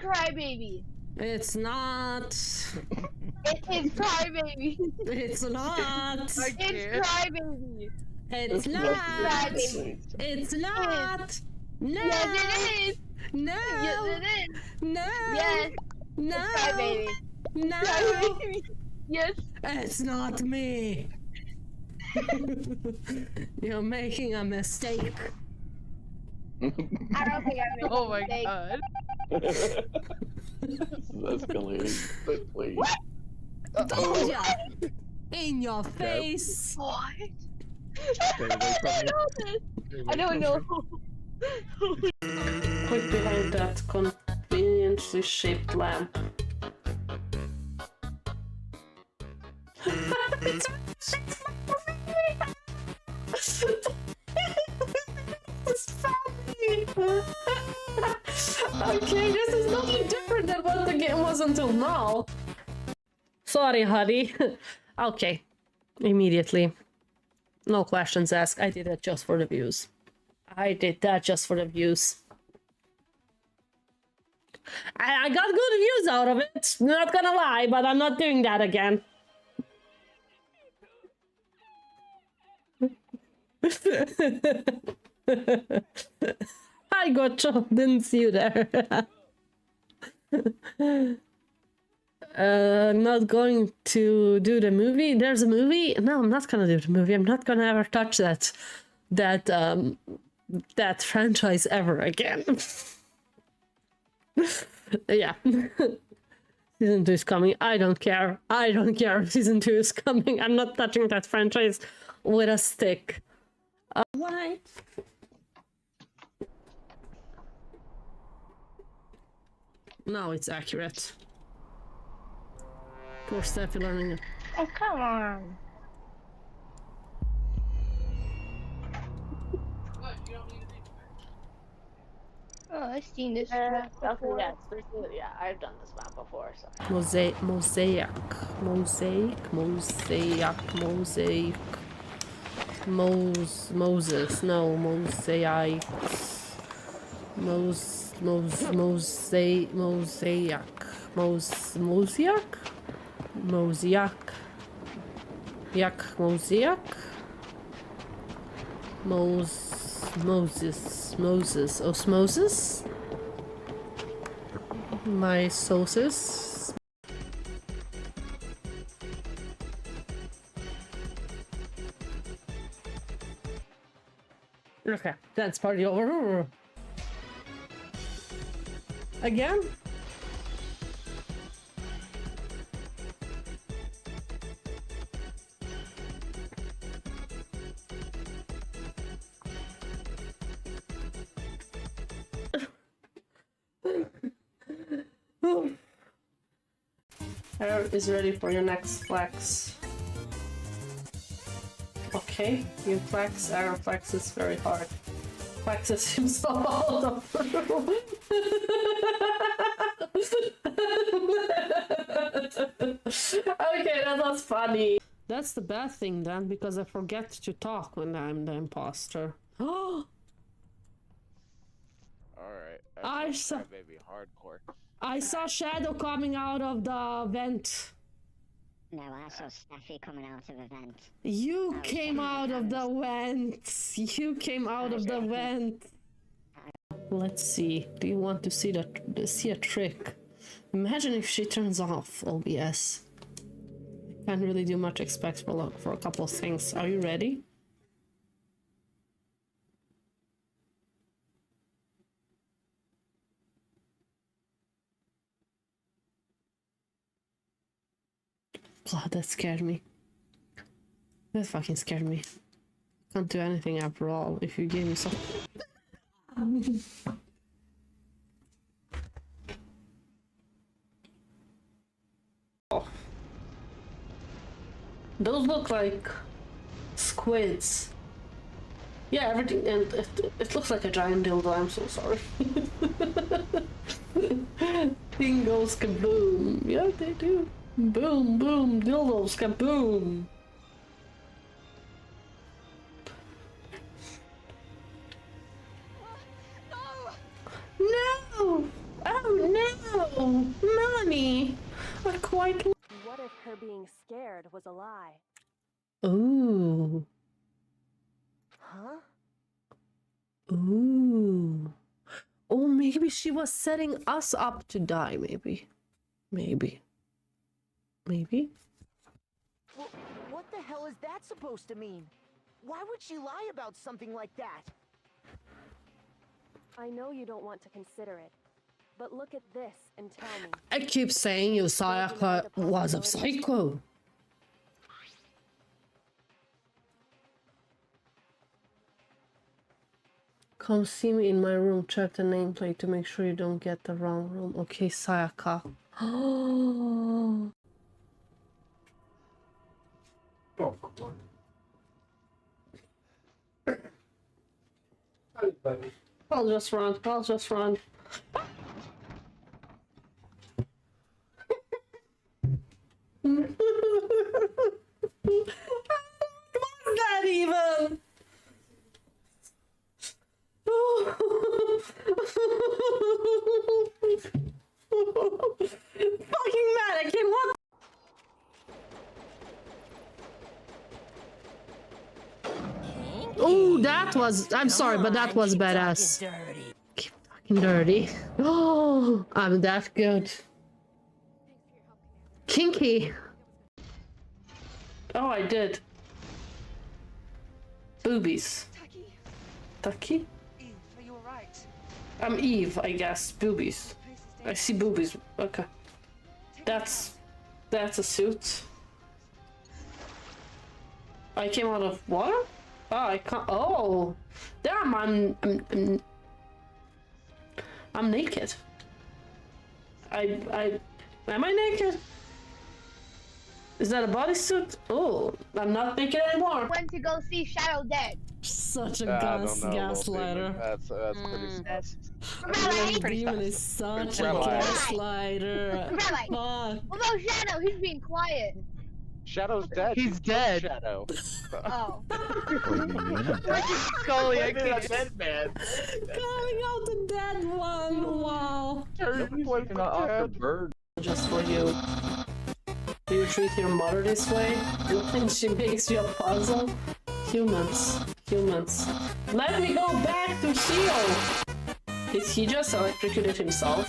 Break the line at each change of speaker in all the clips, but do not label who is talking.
Crybaby.
It's not.
It is Crybaby.
It's not.
It's Crybaby.
It's not. It's not. No.
Yes, it is.
No.
Yes, it is.
No.
Yes.
No.
It's Crybaby.
No.
Crybaby. Yes.
It's not me. You're making a mistake.
I don't think I made
Oh
a
my
mistake.
god.
That's escalating quickly.
Told ya. In your face.
What?
Stay away from
I
me.
know this. I don't know.
Quick behind that conveniently shaped lamp. It's funny. Okay, this is nothing different than what the game was until now. Sorry, honey. Okay, immediately. No questions asked. I did that just for the views. I did that just for the views. I got good views out of it. Not gonna lie, but I'm not doing that again. I gotcha. Didn't see you there. Not going to do the movie. There's a movie. No, I'm not gonna do the movie. I'm not gonna ever touch that franchise ever again. Yeah. Season 2 is coming. I don't care. I don't care if Season 2 is coming. I'm not touching that franchise with a stick. Why? No, it's accurate. Poor Steffi learning it.
Oh, come on. Oh, I've seen this map before.
Yeah, I've done this map before, so.
Mosaic. Moses. No, mosaic. Mosaic. Osmosis. Meiosis. Okay, dance party over. Again? Hair is ready for your next flex. Okay, you flex, Arrow flexes very hard. Flexes himself out of the room. Okay, that was funny. That's the bad thing then, because I forget to talk when I'm the imposter. Oh!
Alright.
I saw
Baby hardcore.
I saw Shadow coming out of the vent.
No, I saw Steffi coming out of a vent.
You came out of the vent. You came out of the vent. Let's see. Do you want to see a trick? Imagine if she turns off OBS. Can't really do much expect for a couple of things. Are you ready? God, that scared me. That fucking scared me. Can't do anything after all if you gave me some. Oh. Those look like squids. Yeah, everything, and it looks like a giant dildo. I'm so sorry. Thing goes kaboom. Yeah, they do. Boom, boom, dildos, kaboom! No! Oh no! white.
What if her being scared was a lie?
Ooh.
Huh?
Ooh. Oh, maybe she was setting us up to die, maybe. Maybe. Maybe?
What the hell is that supposed to mean? Why would she lie about something like that?
I know you don't want to consider it, but look at this and tell me.
I keep saying you, Sayaka was a psycho. Come see me in my room. Check the nameplate to make sure you don't get the wrong room. Okay, Sayaka. Oh. I'll just run. I'll just run. What's that even? Fucking mannequin, what? Oh, that was. I'm sorry, but that was badass. Keep fucking dirty. Oh, I'm that good. Kinky. Oh, I did. Boobies. Tucky?
Eve, are you alright?
I'm Eve, I guess. Boobies. I see boobies. Okay. That's a suit. I came out of water? Oh, I can't. Oh, damn! I'm naked. Am I naked? Is that a bodysuit? Oh, I'm not naked anymore.
Went to go see Shadow Dead.
Such a
Gaslighter.
gaslighter.
That's pretty sus.
Really?
Demon is such a
Rabbi.
gaslighter.
Rabbi.
Fuck.
What about Shadow? He's being quiet.
Shadow's dead.
He's dead.
Shadow.
Oh.
Scully, I
Look at
can't.
that dead man.
Calling out the dead one. Wow.
Nobody's looking off the bird.
Just for you. Do you treat your mother this way? You think she makes you a puzzle? Humans. Humans. Let me go back to heal! Did he just electrocuted himself?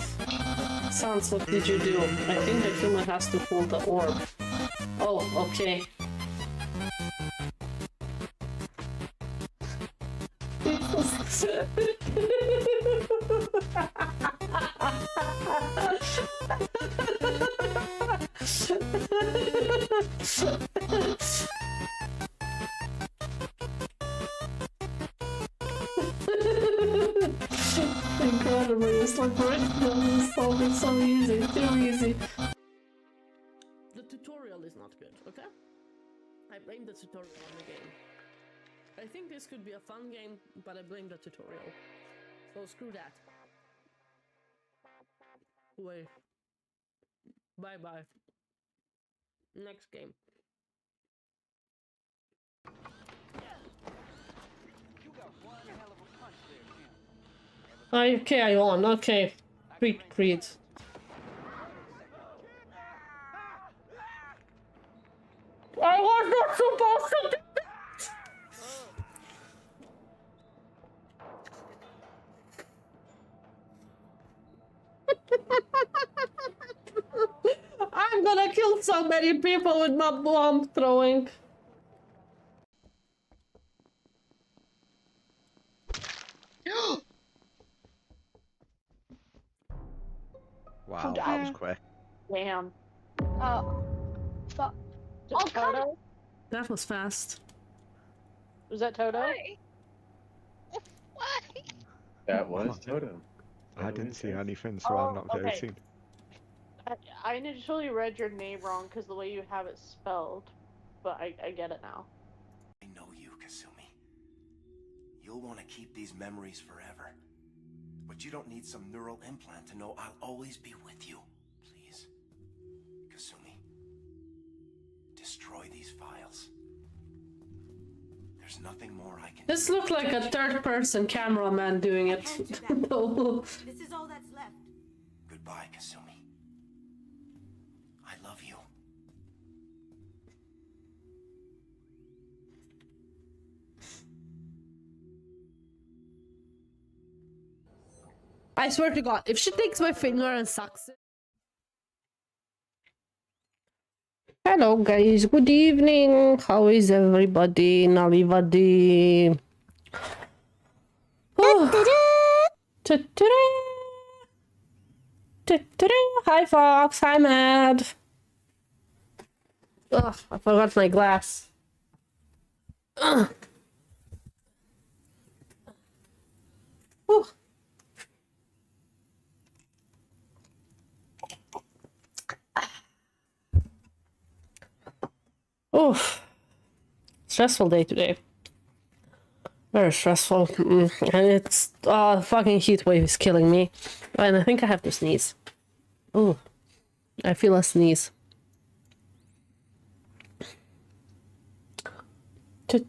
Sans, what did you do? I think the human has to hold the orb. Oh, okay. Incredible, it's like it's so easy, too easy. The tutorial is not good, okay? I blame the tutorial on the game. I think this could be a fun game, but I blame the tutorial. So screw that. Wait. Bye bye. Next game. Okay, I won. Okay. Creed. I was not supposed to do that! I'm gonna kill so many people with my bomb throwing.
Wow, that was quick.
Damn.
Oh. Fuck. Oh,
Toto?
That was fast.
Was that Toto?
Why? Why?
That was Toto.
I didn't see anything, so I'm not
okay.
voting.
I initially read your name wrong because the way you have it spelled, but I get it now.
I know you, Kasumi. You'll want to keep these memories forever. But you don't need some neural implant to know I'll always be with you. Please. Kasumi. Destroy these files. There's nothing more I can do.
This looked like a third-person cameraman doing it. No.
This is all that's left.
Goodbye, Kasumi. I love you.
I swear to God, if she takes my finger and sucks it. Hello guys, good evening. How is everybody? Nalivadi. Oh. Hi Fox, hi Mad. Ugh, I forgot my glass. Ugh. Whew. Oof. Stressful day today. Very stressful. And it's the fucking heat wave is killing me. And I think I have to sneeze. Ooh. I feel a sneeze. Let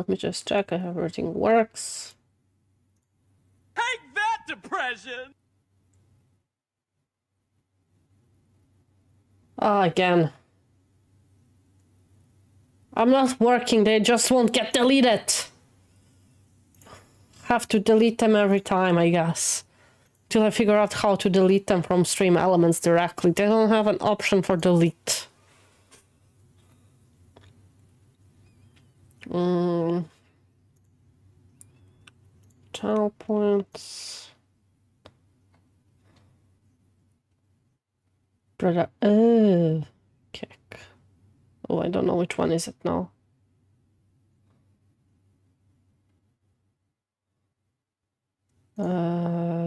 me just check if everything works.
Take that, depression!
Again. I'm not working, they just won't get deleted. Have to delete them every time, I guess. Till I figure out how to delete them from stream elements directly. They don't have an option for delete. Channel points. Brother. Oh. Kick. Oh, I don't know which one is it now.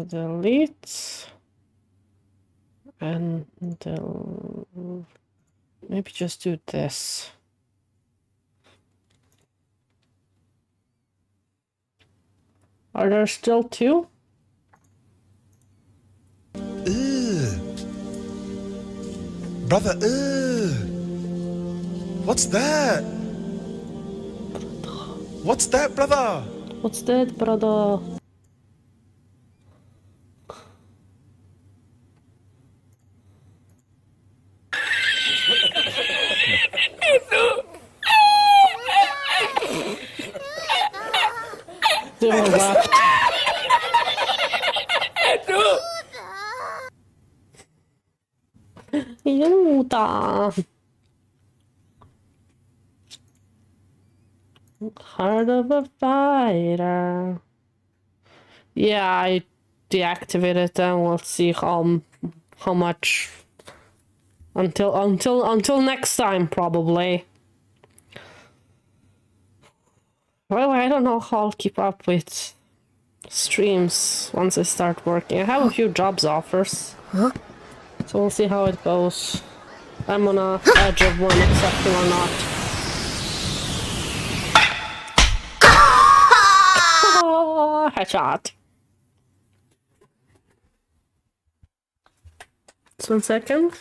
Delete. And maybe just do this. Are there still two?
Brother, what's that? What's that, brother?
What's that, brother? Zero left. Yuta. Heart of a fighter. Yeah, I deactivated them. We'll see how much until next time probably. Well, I don't know how I'll keep up with streams once I start working. I have a few jobs offers. So we'll see how it goes. I'm on a edge of one accepting or not. Oh, headshot. Just 1 second.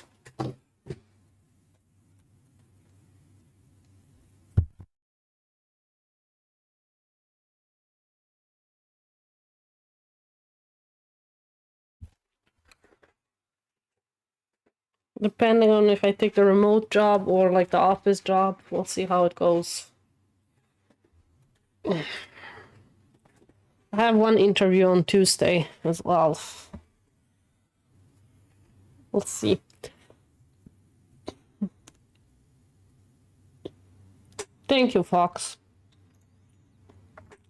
Depending on if I take the remote job or like the office job, we'll see how it goes. I have one interview on Tuesday as well. We'll see. Thank you, Fox.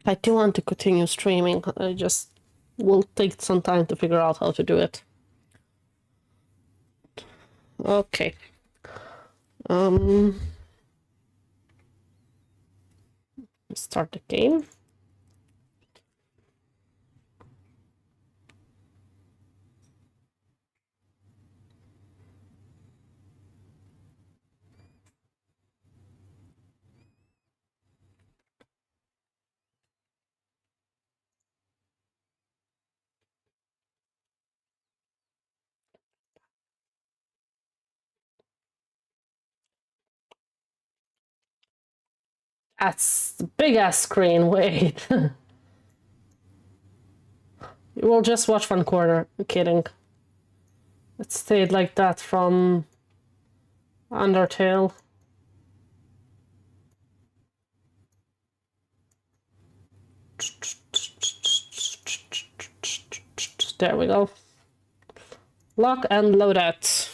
I do want to continue streaming. I just will take some time to figure out how to do it. Okay. Start the game. That's the big ass screen, wait. We'll just watch one corner. I'm kidding. It stayed like that from Undertale. There we go. Lock and load it.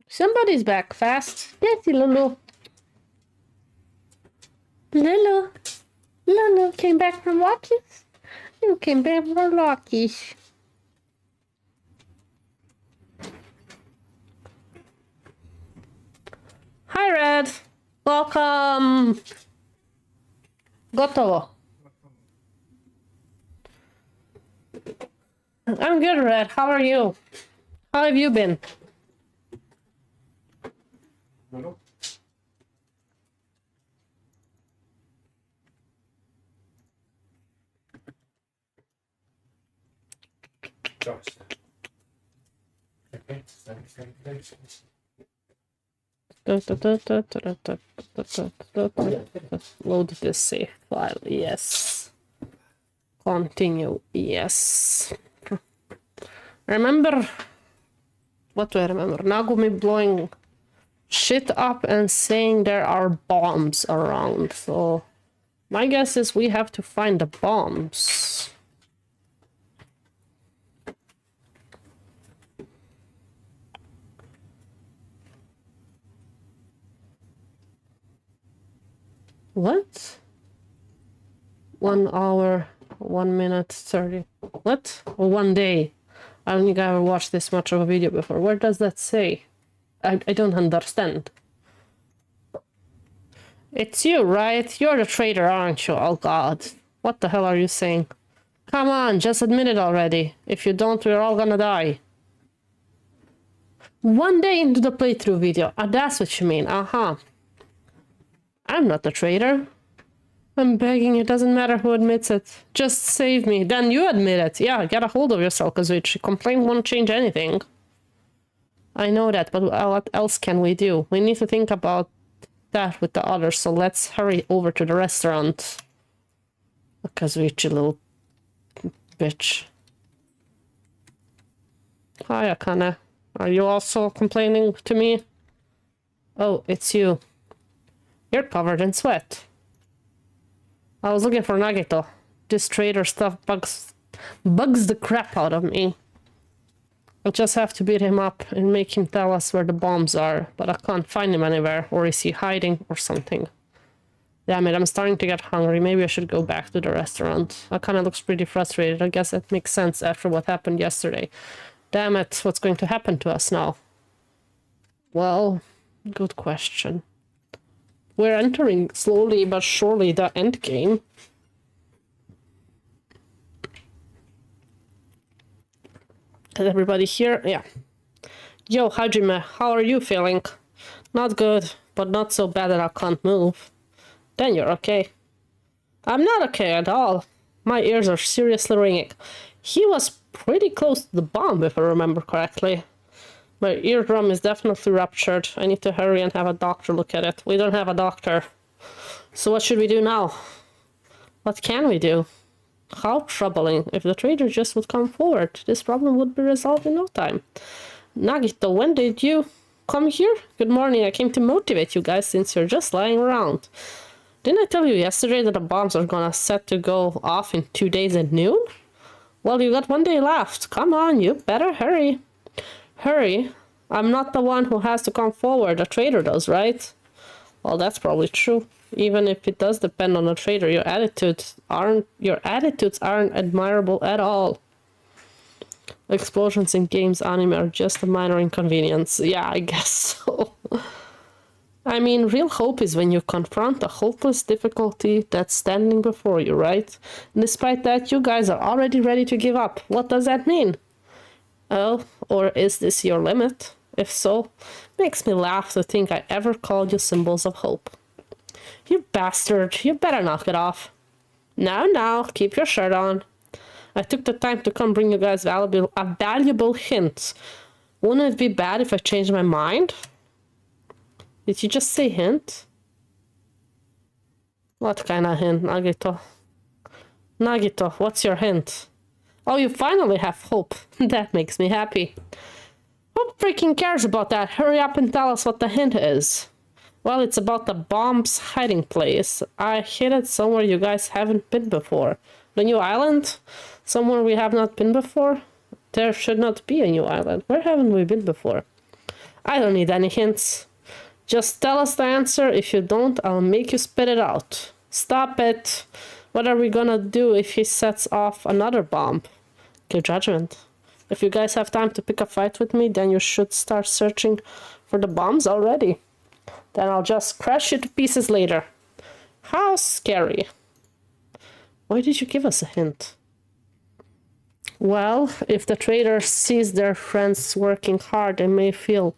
Somebody's back fast. Yes, Lulu. Lulu. Lulu came back from Rockies. You came back from Rockies. Hi, Red. Welcome. Gotovo. I'm good, Red. How are you? How have you been? Load this save file. Yes. Continue. Yes. Remember? What do I remember? Nagumi blowing shit up and saying there are bombs around. So my guess is we have to find the bombs. What? 1 hour, 1 minute, 30. What? Or 1 day. I don't think I ever watched this much of a video before. Where does that say? I don't understand. It's you, right? You're the traitor, aren't you? Oh god. What the hell are you saying? Come on, just admit it already. If you don't, we're all gonna die. 1 day into the playthrough video. That's what you mean. Uh-huh. I'm not the traitor. I'm begging, it doesn't matter who admits it. Just save me. Then you admit it. Yeah, get a hold of yourself, Kazuichi. Complaint won't change anything. I know that, but what else can we do? We need to think about that with the others, so let's hurry over to the restaurant. Kazuichi, little bitch. Hi, Akane. Are you also complaining to me? Oh, it's you. You're covered in sweat. I was looking for Nagito. This traitor stuff bugs the crap out of me. I'll just have to beat him up and make him tell us where the bombs are, but I can't find him anywhere, or is he hiding or something? Damn it, I'm starting to get hungry. Maybe I should go back to the restaurant. Akane looks pretty frustrated. I guess that makes sense after what happened yesterday. Damn it, what's going to happen to us now? Well, good question. We're entering slowly but surely the end game. Is everybody here? Yeah. Yo, Hajime, how are you feeling? Not good, but not so bad that I can't move. Then you're okay. I'm not okay at all. My ears are seriously ringing. He was pretty close to the bomb, if I remember correctly. My eardrum is definitely ruptured. I need to hurry and have a doctor look at it. We don't have a doctor. So what should we do now? What can we do? How troubling. If the traitor just would come forward, this problem would be resolved in no time. Nagito, when did you come here? Good morning. I came to motivate you guys since you're just lying around. Didn't I tell you yesterday that the bombs are gonna set to go off in 2 days at noon? Well, you got 1 day left. Come on, you better hurry. Hurry? I'm not the one who has to come forward. The traitor does, right? Well, that's probably true. Even if it does depend on the traitor, your attitudes aren't admirable at all. Explosions in games anime are just a minor inconvenience. Yeah, I guess so. I mean, real hope is when you confront a hopeless difficulty that's standing before you, right? And despite that, you guys are already ready to give up. What does that mean? Oh, or is this your limit? If so, makes me laugh to think I ever called you symbols of hope. You bastard, you better knock it off. Now, keep your shirt on. I took the time to come bring you guys a valuable hint. Wouldn't it be bad if I changed my mind? Did you just say hint? What kind of hint, Nagito? Nagito, what's your hint? Oh, you finally have hope. That makes me happy. Who freaking cares about that? Hurry up and tell us what the hint is. Well, it's about the bomb's hiding place. I hid it somewhere you guys haven't been before. The new island? Somewhere we have not been before? There should not be a new island. Where haven't we been before? I don't need any hints. Just tell us the answer. If you don't, I'll make you spit it out. Stop it. What are we gonna do if he sets off another bomb? Good judgment. If you guys have time to pick a fight with me, then you should start searching for the bombs already. Then I'll just crush you to pieces later. How scary. Why did you give us a hint? Well, if the traitor sees their friends working hard, they may feel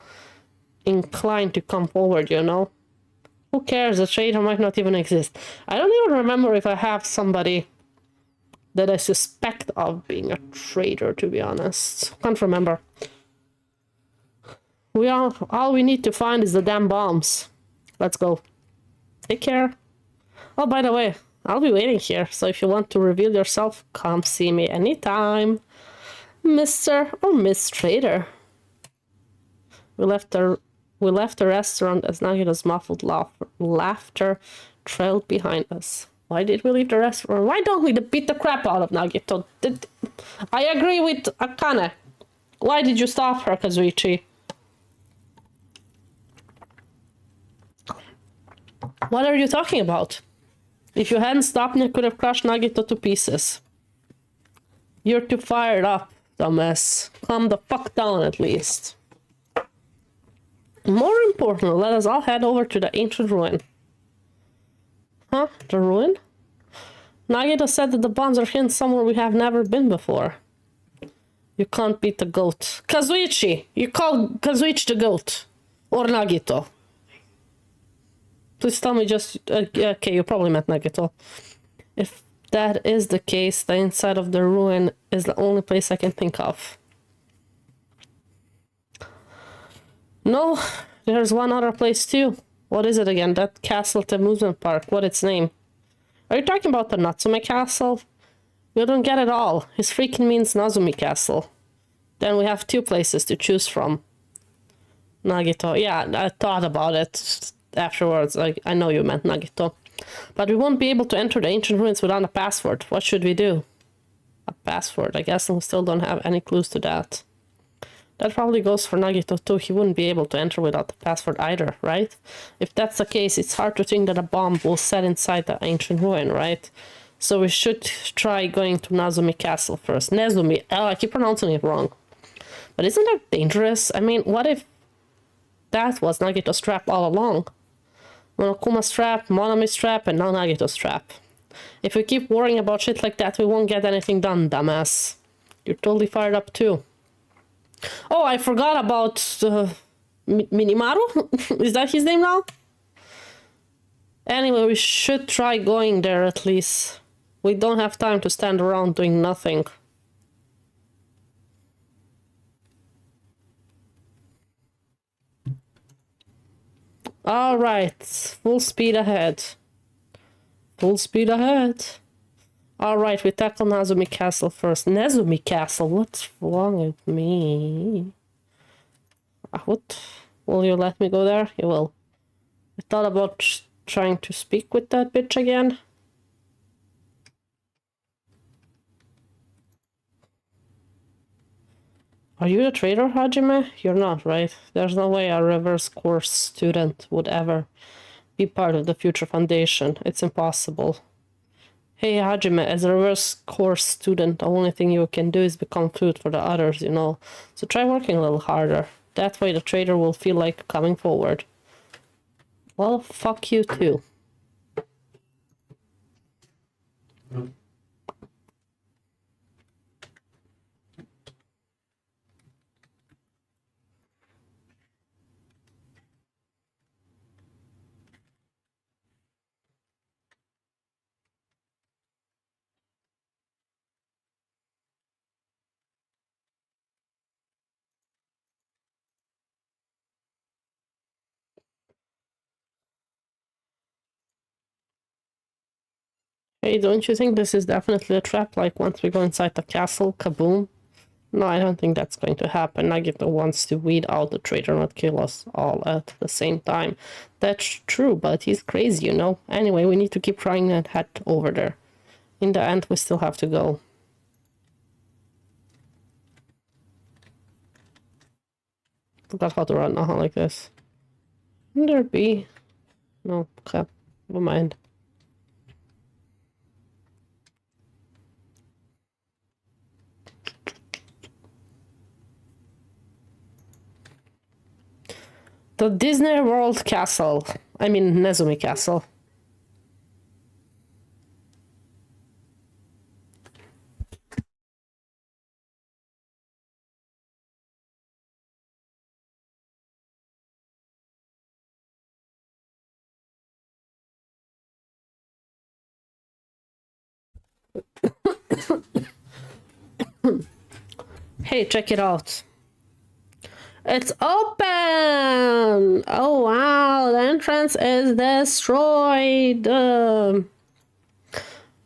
inclined to come forward, you know? Who cares? The traitor might not even exist. I don't even remember if I have somebody that I suspect of being a traitor, to be honest. Can't remember. All we need to find is the damn bombs. Let's go. Take care. Oh, by the way, I'll be waiting here, so if you want to reveal yourself, come see me anytime. Mr. or Miss Traitor. We left the restaurant as Nagito's muffled laughter trailed behind us. Why did we leave the restaurant? Why don't we beat the crap out of Nagito? I agree with Akane. Why did you stop her, Kazuichi? What are you talking about? If you hadn't stopped me, I could have crushed Nagito to pieces. You're too fired up, dumbass. Calm the fuck down at least. More importantly, let us all head over to the ancient ruin. Huh? The ruin? Nagito said that the bombs are hidden somewhere we have never been before. You can't beat the goat. Kazuichi! You called Kazuichi the goat. Or Nagito. Please tell me just... okay, you probably meant Nagito. If that is the case, the inside of the ruin is the only place I can think of. No, there's one other place too. What is it again? That castle at the amusement park. What's its name? Are you talking about the Natsume Castle? You don't get it all. His freaking means Nazumi Castle. Then we have two places to choose from. Nagito. Yeah, I thought about it afterwards. I know you meant Nagito. But we won't be able to enter the ancient ruins without a password. What should we do? A password. I guess we still don't have any clues to that. That probably goes for Nagito too. He wouldn't be able to enter without the password either, right? If that's the case, it's hard to think that a bomb will set inside the ancient ruin, right? So we should try going to Nazumi Castle first. Nezumi. Oh, I keep pronouncing it wrong. But isn't that dangerous? I mean, what if that was Nagito's trap all along? Monokuma's trap, Monami's trap, and now Nagito's trap. If we keep worrying about shit like that, we won't get anything done, dumbass. You're totally fired up too. Oh, I forgot about Minimaru? Is that his name now? Anyway, we should try going there at least. We don't have time to stand around doing nothing. Alright, full speed ahead. Full speed ahead. Alright, we tackle Nazumi Castle first. Nezumi Castle? What's wrong with me? What? Will you let me go there? You will. I thought about trying to speak with that bitch again. Are you a traitor, Hajime? You're not, right? There's no way a reverse course student would ever be part of the Future Foundation. It's impossible. Hey, Hajime, as a reverse course student, the only thing you can do is become food for the others, you know. So try working a little harder. That way the traitor will feel like coming forward. Well, fuck you too. Hey, don't you think this is definitely a trap? Like, once we go inside the castle, kaboom? No, I don't think that's going to happen. Nagito wants to weed out the traitor, not kill us all at the same time. That's true, but he's crazy, you know? Anyway, we need to keep trying and head over there. In the end, we still have to go. Forgot how to run like this. Can there be? No, okay. Never mind. The Disney World Castle. I mean, Nezumi Castle. Hey, check it out. It's open! Oh wow, the entrance is destroyed.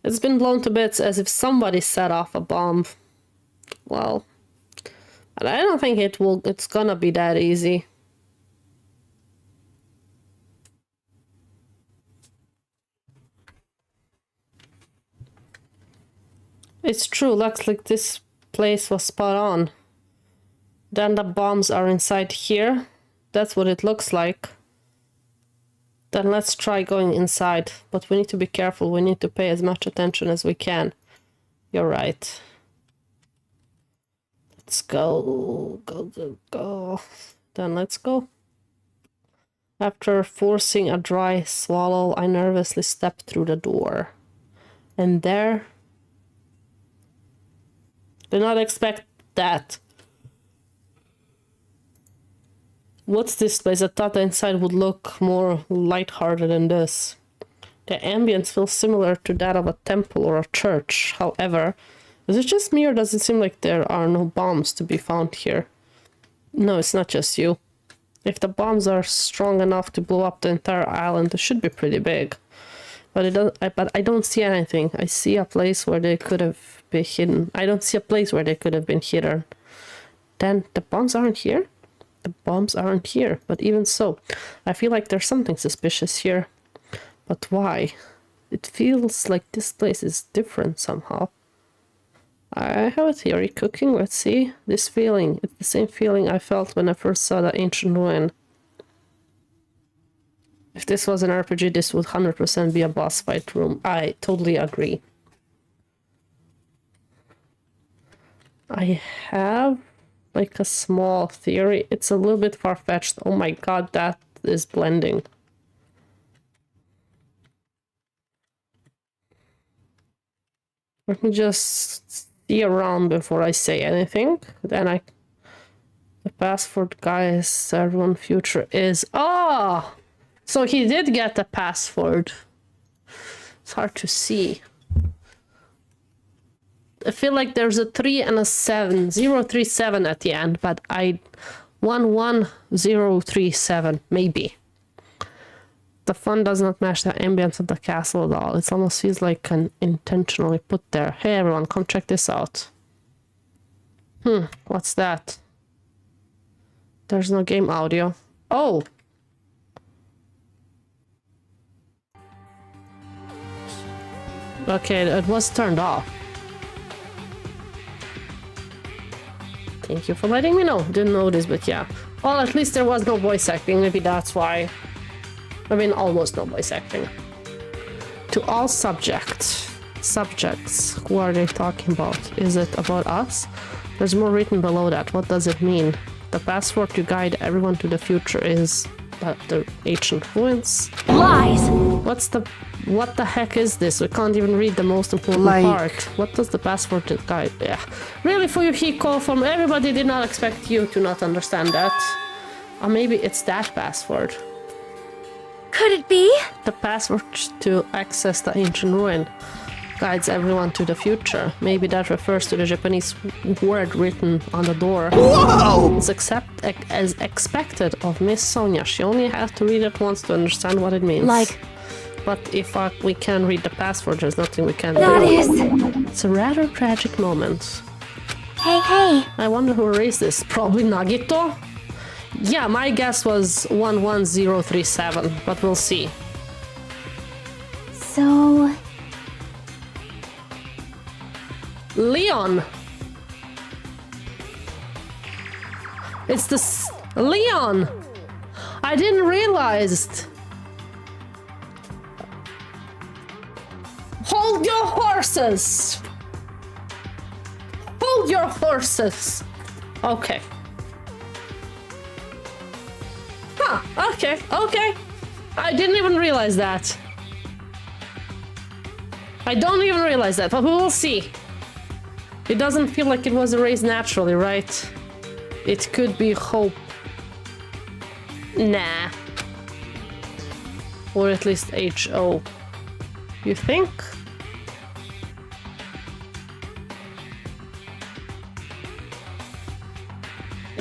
It's been blown to bits as if somebody set off a bomb. Well, but I don't think it's gonna be that easy. It's true, looks like this place was spot on. Then the bombs are inside here. That's what it looks like. Then let's try going inside. But we need to be careful. We need to pay as much attention as we can. You're right. Let's go. Go. Then let's go. After forcing a dry swallow, I nervously stepped through the door. And there... Did not expect that. What's this place? I thought the inside would look more lighthearted than this. The ambience feels similar to that of a temple or a church. However, is it just me or does it seem like there are no bombs to be found here? No, it's not just you. If the bombs are strong enough to blow up the entire island, it should be pretty big. But I don't see anything. I see a place where they could have been hidden. I don't see a place where they could have been hidden. Then the bombs aren't here? The bombs aren't here, but even so, I feel like there's something suspicious here. But why? It feels like this place is different somehow. I have a theory. Cooking, let's see. This feeling, it's the same feeling I felt when I first saw the ancient ruin. If this was an RPG, this would 100% be a boss fight room. I totally agree. I have like a small theory. It's a little bit far-fetched. Oh my god, that is blending. Let me just see around before I say anything. Then the password, guys, everyone future is... Oh! So he did get the password. It's hard to see. I feel like there's a 3 and a 7. 037 at the end, but 11037, maybe. The font does not match the ambience of the castle at all. It almost feels like an intentionally put there. Hey everyone, come check this out. What's that? There's no game audio. Oh! Okay, it was turned off. Thank you for letting me know. Didn't notice, but yeah. Well, at least there was no voice acting. Maybe that's why. I mean, almost no voice acting. To all subjects. Who are they talking about? Is it about us? There's more written below that. What does it mean? The password to guide everyone to the future is the ancient ruins.
Lies!
What the heck is this? We can't even read the most important part. What does the password to guide? Yeah. Really, Fuyuhiko, from everybody did not expect you to not understand that. Or maybe it's that password.
Could it be?
The password to access the ancient ruin guides everyone to the future. Maybe that refers to the Japanese word written on the door.
Whoa!
It's as expected of Miss Sonia. She only had to read it once to understand what it means.
Like,
but if we can read the password, there's nothing we can do. It's a rather tragic moment.
Hey!
I wonder who erased this. Probably Nagito? Yeah, my guess was 11037, but we'll see.
So...
Leon! It's this... Leon! I didn't realize. Hold your horses! Hold your horses! Okay. Huh, okay. I didn't even realize that. I don't even realize that, but we will see. It doesn't feel like it was erased naturally, right? It could be hope. Nah. Or at least H-O. You think?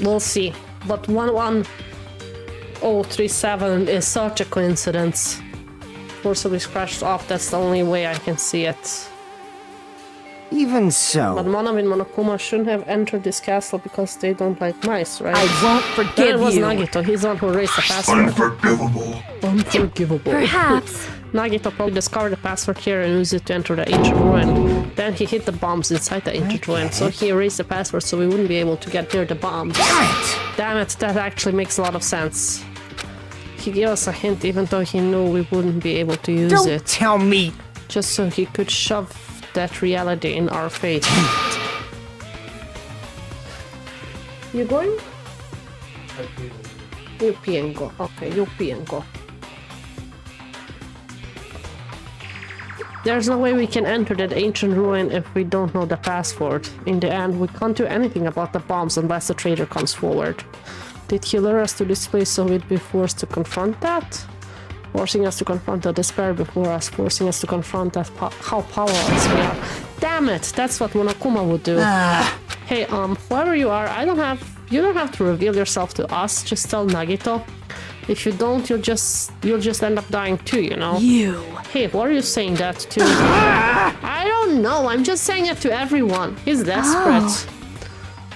We'll see. But 11037 is such a coincidence. Forcibly scratched off, that's the only way I can see it.
Even so...
But Monami and Monokuma shouldn't have entered this castle because they don't like mice, right?
I won't forgive
it was
you!
Nagito, he's the one who erased the password. Unforgivable.
Perhaps.
Nagito probably discovered the password here and used it to enter the ancient ruin. Then he hid the bombs inside the ancient ruin, so he erased the password so we wouldn't be able to get near the bombs. Damn it, that actually makes a lot of sense. He gave us a hint even though he knew we wouldn't be able to use it.
Don't tell me!
Just so he could shove that reality in our face. You going? You pee and go. Okay, you pee and go. There's no way we can enter that ancient ruin if we don't know the password. In the end, we can't do anything about the bombs unless the traitor comes forward. Did he lure us to this place so we'd be forced to confront that? Forcing us to confront the despair before us, forcing us to confront that how powerless we are. Damn it, that's what Monokuma would do. Hey, whoever you are, you don't have to reveal yourself to us, just tell Nagito. If you don't, you'll just end up dying too, you know?
You!
Hey, what are you saying that to? I don't know, I'm just saying it to everyone. He's desperate.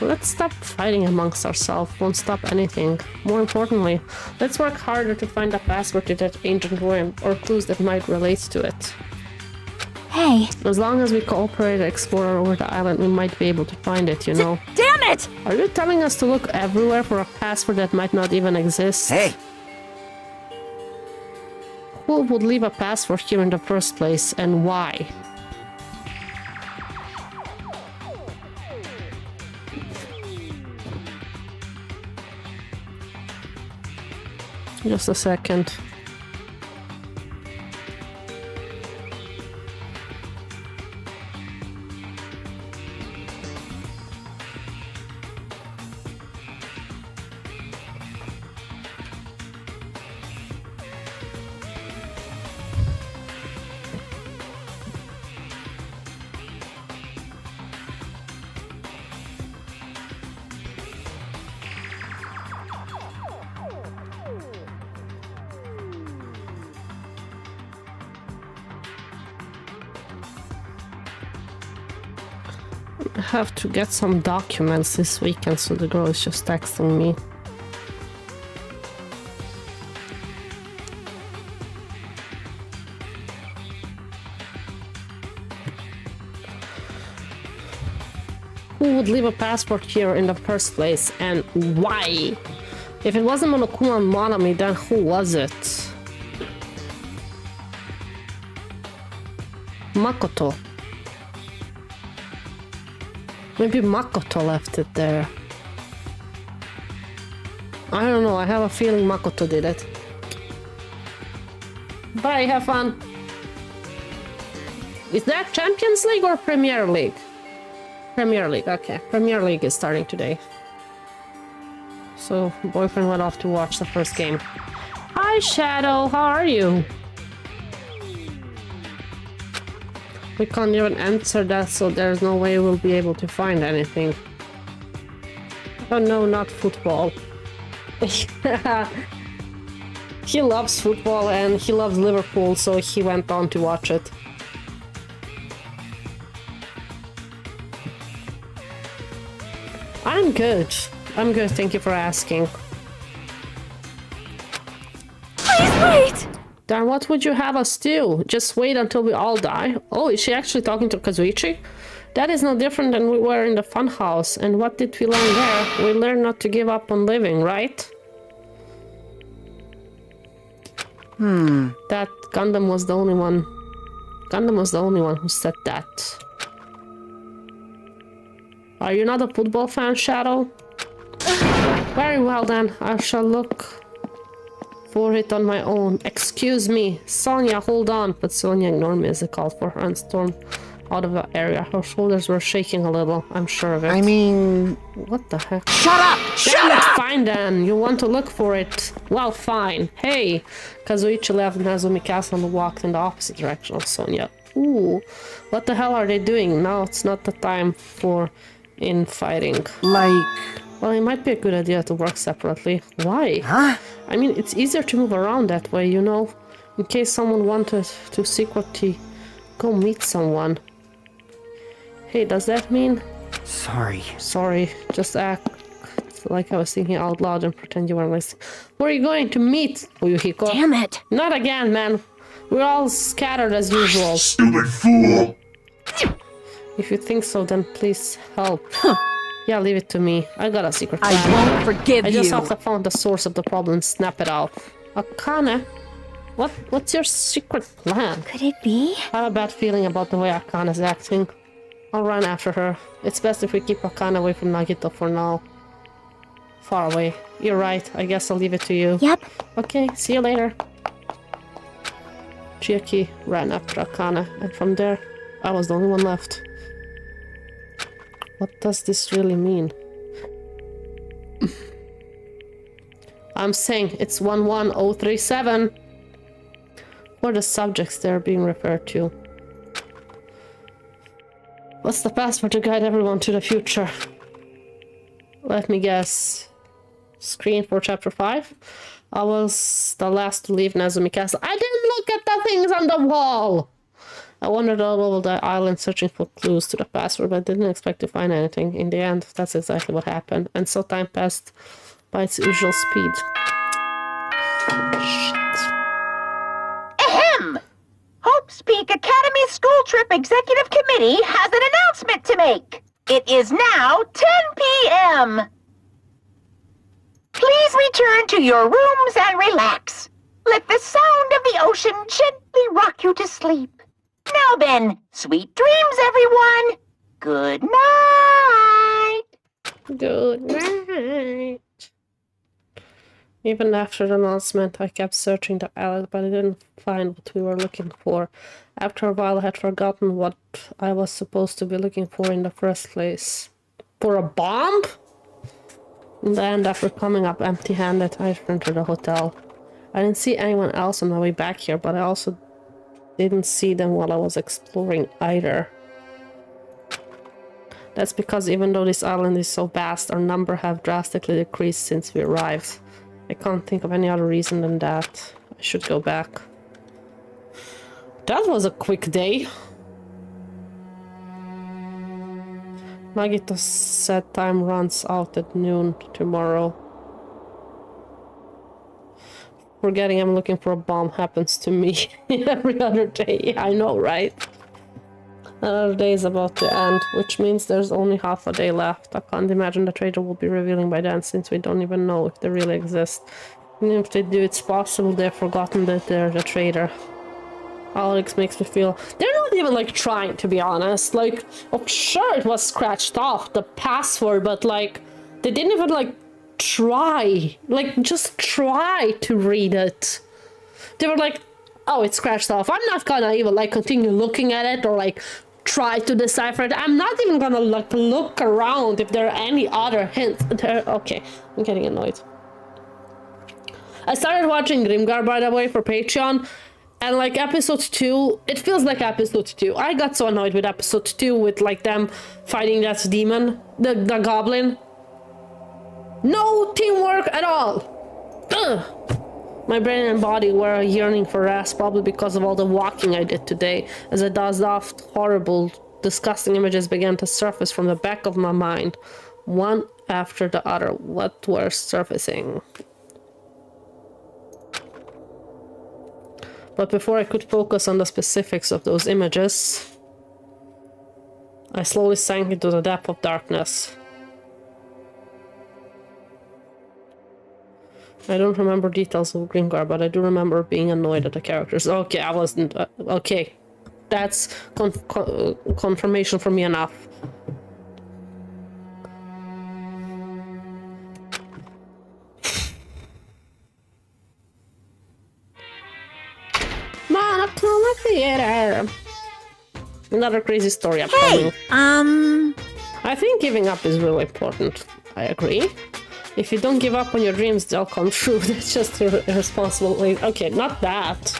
Let's stop fighting amongst ourselves, won't stop anything. More importantly, let's work harder to find a password to that ancient ruin, or clues that might relate to it.
Hey!
As long as we cooperate and explore over the island, we might be able to find it, you know?
Damn it!
Are you telling us to look everywhere for a password that might not even exist?
Hey!
Who would leave a password here in the first place, and why? Just a second. I have to get some documents this weekend, so the girl is just texting me. Who would leave a passport here in the first place, and why? If it wasn't Monokuma and Monami, then who was it? Makoto. Maybe Makoto left it there. I don't know, I have a feeling Makoto did it. Bye, have fun. Is that Champions League or Premier League? Premier League, okay. Premier League is starting today. So, boyfriend went off to watch the first game. Hi, Shadow, how are you? We can't even answer that, so there's no way we'll be able to find anything. Oh no, not football. He loves football and he loves Liverpool, so he went on to watch it. I'm good. I'm good, thank you for asking.
Please wait!
Then what would you have us do? Just wait until we all die? Oh, is she actually talking to Kazuichi? That is no different than we were in the funhouse. And what did we learn there? We learned not to give up on living, right? That Gundam was the only one. Gundam was the only one who said that. Are you not a football fan, Shadow? Very well then, I shall look for it on my own. Excuse me, Sonia, hold on. But Sonia ignored me as I called for her and stormed out of the area. Her shoulders were shaking a little, I'm sure of it.
I mean...
What the heck?
Shut up!
Damn it, fine then. You want to look for it? Well, fine. Hey! Kazuichi left Nazumi Castle and walked in the opposite direction of Sonia. Ooh, what the hell are they doing? Now it's not the time for infighting.
Like...
Well, it might be a good idea to work separately. Why?
Huh?
I mean, it's easier to move around that way, you know? In case someone wanted to secretly go meet someone. Hey, does that mean?
Sorry.
Sorry, just act like I was thinking out loud and pretend you weren't listening. Where are you going to meet, Uyuhiko?
Damn it!
Not again, man. We're all scattered as usual.
Stupid fool!
If you think so, then please help. Yeah, leave it to me. I got a secret plan.
I won't forgive
I just
you.
have to find the source of the problem and snap it out. Akane? What's your secret plan?
Could it be?
I have a bad feeling about the way Akane's acting. I'll run after her. It's best if we keep Akane away from Nagito for now. Far away. You're right. I guess I'll leave it to you.
Yep.
Okay, see you later. Chiaki ran after Akane, and from there, I was the only one left. What does this really mean? I'm saying it's 11037. What are the subjects they're being referred to? What's the password to guide everyone to the future? Let me guess. Screen for chapter 5? I was the last to leave Nazumi Castle. I didn't look at the things on the wall! I wandered all over the island searching for clues to the password, but didn't expect to find anything. In the end, that's exactly what happened. And so time passed by its usual speed. Shit.
Ahem! Hope's Peak Academy School Trip Executive Committee has an announcement to make. It is now 10 p.m. Please return to your rooms and relax. Let the sound of the ocean gently rock you to sleep. Now then, sweet dreams, everyone. Good night.
Good night. Even after the announcement, I kept searching the island, but I didn't find what we were looking for. After a while, I had forgotten what I was supposed to be looking for in the first place. For a bomb? In the end, after coming up empty-handed, I returned to the hotel. I didn't see anyone else on my way back here, but I also didn't see them while I was exploring either. That's because even though this island is so vast, our number have drastically decreased since we arrived. I can't think of any other reason than that. I should go back. That was a quick day. Nagito said time runs out at noon tomorrow. Forgetting I'm looking for a bomb happens to me every other day. I know, right? Another day is about to end, which means there's only half a day left. I can't imagine the traitor will be revealing by then, since we don't even know if they really exist. And if they do, it's possible they've forgotten that they're the traitor. Alex makes me feel they're not even like trying, to be honest. Like, oh, sure, it was scratched off the password, but like they didn't even like try, like just try to read it. They were like, oh, it's scratched off. I'm not gonna even like continue looking at it or like try to decipher it. I'm not even gonna like look around if there are any other hints there. Okay, I'm getting annoyed. I started watching Grimgar, by the way, for Patreon, and like episode 2, it feels like episode 2. I got so annoyed with episode 2 with like them fighting that demon, the goblin. No teamwork at all. Ugh. My brain and body were yearning for rest, probably because of all the walking I did today. As I dozed off, horrible, disgusting images began to surface from the back of my mind, one after the other. What were surfacing? But before I could focus on the specifics of those images, I slowly sank into the depth of darkness. I don't remember details of Grimgar, but I do remember being annoyed at the characters. Okay, I wasn't... okay. That's confirmation for me enough. Monochroma Theater! Another crazy story upcoming. I think giving up is really important. I agree. If you don't give up on your dreams, they'll come true. That's just irresponsible. Okay, not that.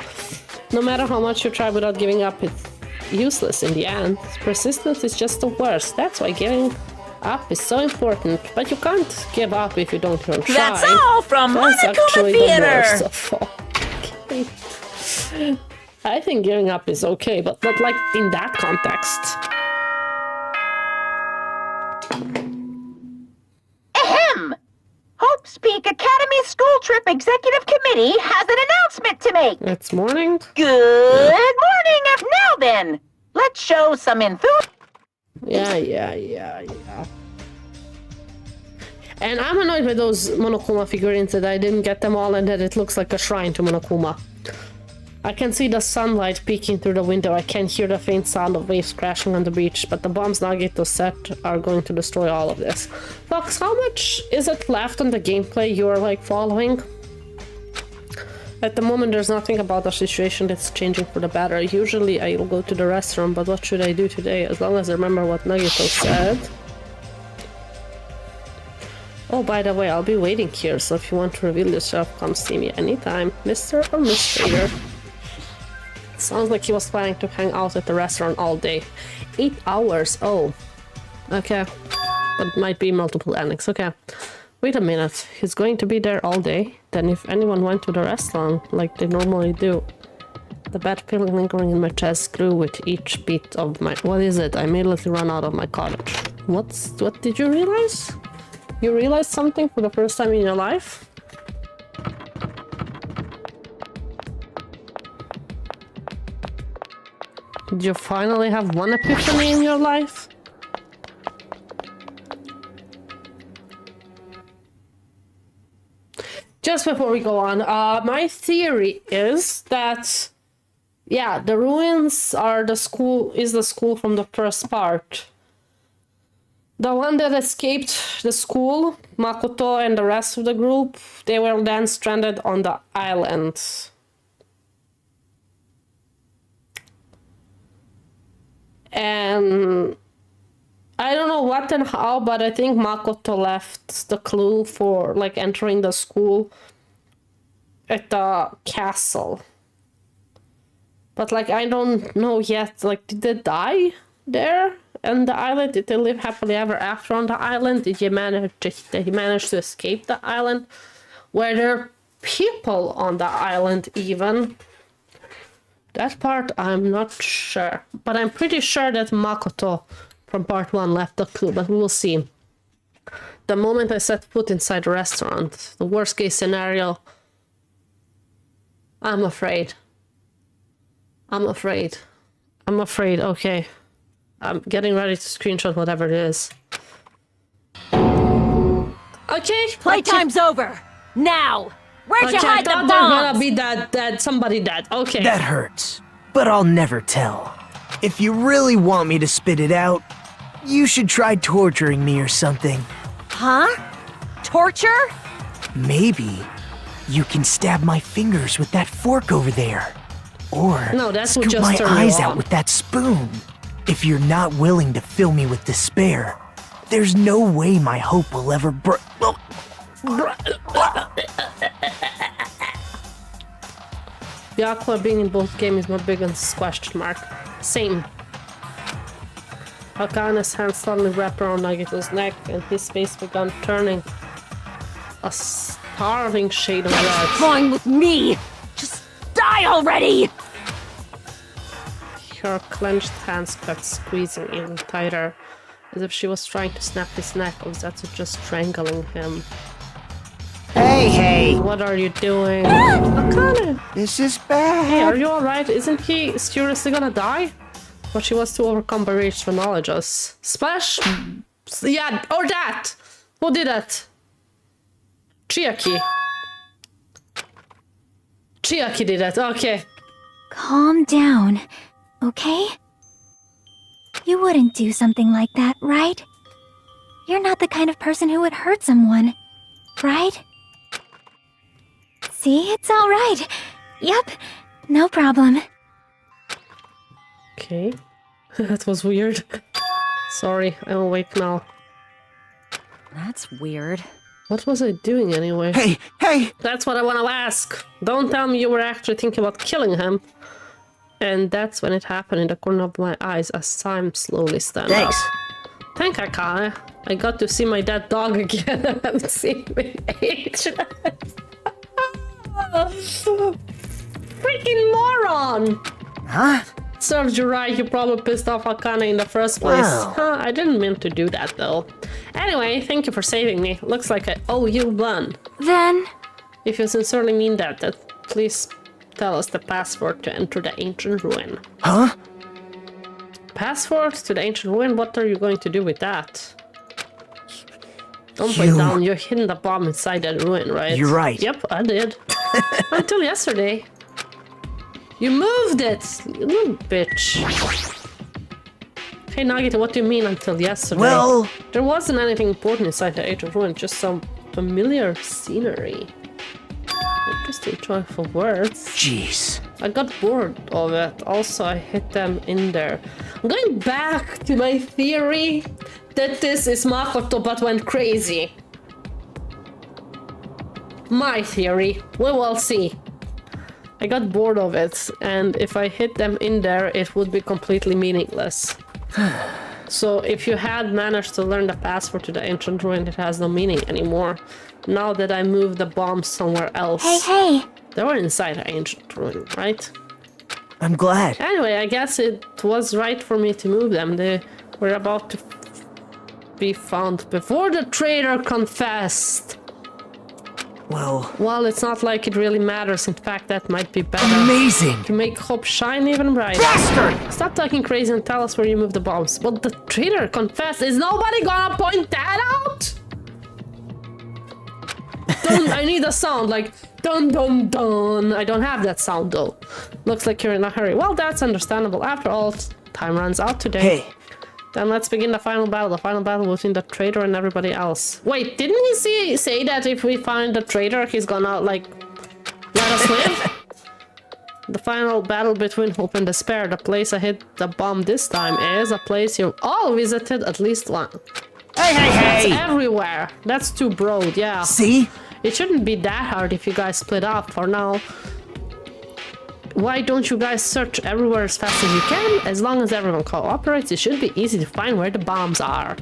No matter how much you try without giving up, it's useless in the end. Persistence is just the worst. That's why giving up is so important. But you can't give up if you don't even try.
That's all from Monochroma Theater!
Okay. I think giving up is okay, but not like in that context.
Ahem! Hope's Peak Academy School Trip Executive Committee has an announcement to make.
It's morning.
Good morning. Now then, let's show some enthusiasm.
Yeah. And I'm annoyed with those Monokuma figurines that I didn't get them all and that it looks like a shrine to Monokuma. I can see the sunlight peeking through the window. I can hear the faint sound of waves crashing on the beach, but the bombs Nagito set are going to destroy all of this. Fox, how much is it left on the gameplay you're like following? At the moment, there's nothing about the situation that's changing for the better. Usually I'll go to the restaurant, but what should I do today? As long as I remember what Nagito said. Oh, by the way, I'll be waiting here, so if you want to reveal yourself, come see me anytime, Mr. or Miss Trader. Sounds like he was planning to hang out at the restaurant all day. 8 hours, oh. Okay. But might be multiple endings, okay. Wait a minute, he's going to be there all day? Then if anyone went to the restaurant, like they normally do. The bad feeling lingering in my chest grew with each beat of my... What is it? I immediately ran out of my cottage. What did you realize? You realized something for the first time in your life? Did you finally have one epiphany in your life? Just before we go on, my theory is that, yeah, the ruins are the school from the first part. The one that escaped the school, Makoto and the rest of the group, they were then stranded on the island. And I don't know what and how, but I think Makoto left the clue for like entering the school at the castle. But like I don't know yet, like did they die there on the island? Did they live happily ever after on the island? Did he manage to escape the island? Were there people on the island even? That part I'm not sure, but I'm pretty sure that Makoto from part 1 left the clue, but we will see. The moment I set foot inside the restaurant, the worst case scenario, I'm afraid, okay. I'm getting ready to screenshot whatever it is. Okay,
Playtime's over! Now! Where'd you
okay,
hide
I thought
the
they're
bombs?
gonna be dead, somebody dead, okay.
That hurts, but I'll never tell. If you really want me to spit it out, you should try torturing me or something.
Huh? Torture?
Maybe you can stab my fingers with that fork over there. Or
No, that's what
scoop
just
my
turned you
eyes
on.
out with that spoon. If you're not willing to fill me with despair, there's no way my hope will ever
The aqua being in both games is my biggest question mark. Same. Hakane's hand suddenly wrapped around Nagito's neck and his face began turning. a starving shade of red.
Fine with me! Just die already!
Her clenched hands kept squeezing even tighter, as if she was trying to snap his neck instead of just strangling him.
Hey!
What are you doing? Akane!
This is bad!
Hey, are you alright? Isn't he seriously gonna die? But she was too overcome by rage to acknowledge us. Splash! Yeah, or that! Who did that? Chiaki. Chiaki did that, okay.
Calm down, okay? You wouldn't do something like that, right? You're not the kind of person who would hurt someone, right? See, it's all right. Yep, no problem.
Okay. That was weird. Sorry, I'm awake now.
That's weird.
What was I doing anyway?
Hey!
That's what I want to ask. Don't tell me you were actually thinking about killing him. And that's when it happened in the corner of my eyes as time slowly stand up. Thank Akane. I got to see my dead dog again. I haven't seen him in ages. Freaking moron!
Huh?
Serves you right, you probably pissed off Akane in the first place.
Wow.
Huh, I didn't mean to do that though. Anyway, thank you for saving me. Looks like I owe you one.
Then...
If you sincerely mean that, please tell us the password to enter the ancient ruin.
Huh?
Password to the ancient ruin? What are you going to do with that? Don't break down, you're hidden the bomb inside that ruin, right?
You're right.
Yep, I did. Until yesterday. You moved it, you little bitch. Hey Nagito, what do you mean until yesterday?
Well...
There wasn't anything important inside the ancient ruin, just some familiar scenery. Interesting choice for words.
Jeez.
I got bored of it. Also, I hit them in there. I'm going back to my theory that this is Makoto but went crazy. My theory. We will see. I got bored of it, and if I hit them in there, it would be completely meaningless. So if you had managed to learn the password to the ancient ruin, it has no meaning anymore. Now that I moved the bombs somewhere else.
Hey!
They were inside the ancient ruin, right?
I'm glad.
Anyway, I guess it was right for me to move them. They were about to be found before the traitor confessed. Well, it's not like it really matters. In fact, that might be better.
Amazing!
To make hope shine even brighter.
Bastard!
Stop talking crazy and tell us where you moved the bombs. But the traitor confessed. Is nobody gonna point that out? I need a sound like dun dun dun. I don't have that sound though. Looks like you're in a hurry. Well, that's understandable. After all, time runs out today.
Hey.
Then let's begin the final battle. The final battle between the traitor and everybody else. Wait, didn't he say that if we find the traitor, he's gonna, like, let us live? The final battle between hope and despair. The place I hit the bomb this time is a place you've all visited at least once.
Hey!
It's everywhere. That's too broad, yeah.
See?
It shouldn't be that hard if you guys split up for now. Why don't you guys search everywhere as fast as you can? As long as everyone cooperates, it should be easy to find where the bombs are.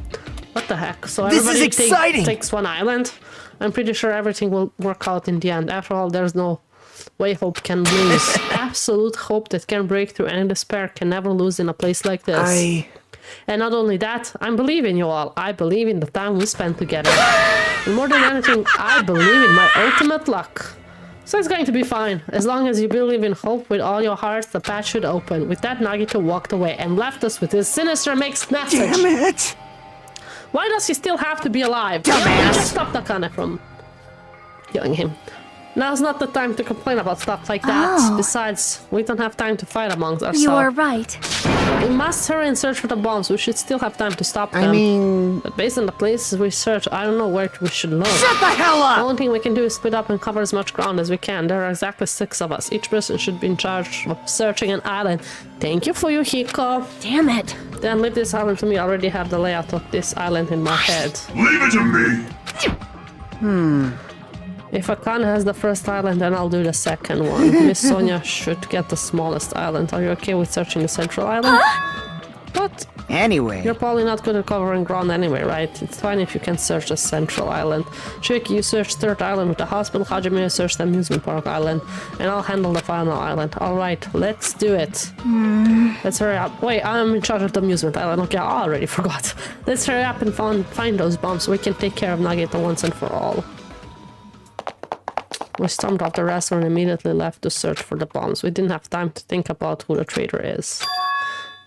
What the heck? So everybody takes one island? I'm pretty sure everything will work out in the end. After all, there's no way hope can lose. Absolute hope that can break through any despair can never lose in a place like this. And not only that, I believe in you all. I believe in the time we spent together. And more than anything, I believe in my ultimate luck. So it's going to be fine. As long as you believe in hope with all your hearts, the path should open. With that, Nagito walked away and left us with his sinister mixed message.
Damn it!
Why does he still have to be alive? Yeah, just stop Akane from killing him. Now's not the time to complain about stuff like that. Besides, we don't have time to fight amongst ourselves.
You are right.
We must hurry and search for the bombs. We should still have time to stop them.
I mean...
But based on the places we search, I don't know where we should look.
Shut the hell up!
The only thing we can do is split up and cover as much ground as we can. There are exactly 6 of us. Each person should be in charge of searching an island. Thank you for your Hiko.
Damn it.
Then leave this island to me. I already have the layout of this island in my head.
Leave it to me!
If Akane has the first island, then I'll do the second one. Miss Sonia should get the smallest island. Are you okay with searching the central island? But
Anyway,
you're probably not good at covering ground anyway, right? It's fine if you can search the central island. Tricky, you search third island with the hospital. Hajime, you search the amusement park island. And I'll handle the final island. Alright, let's do it. Let's hurry up. Wait, I'm in charge of the amusement island. Okay, I already forgot. Let's hurry up and find those bombs so we can take care of Nagito once and for all. We stormed off the restaurant and immediately left to search for the bombs. We didn't have time to think about who the traitor is.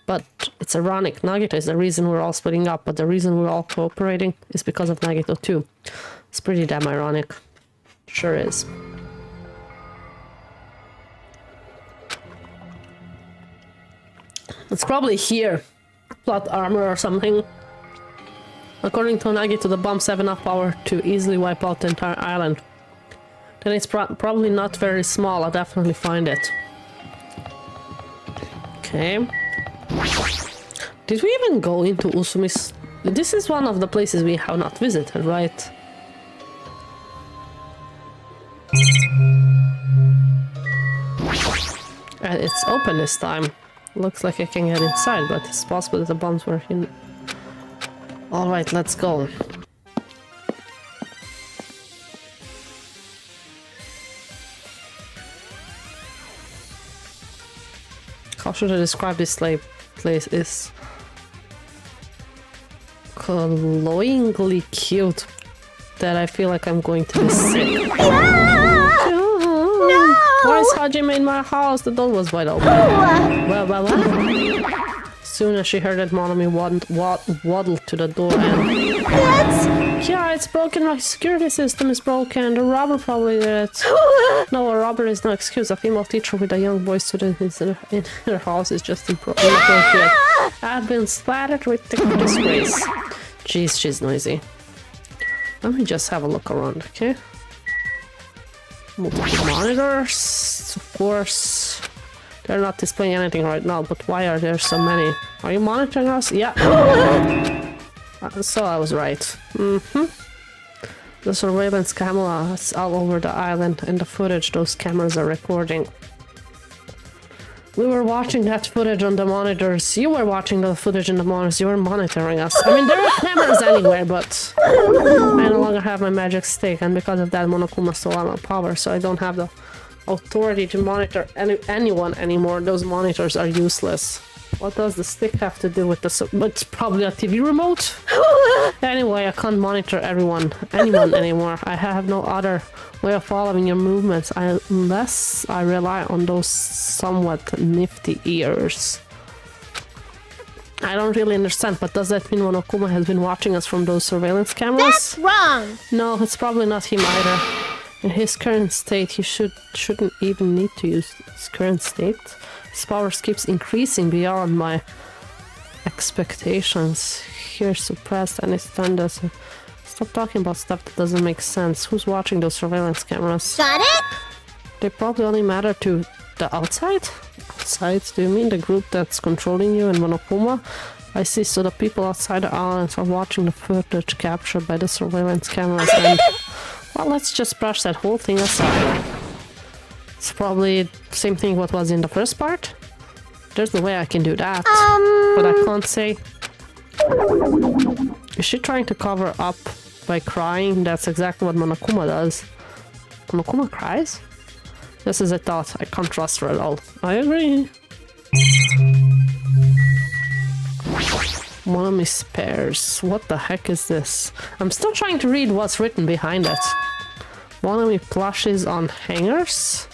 But it's ironic. Nagito is the reason we're all splitting up, but the reason we're all cooperating is because of Nagito too. It's pretty damn ironic. Sure is. It's probably here. Plot armor or something. According to Nagito, the bombs have enough power to easily wipe out the entire island. Then it's probably not very small. I'll definitely find it. Okay. Did we even go into Usumi's? This is one of the places we have not visited, right? And it's open this time. Looks like I can get inside, but it's possible that the bombs were in. Alright, let's go. How should I describe this place? Is cloyingly cute that I feel like I'm going to be sick. No! Why is Hajime in my house? The door was wide open. What? Soon as she heard it, Monomi waddled to the door and... Yeah, it's broken. My security system is broken. The robber probably did it. No, a robber is no excuse. A female teacher with a young boy student in her house is just inappropriate. I've been splattered with disgrace. Jeez, she's noisy. Let me just have a look around, okay? Multiple monitors, of course. They're not displaying anything right now, but why are there so many? Are you monitoring us? Yeah. So I was right. The surveillance cameras all over the island and the footage those cameras are recording. We were watching that footage on the monitors. You were watching the footage on the monitors. You were monitoring us. I mean, there are cameras anywhere, but I no longer have my magic stick, and because of that, Monokuma stole all my power, so I don't have the authority to monitor anyone anymore. Those monitors are useless. What does the stick have to do with the... It's probably a TV remote? Anyway, I can't monitor anyone anymore. I have no other way of following your movements unless I rely on those somewhat nifty ears. I don't really understand, but does that mean Monokuma has been watching us from those surveillance cameras?
That's wrong!
No, it's probably not him either. In his current state, he shouldn't even need to use his current state. His powers keeps increasing beyond my expectations. Here suppressed and his turn doesn't. Stop talking about stuff that doesn't make sense. Who's watching those surveillance cameras?
Got it?
They probably only matter to the outside? Outside? Do you mean the group that's controlling you in Monokuma? I see, so the people outside the islands are watching the footage captured by the surveillance cameras and... Well, let's just brush that whole thing aside. It's probably the same thing what was in the first part. There's no way I can do that. But I can't say... Is she trying to cover up by crying? That's exactly what Monokuma does. Monokuma cries? This is a thought. I can't trust her at all. I agree. Monomi spares. What the heck is this? I'm still trying to read what's written behind it. Monomi plushes on hangers?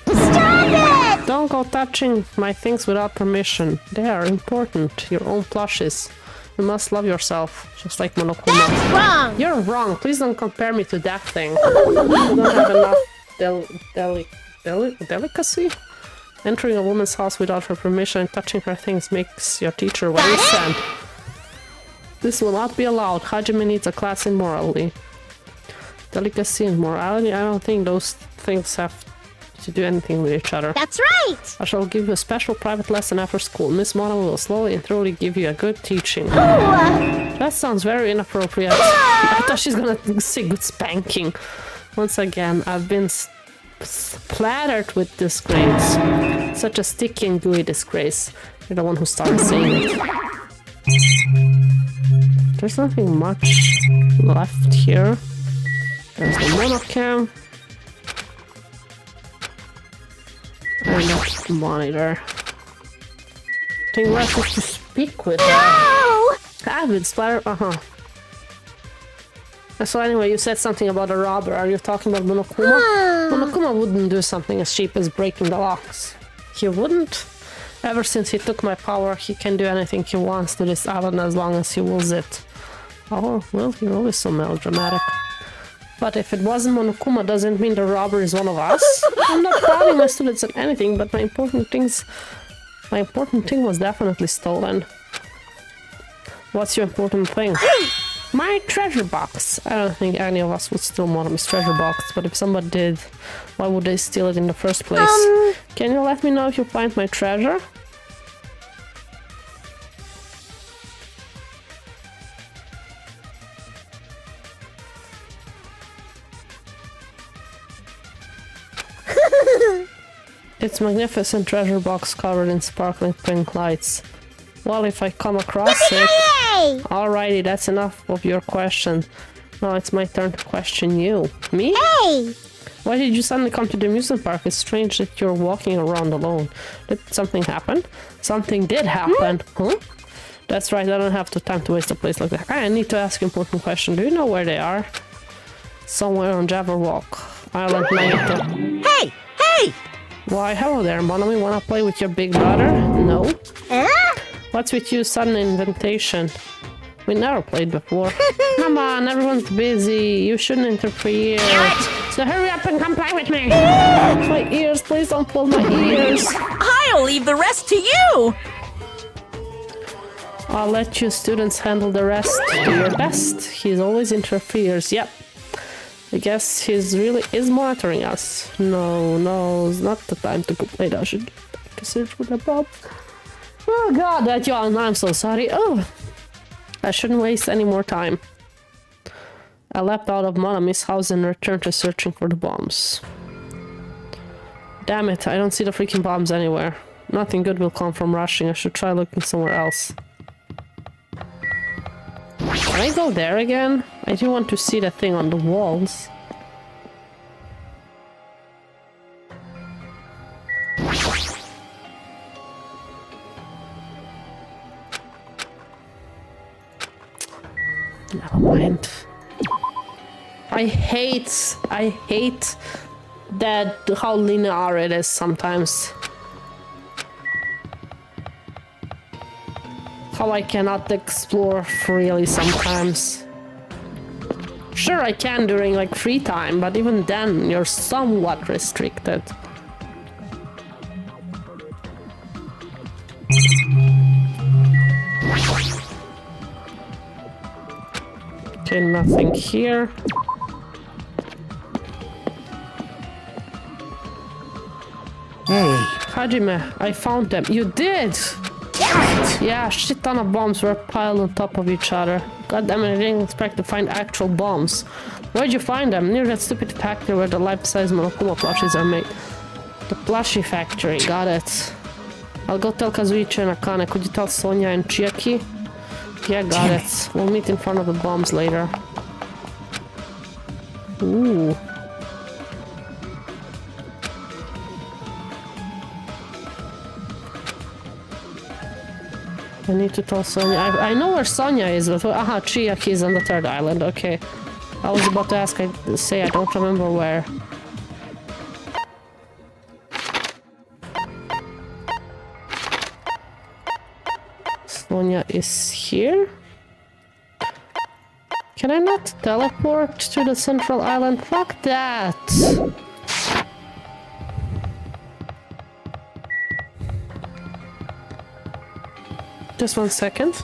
Stop it!
Don't go touching my things without permission. They are important. Your own plushes. You must love yourself, just like Monokuma.
That's wrong!
You're wrong. Please don't compare me to that thing. You don't have enough delicacy? Entering a woman's house without her permission and touching her things makes your teacher very sad. This will not be allowed. Hajime needs a class in morality. Delicacy and morality? I don't think those things have to do anything with each other.
That's right!
I shall give you a special private lesson after school. Miss Mono will slowly and thoroughly give you a good teaching. That sounds very inappropriate. I thought she's gonna say good spanking. Once again, I've been splattered with disgrace. Such a sticky and gooey disgrace. You're the one who started saying it. There's nothing much left here. There's the monocam. And the monitor. Thing left is to speak with Avid Splatter. So anyway, you said something about a robber. Are you talking about Monokuma? Monokuma wouldn't do something as cheap as breaking the locks. He wouldn't. Ever since he took my power, he can do anything he wants to this island as long as he wills it. Oh, well, you're always so melodramatic. But if it wasn't Monokuma, doesn't mean the robber is one of us. I'm not prouding my students on anything, but my important thing was definitely stolen. What's your important thing? My treasure box. I don't think any of us would steal Monomi's treasure box, but if somebody did, why would they steal it in the first place? Can you let me know if you find my treasure? It's magnificent treasure box covered in sparkling pink lights. Well, if I come across it... Alrighty, that's enough of your question. Now it's my turn to question you. Me?
Hey!
Why did you suddenly come to the amusement park? It's strange that you're walking around alone. Did something happen? Something did happen. Huh? That's right, I don't have the time to waste a place like that. I need to ask an important question. Do you know where they are? Somewhere on Jabberwock Island, NAGITO.
Hey! Hey!
Why, hello there, Monami. Wanna play with your big brother? No? What's with you, sudden invitation? We never played before. Come on, everyone's busy. You shouldn't interfere. So hurry up and come play with me. My ears, please don't pull my ears.
I'll leave the rest to you!
I'll let you students handle the rest. Do your best. He always interferes. Yep. I guess he's really is monitoring us. No, it's not the time to complain. I should to search for the bomb. Oh god, that yawn. I'm so sorry. Oh, I shouldn't waste any more time. I leapt out of Monami's house and returned to searching for the bombs. Damn it, I don't see the freaking bombs anywhere. Nothing good will come from rushing. I should try looking somewhere else. Can I go there again? I do want to see the thing on the walls. Never mind. I hate that how linear it is sometimes. How I cannot explore freely sometimes. Sure, I can during like free time, but even then you're somewhat restricted. Okay, nothing here.
Hey.
Hajime, I found them. You did! Yeah, shit ton of bombs were piled on top of each other. God damn it, I didn't expect to find actual bombs. Where'd you find them? Near that stupid factory where the life-size Monokuma plushies are made. The plushie factory, got it. I'll go tell Kazuichi and Akane. Could you tell Sonia and Chiaki? Yeah, got it. We'll meet in front of the bombs later. Ooh. I need to tell Sonia. I know where Sonia is, but aha, Chiaki is on the third island. Okay. I was about to ask. I don't remember where. Sonia is here. Can I not teleport to the central island? Fuck that! Just 1 second.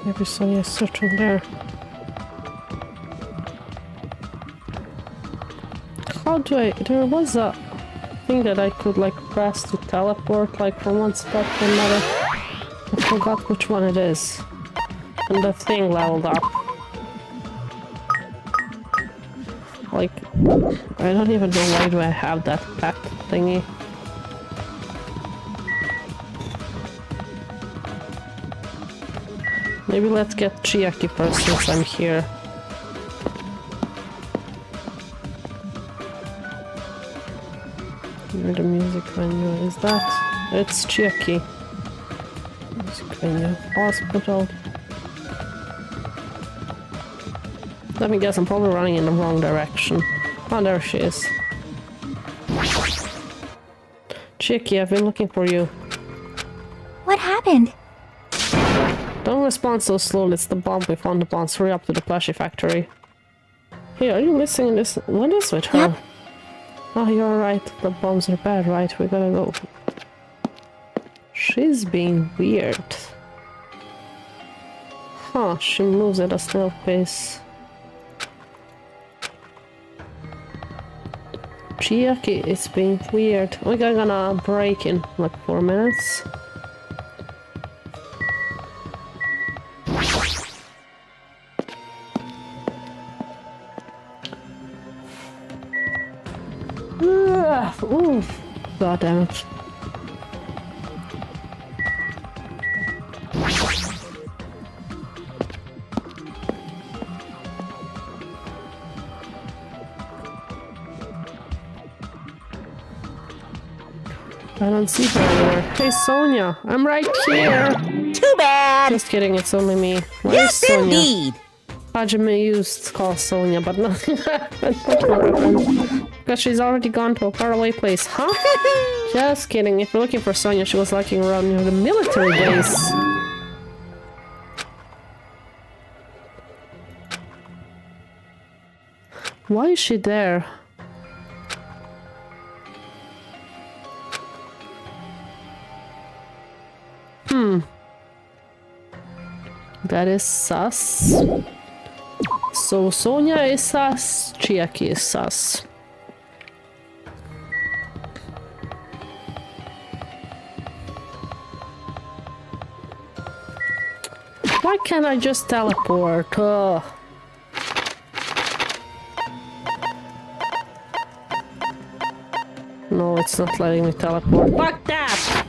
Maybe Sonia is searching there. How do I... There was a thing that I could like press to teleport like from one spot to another. I forgot which one it is. And the thing leveled up. Like, I don't even know why do I have that pet thingy. Maybe let's get Chiaki first since I'm here. Where the music venue is that? It's Chiaki. Music venue. Hospital. Let me guess, I'm probably running in the wrong direction. Oh, there she is. Chiaki, I've been looking for you.
What happened?
Don't respond so slowly, it's the bomb. We found the bombs. Hurry up to the plushie factory. Hey, are you listening to this? What is with her?
Yep.
Oh, you're right. The bombs are bad, right? We gotta go. She's being weird. Huh, she moves at a snail pace. Chiaki is being weird. We're gonna break in like 4 minutes. Ooh, god damn it. I don't see her anywhere. Hey Sonia, I'm right here!
Too bad!
Just kidding, it's only me. Where's
Yes,
Sonia?
indeed!
Hajime used to call Sonia, but nothing happened. Because she's already gone to a faraway place. Huh? Just kidding. If you're looking for Sonia, she was lurking around near the military base. Why is she there? That is sus. So Sonia is sus, Chiaki is sus. Why can't I just teleport? Ugh. No, it's not letting me teleport. Fuck that!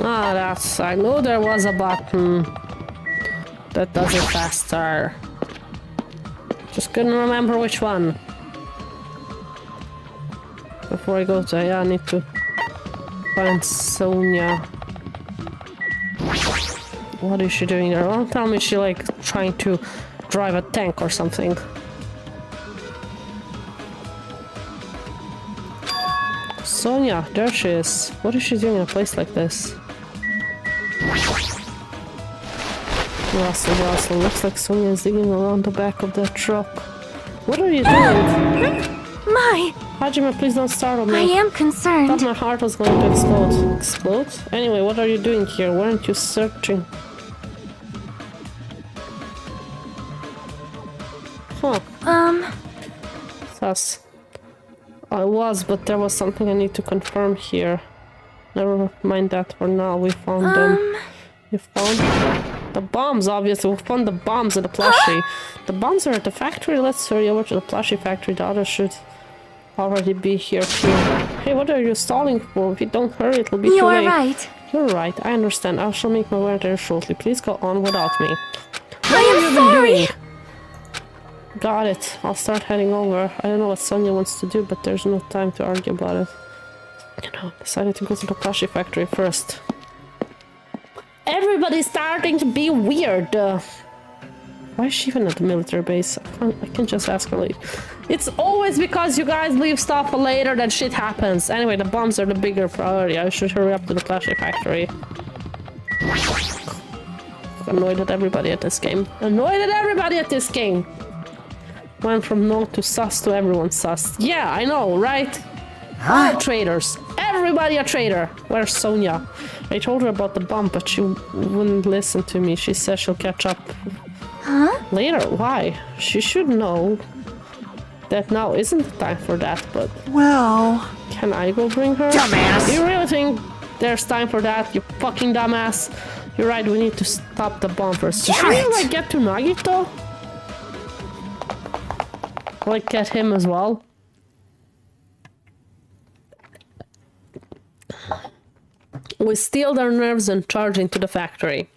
Ah, that's... I know there was a button that does it faster. Just couldn't remember which one. Before I go to... Yeah, I need to find Sonia. What is she doing there? Don't tell me she like trying to drive a tank or something. Sonia, there she is. What is she doing in a place like this? Russell. Looks like Sonia is digging around the back of that truck. What are you doing?
My!
Hajime, please don't startle me.
I am concerned.
I thought my heart was going to explode. Explode? Anyway, what are you doing here? Weren't you searching? Huh. Sus. I was, but there was something I need to confirm here. Never mind that for now. We found them. You found the bombs, obviously. We found the bombs in the plushie. The bombs are at the factory. Let's hurry over to the plushie factory. The others should already be here too. Hey, what are you stalling for? If you don't hurry, it'll be too late.
You're right.
You're right. I understand. I shall make my way there shortly. Please go on without me.
I am sorry.
Got it. I'll start heading over. I don't know what Sonia wants to do, but there's no time to argue about it. You know, decided to go to the plushie factory first. Everybody's starting to be weird. Why is she even at the military base? I can just ask her later. It's always because you guys leave stuff for later that shit happens. Anyway, the bombs are the bigger priority. I should hurry up to the plushie factory. annoyed at everybody at this game. Annoyed at everybody at this game! Went from no to sus to everyone sus. Yeah, I know, right? All traitors. Everybody a traitor. Where's Sonia? I told her about the bomb, but she wouldn't listen to me. She said she'll catch up later. Why? She should know that now isn't the time for that, but...
Well...
Can I go bring her?
Dumbass!
You really think there's time for that, you fucking dumbass? You're right, we need to stop the bomb first. Should we, like, get to Nagito? Like, get him as well? We steal their nerves and charge into the factory.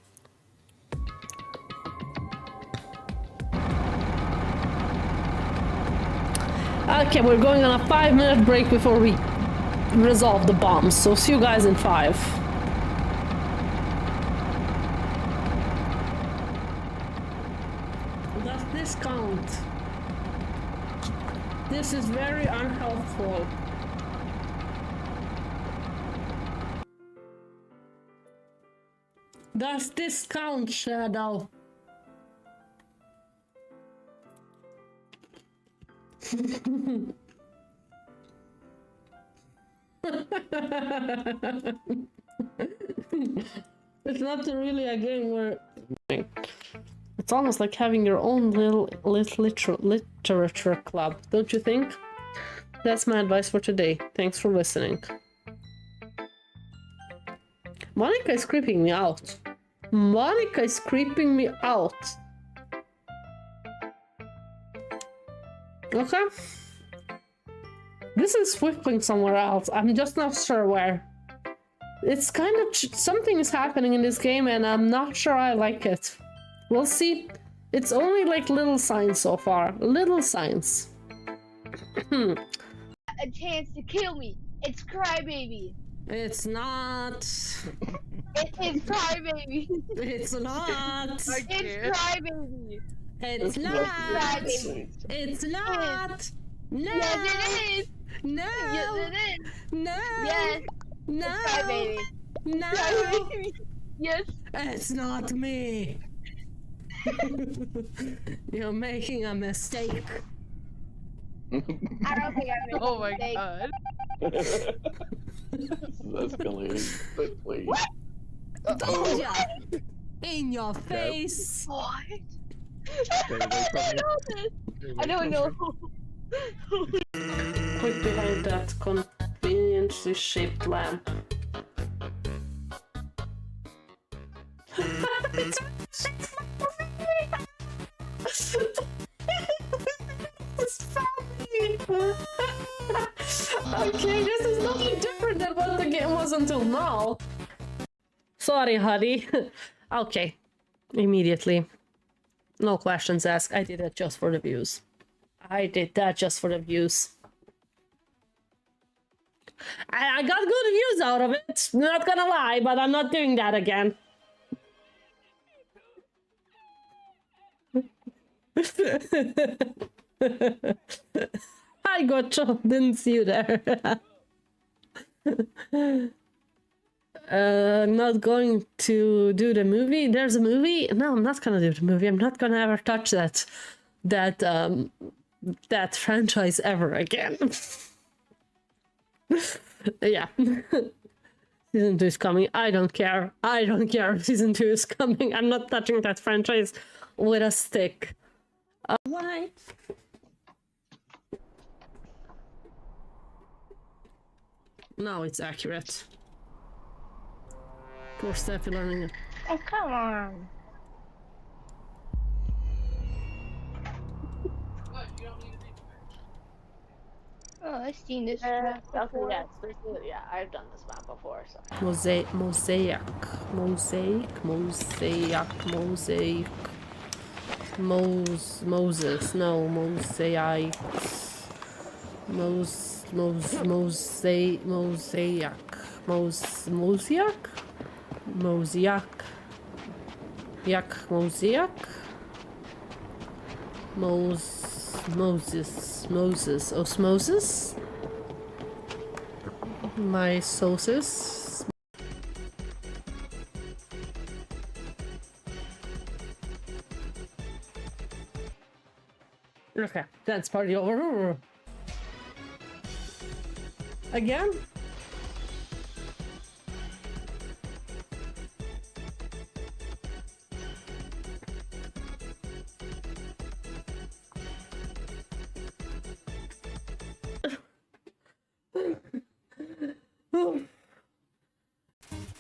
Okay, we're going on a 5-minute break before we resolve the bombs, so see you guys in 5. Does this count? This is very unhelpful. Does this count, Shadow? It's not really a game where... It's almost like having your own little literature club, don't you think? That's my advice for today. Thanks for listening. Monica is creeping me out. Monica is creeping me out. Okay. This is whipping somewhere else. I'm just not sure where. It's kind of... something is happening in this game and I'm not sure I like it. We'll see. It's only like little signs so far. Little signs.
A chance to kill me. It's Crybaby.
It's not.
It is Crybaby.
It's not.
It's Crybaby.
It's not. It's not. No.
Yes, it is.
No.
Yes, it is.
No.
Yes.
No.
It's Crybaby.
No.
Crybaby. Yes.
It's not me. You're making a mistake.
I don't think I made a mistake.
God. This is escalating quickly.
Told ya! In your face!
What? I don't know.
Quick behind that conveniently shaped lamp. It's funny! Okay, this is nothing different than what the game was until now. Sorry, honey. Okay. Immediately. No questions asked. I did that just for the views. I did that just for the views. I got good views out of it. Not gonna lie, but I'm not doing that again. Hi, Gocho. Didn't see you there. Not going to do the movie. There's a movie. No, I'm not gonna do the movie. I'm not gonna ever touch that franchise ever again. Yeah. Season 2 is coming. I don't care. I don't care if Season 2 is coming. I'm not touching that franchise with a stick. Why? Now it's accurate. Poor Steffi learning it.
Oh, come on. Oh, I've seen this map before.
Yes, yeah, I've done this map before. So.
Mosaic. Moses. No, mosaic. Mosaic. Osmosis? Meiosis? Okay, dance party over. Again?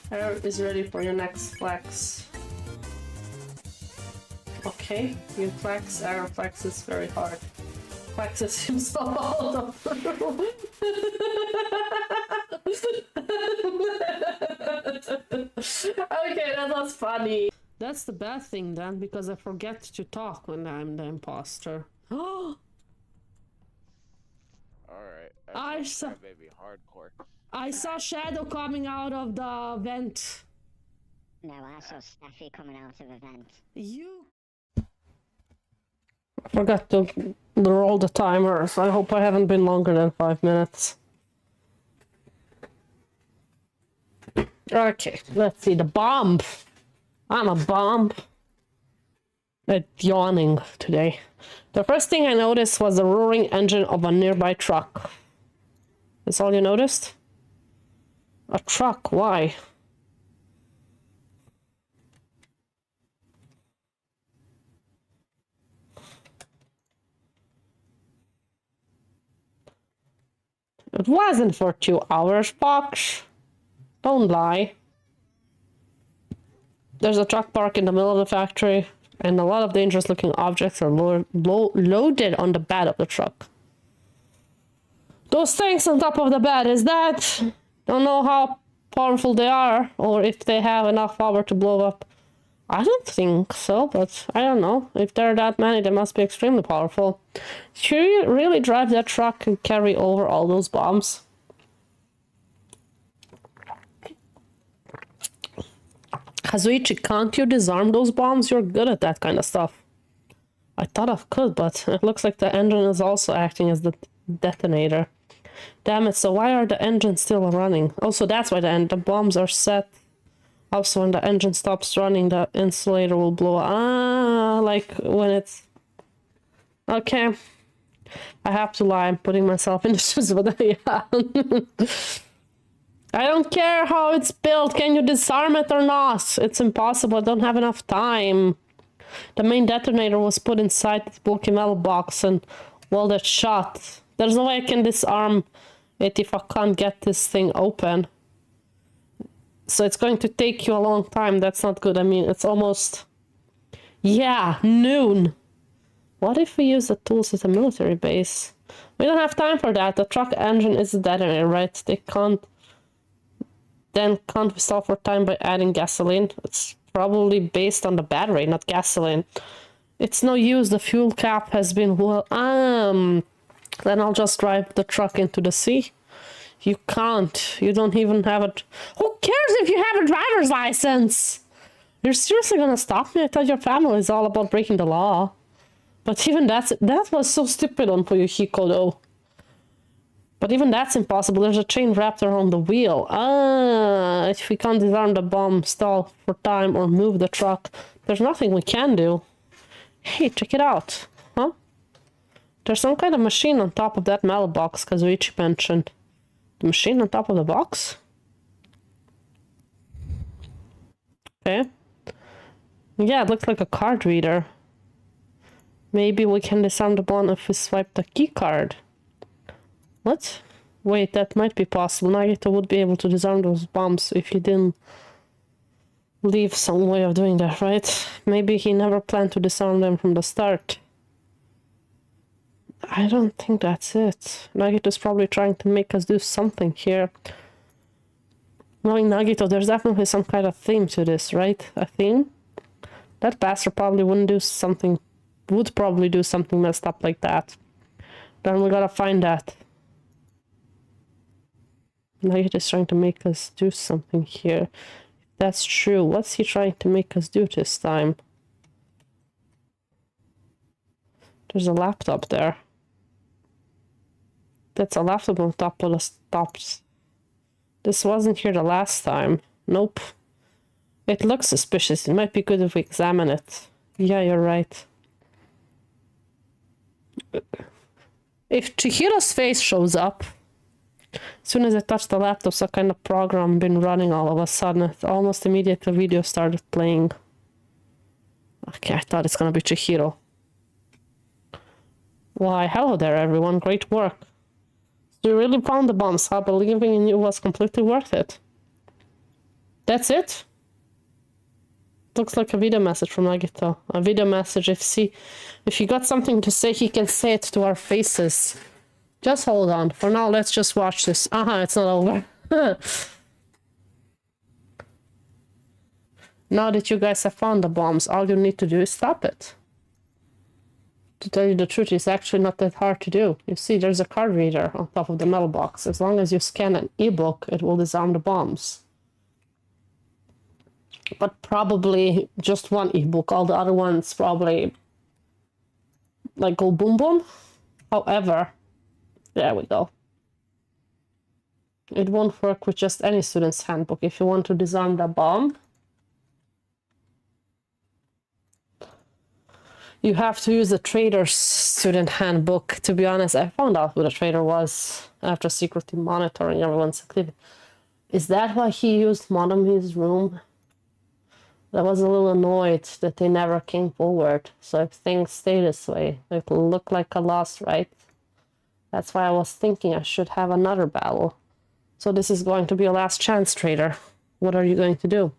Harold is ready for your next flex. Okay, you flex, Arrow flexes very hard. Flexes himself out of the room. Okay, that was funny. That's the bad thing then, because I forget to talk when I'm the imposter. Oh!
Alright.
I saw
baby hardcore.
I saw Shadow coming out of the vent.
No, I saw Staffy coming out of a vent.
You forgot to roll the timer, so I hope I haven't been longer than 5 minutes. Okay, let's see the bomb. I'm a bomb. It's yawning today. The first thing I noticed was the roaring engine of a nearby truck. That's all you noticed? A truck, why? It wasn't for 2 hours, Fox. Don't lie. There's a truck parked in the middle of the factory, and a lot of dangerous looking objects are loaded on the bed of the truck. Those things on top of the bed, is that? Don't know how powerful they are, or if they have enough power to blow up. I don't think so, but I don't know. If there are that many, they must be extremely powerful. Should you really drive that truck and carry over all those bombs? Kazuichi, can't you disarm those bombs? You're good at that kind of stuff. I thought I could, but it looks like the engine is also acting as the detonator. Damn it, so why are the engines still running? Also, that's why the bombs are set. Also, when the engine stops running, the insulator will blow. Ah, like when it's... Okay. I have to lie. I'm putting myself in the shoes, but yeah. I don't care how it's built. Can you disarm it or not? It's impossible. I don't have enough time. The main detonator was put inside this bulky metal box and welded shut. There's no way I can disarm it if I can't get this thing open. So it's going to take you a long time. That's not good. I mean, it's almost... Yeah, noon. What if we use the tools at a military base? We don't have time for that. The truck engine is a detonator, right? They can't... Then can't we stop for time by adding gasoline? It's probably based on the battery, not gasoline. It's no use. The fuel cap has been... Well, then I'll just drive the truck into the sea. You can't. You don't even have it. Who cares if you have a driver's license? You're seriously gonna stop me? I thought your family is all about breaking the law. But even that was so stupid on Fuyuhiko though. But even that's impossible. There's a chain wrapped around the wheel. If we can't disarm the bomb, stall for time, or move the truck, there's nothing we can do. Hey, check it out. Huh? There's some kind of machine on top of that metal box Kazuichi mentioned. The machine on top of the box? Okay. Yeah, it looks like a card reader. Maybe we can disarm the bomb if we swipe the key card. What? Wait, that might be possible. Nagito would be able to disarm those bombs if he didn't leave some way of doing that, right? Maybe he never planned to disarm them from the start. I don't think that's it. Nagito's probably trying to make us do something here. Knowing Nagito, there's definitely some kind of theme to this, right? A theme? That bastard probably would probably do something messed up like that. Then we gotta find that. Nagito's trying to make us do something here. If that's true, what's he trying to make us do this time? There's a laptop there. That's a laptop on top of the stops. This wasn't here the last time. Nope. It looks suspicious. It might be good if we examine it. Yeah, you're right. If Chihiro's face shows up, as soon as I touch the laptop, some kind of program been running all of a sudden. Almost immediately, the video started playing. Okay, I thought it's gonna be Chihiro. Why, hello there, everyone. Great work. You really found the bombs, huh? Believing in you was completely worth it. That's it? Looks like a video message from Nagito. A video message. If he got something to say, he can say it to our faces. Just hold on. For now, let's just watch this. It's not over. Now that you guys have found the bombs, all you need to do is stop it. To tell you the truth, it's actually not that hard to do. You see, there's a card reader on top of the mailbox. As long as you scan an ebook, it will disarm the bombs. But probably just one ebook. All the other ones probably like go boom boom. However, there we go. It won't work with just any student's handbook. If you want to disarm the bomb, you have to use the trader's student handbook. To be honest, I found out who the trader was after secretly monitoring everyone's activity. Is that why he used Monomi's room? I was a little annoyed that they never came forward. So if things stay this way, it will look like a loss, right? That's why I was thinking I should have another battle. So this is going to be a last chance, trader. What are you going to do?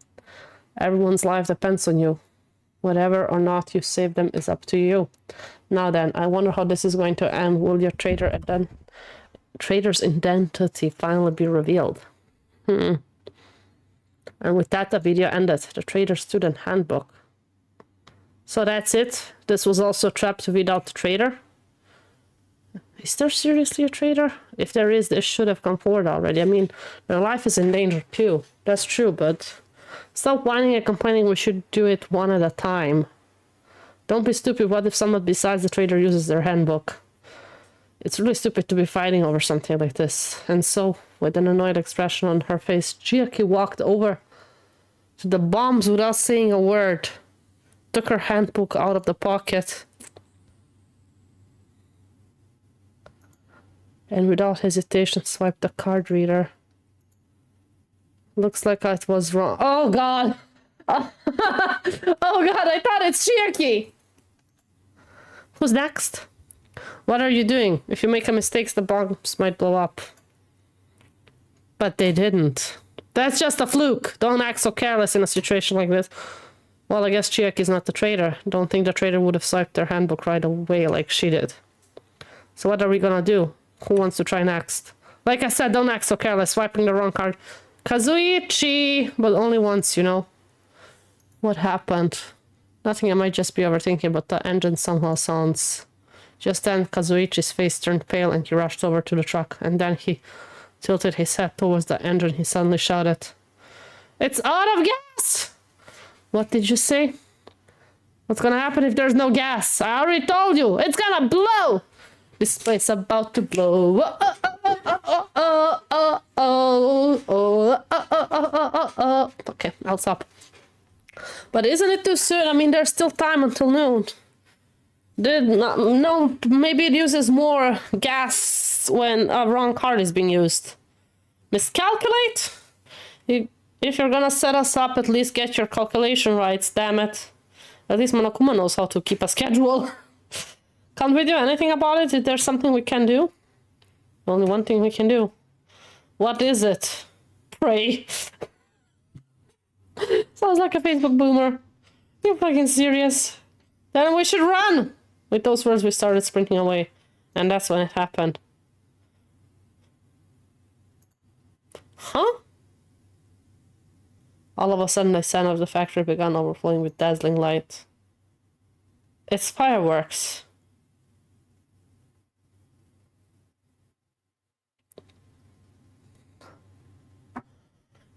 Everyone's life depends on you. Whether or not you save them is up to you. Now then, I wonder how this is going to end. Will your trader's identity finally be revealed? And with that, the video ended. The trader's student handbook. So that's it. This was also trapped without the trader. Is there seriously a trader? If there is, this should have come forward already. I mean, their life is in danger too. That's true, but stop whining and complaining. We should do it one at a time. Don't be stupid. What if someone besides the trader uses their handbook? It's really stupid to be fighting over something like this. And so, with an annoyed expression on her face, Chiaki walked over to the bombs without saying a word. Took her handbook out of the pocket. And without hesitation, swiped the card reader. Looks like I was wrong. Oh god! Oh god, I thought it's Chiaki! Who's next? What are you doing? If you make a mistake, the bombs might blow up. But they didn't. That's just a fluke. Don't act so careless in a situation like this. Well, I guess Chiaki's not the traitor. Don't think the traitor would have swiped their handbook right away like she did. So what are we gonna do? Who wants to try next? Like I said, don't act so careless. Swiping the wrong card. Kazuichi! But only once, you know. What happened? Nothing, I might just be overthinking, but the engine somehow sounds... Just then, Kazuichi's face turned pale and he rushed over to the truck. And then he tilted his head towards the engine. He suddenly shouted, "It's out of gas!" What did you say? What's gonna happen if there's no gas? I already told you! It's gonna blow! This place about to blow. Okay, I'll stop. But isn't it too soon? I mean, there's still time until noon. No, maybe it uses more gas when a wrong card is being used. Miscalculate? If you're gonna set us up, at least get your calculation right, damn it. At least Monokuma knows how to keep a schedule. Can't we do anything about it? Is there something we can do? Only one thing we can do. What is it? Pray. Sounds like a Facebook boomer. You're fucking serious? Then we should run! With those words, we started sprinting away. And that's when it happened. Huh? All of a sudden, the center of the factory began overflowing with dazzling light. It's fireworks.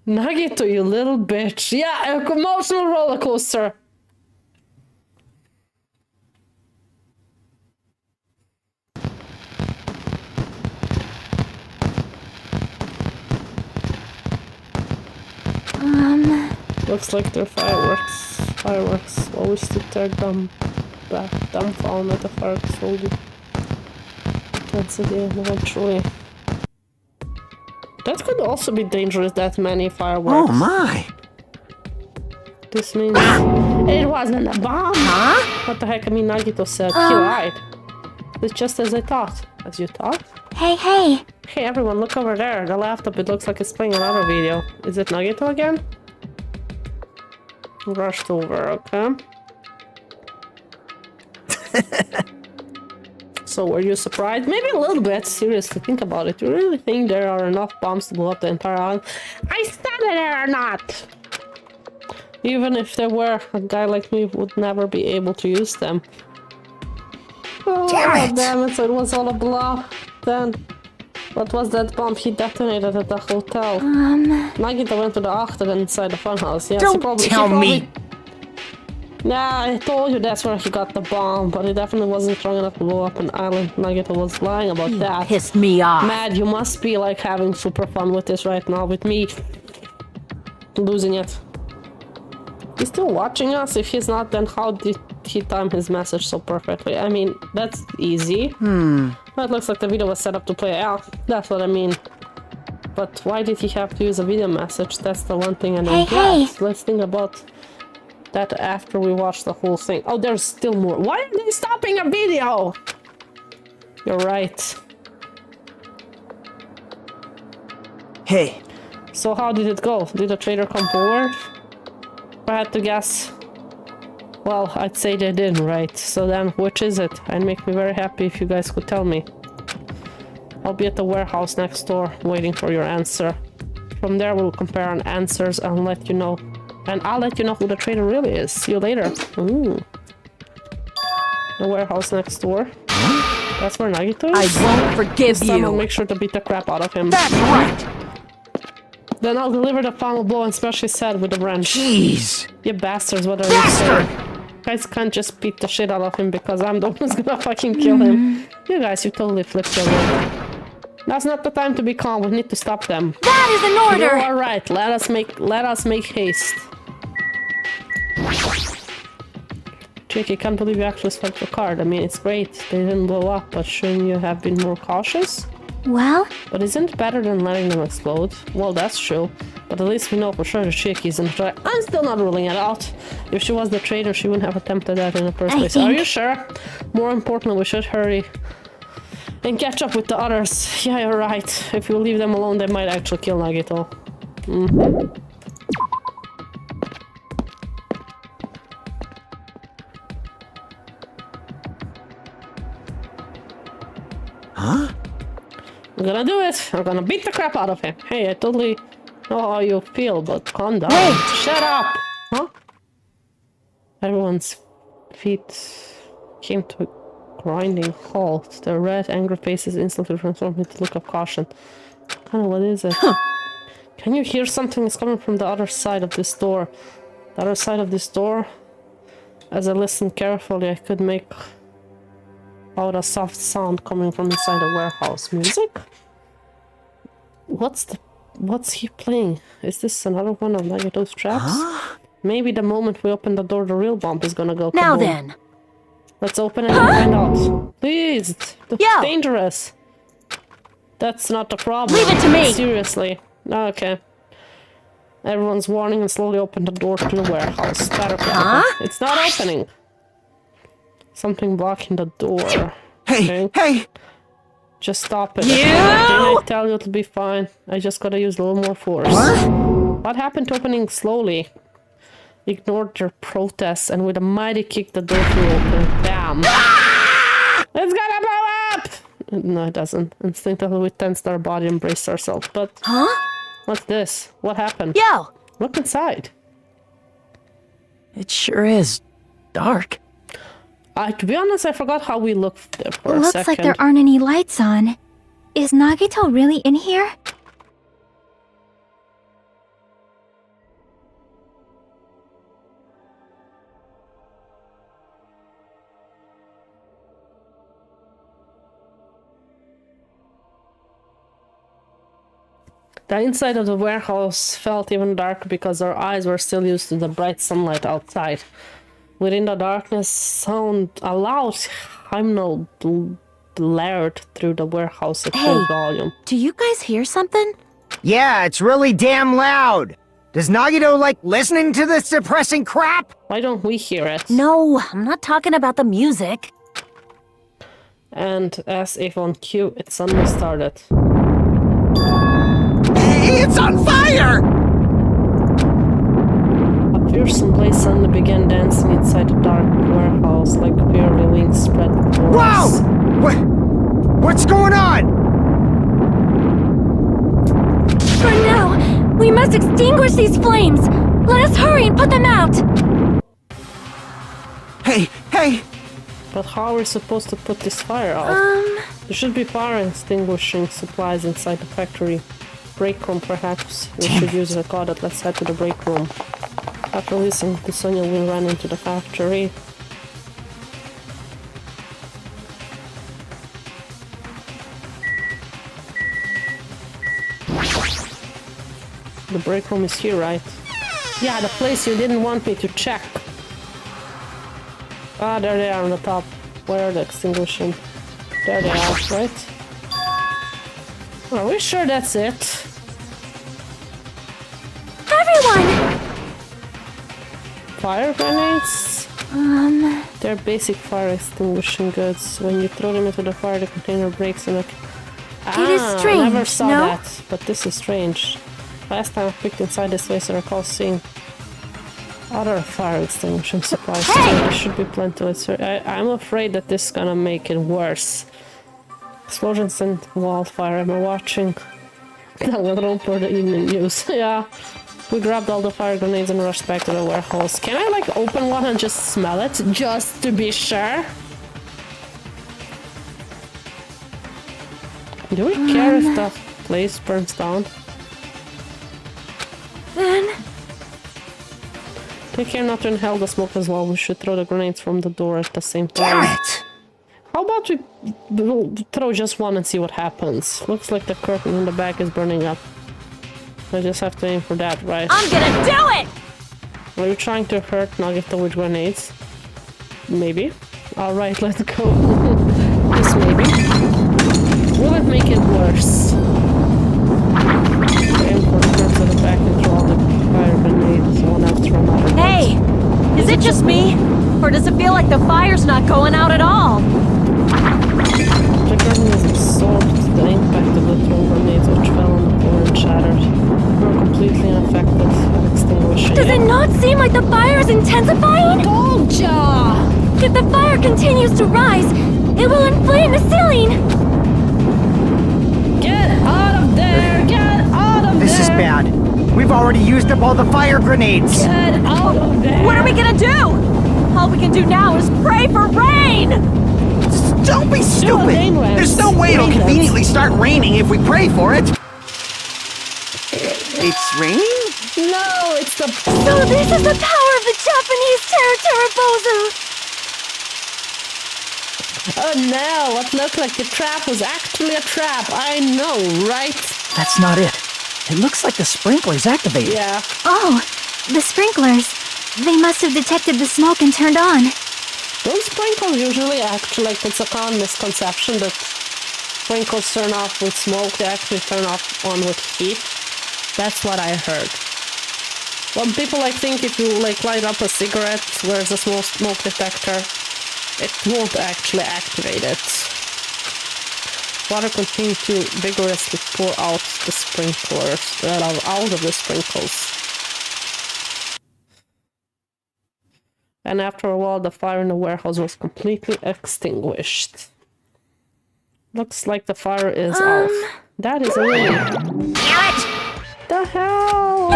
Nagito, you little bitch. Yeah, an emotional roller coaster. Looks like they're fireworks. Fireworks always stood there dumbfounded at the fireworks slowly That's it, yeah, eventually. That could also be dangerous, that many fireworks.
Oh my!
This means it wasn't a bomb! Huh? What the heck? I mean, Nagito said. He lied. It's just as I thought. As you thought?
Hey, hey!
Hey everyone, look over there. The laptop, it looks like it's playing another video. Is it Nagito again? Rushed over, okay. So were you surprised? Maybe a little bit. Seriously, think about it. You really think there are enough bombs to blow up the entire island? I said that there are not! Even if there were, a guy like me would never be able to use them. Oh, damn it, so it was all a bluff. Then, what was that bomb he detonated at the hotel? Nagito went to the octagon inside the funhouse. Yes,
Don't tell me!
Nah, I told you that's where he got the bomb, but it definitely wasn't strong enough to blow up an island. Nagito was lying about that.
Pissed me off.
Mad, you must be like having super fun with this right now, with me losing it. He's still watching us? If he's not, then how did he time his message so perfectly? I mean, that's easy. But it looks like the video was set up to play out. That's what I mean. But why did he have to use a video message? That's the one thing I don't get. Let's think about that after we watch the whole thing. Oh, there's still more. Why are they stopping a video? You're right.
Hey.
So how did it go? Did the trader come forward? If I had to guess, well, I'd say they didn't, right? So then, which is it? I'd make me very happy if you guys could tell me. I'll be at the warehouse next door, waiting for your answer. From there, we'll compare our answers and let you know. And I'll let you know who the trader really is. See you later. Ooh. The warehouse next door. That's where Nagito is?
I won't forgive
this time
you.
I'll make sure to beat the crap out of him.
That's right.
Then I'll deliver the final blow and smash his head with the wrench.
Jeez!
You bastards, what are you saying? Guys can't just beat the shit out of him because I'm the one who's gonna fucking kill him. You guys, you totally flipped your lid. That's not the time to be calm, we need to stop them.
That is an order!
You're alright, let us make haste. Jake, I can't believe you actually swiped your card. I mean, it's great, they didn't blow up, but shouldn't you have been more cautious?
Well?
But isn't it better than letting them explode? Well, that's true. But at least we know for sure the chick isn't trying. I'm still not ruling it out. If she was the traitor, she wouldn't have attempted that in the first place. Are you sure? More importantly, we should hurry and catch up with the others. Yeah, you're right. If you leave them alone, they might actually kill Nagito.
Huh?
I'm gonna do it. I'm gonna beat the crap out of him. Hey, I totally know how you feel, but calm down.
Wait!
Shut up! Huh? Everyone's feet came to a grinding halt. Their red, angry faces instantly transformed into a look of caution. Kinda, what is it? Can you hear something is coming from the other side of this door? The other side of this door? As I listened carefully, I could make out a soft sound coming from inside the warehouse. Music? What's he playing? Is this another one of Nagito's traps?
Huh?
Maybe the moment we open the door, the real bomb is gonna go
Now
kaboom.
then.
Let's open it and find out. Please! It's dangerous! That's not the problem.
Leave it to me!
Seriously. Okay. Everyone's warning and slowly open the door to the warehouse. Better It's not opening! Something blocking the door.
Hey! Hey!
Just stop it. Didn't I tell you it'll be fine? I just gotta use a little more force. What happened to opening slowly? Ignored their protests and with a mighty kick the door flew open. Bam! It's gonna blow up! No, it doesn't. Instinctively we tensed our body and braced ourselves. But what's this? What happened?
Yo!
Look inside.
It sure is dark.
To be honest, I forgot how we looked there for a second.
Looks like there aren't any lights on. Is Nagito really in here?
The inside of the warehouse felt even darker because our eyes were still used to the bright sunlight outside. Within the darkness, sound a loud hymnal blared through the warehouse at full volume.
Do you guys hear something?
Yeah, it's really damn loud. Does Nagito like listening to this depressing crap?
Why don't we hear it?
No, I'm not talking about the music.
And as if on cue, it suddenly started.
It's on fire!
A fearsome blaze suddenly began dancing inside the dark warehouse like fiery wings spread before us.
What's going on?
For now, we must extinguish these flames. Let us hurry and put them out.
Hey!
But how are we supposed to put this fire out? There should be fire extinguishing supplies inside the factory. Break room, perhaps. We should use a card. Let's head to the break room. After listening to Sonia, we ran into the factory. The break room is here, right? Yeah, the place you didn't want me to check. Ah, there they are on the top. Where are the extinguishing? There they are, right? Are we sure that's it?
Everyone!
Fire grenades? They're basic fire extinguishing goods. When you throw them into the fire, the container breaks and
It is strange,
I never saw
no?
that, but this is strange. Last time I picked inside this place, I recall seeing other fire extinguishing supplies. Hey! There should be plenty. I'm afraid that this is gonna make it worse. Explosions and wildfire. Am I watching Danganronpa for the evening news? Yeah. We grabbed all the fire grenades and rushed back to the warehouse. Can I like open one and just smell it? Just to be sure? Do we care if the place burns down?
Then...
Take care not to inhale the smoke as well. We should throw the grenades from the door at the same time.
Damn it!
How about we throw just one and see what happens? Looks like the curtain in the back is burning up. I just have to aim for that, right?
I'm gonna do it!
Are you trying to hurt Nagito with grenades? Maybe. Alright, let's go. This maybe. Will it make it worse? Aim for the curtain to the back and throw all the fire grenades one after another.
Hey! Is it just me? Or does it feel like the fire's not going out at all?
The curtain is absorbed the impact of the thrown grenades which fell on the floor and shattered. We're completely unaffected by extinguishing.
Does it not seem like the fire is intensifying?
Told ya!
If the fire continues to rise, it will inflame the ceiling!
Get out of there! Get out of there!
This is bad. We've already used up all the fire grenades.
Get out of there!
What are we gonna do? All we can do now is pray for rain!
Don't be stupid! There's no way it'll conveniently start raining if we pray for it. It's raining?
No, it's the...
So this is the power of the Japanese Terra.
Oh no, what looked like a trap was actually a trap. I know, right?
That's not it. It looks like the sprinkler's activated.
Yeah.
Oh, the sprinklers. They must have detected the smoke and turned on.
Those sprinkles usually act like it's a common misconception that sprinkles turn off with smoke. They actually turn off on with heat. That's what I heard. Well, people like think if you like light up a cigarette where there's a small smoke detector, it won't actually activate it. Water continued to vigorously pour out the sprinklers, out of the sprinkles. And after a while, the fire in the warehouse was completely extinguished. Looks like the fire is off. That is really... The hell?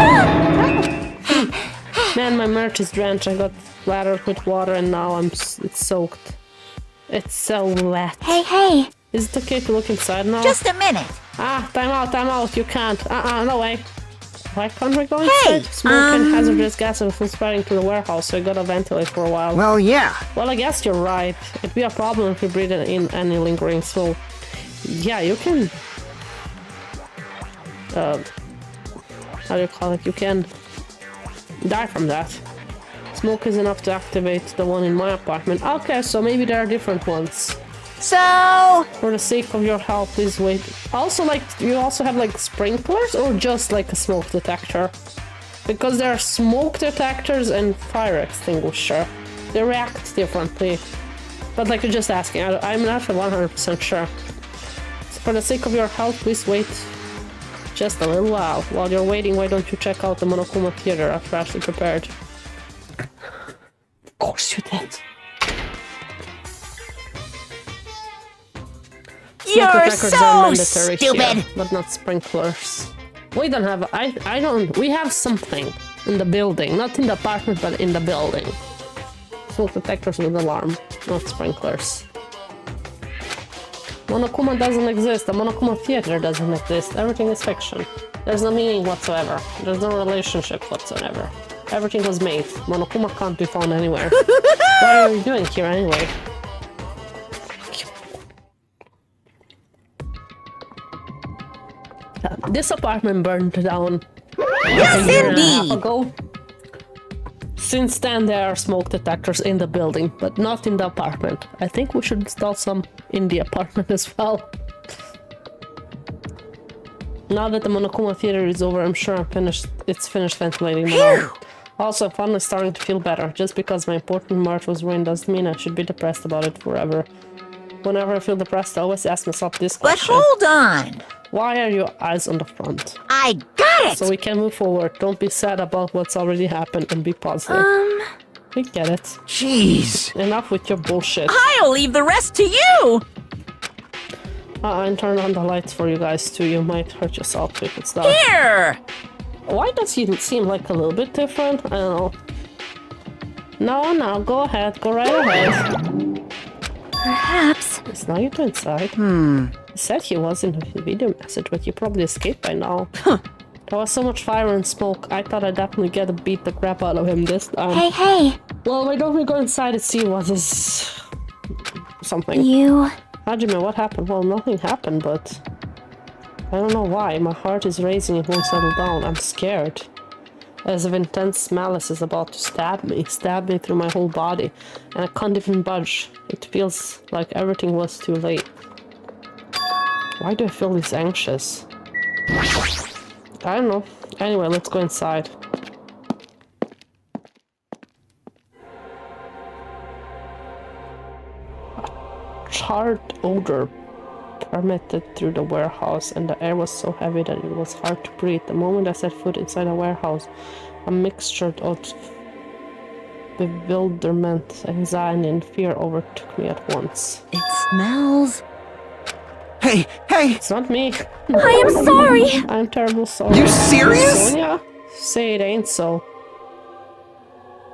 Man, my merch is drenched. I got splattered with water and now it's soaked. It's so wet.
Hey!
Is it okay to look inside now?
Just a minute.
Ah, time out, you can't. No way. Why can't we go inside? Smoke and hazardous gases were spreading to the warehouse, so I gotta ventilate for a while.
Well, yeah.
Well, I guess you're right. It'd be a problem if we breathe in any lingering smoke. Yeah, you can... how do you call it? You can die from that. Smoke is enough to activate the one in my apartment. Okay, so maybe there are different ones.
So...
For the sake of your health, please wait. Also, like, you also have, like, sprinklers or just, like, a smoke detector? Because there are smoke detectors and fire extinguisher. They react differently. But, like, you're just asking. I'm not 100% sure. So for the sake of your health, please wait just a little while. While you're waiting, why don't you check out the Monokuma Theater I've freshly prepared? Of course you did.
You're so stupid!
Here, but not sprinklers. We don't have... I don't... We have something in the building. Not in the apartment, but in the building. Smoke detectors with alarm, not sprinklers. Monokuma doesn't exist. The Monokuma Theater doesn't exist. Everything is fiction. There's no meaning whatsoever. There's no relationship whatsoever. Everything was made. Monokuma can't be found anywhere. What are you doing here anyway? This apartment burned down
Yes,
a year and a
indeed!
half ago. Since then, there are smoke detectors in the building, but not in the apartment. I think we should install some in the apartment as well. Now that the Monokuma Theater is over, I'm sure it's finished ventilating now. Also, I'm finally starting to feel better. Just because my important march was ruined doesn't mean I should be depressed about it forever. Whenever I feel depressed, I always ask myself this question.
But hold on!
Why are your eyes on the front?
I got it!
So we can move forward. Don't be sad about what's already happened and be positive. We get it.
Jeez.
Enough with your bullshit.
I'll leave the rest to you!
And turn on the lights for you guys too. You might hurt yourself if it's dark.
Here!
Why does he seem like a little bit different? I don't know. No, go ahead. Go right ahead.
Perhaps.
It's now you go inside. He said he was in the video message, but he probably escaped by now. There was so much fire and smoke. I thought I'd definitely get to beat the crap out of him this time.
Hey!
Well, why don't we go inside and see what is... something.
You...
Hajime, what happened? Well, nothing happened, but... I don't know why. My heart is racing, it won't settle down. I'm scared. As if intense malice is about to stab me through my whole body, and I can't even budge. It feels like everything was too late. Why do I feel this anxious? I don't know. Anyway, let's go inside. A charred odor permeated through the warehouse, and the air was so heavy that it was hard to breathe. The moment I set foot inside the warehouse, a mixture of bewilderment, anxiety, and fear overtook me at once.
It smells...
Hey!
It's not me.
I am sorry!
I'm terrible sorry.
You serious?
Sonia? Say it ain't so.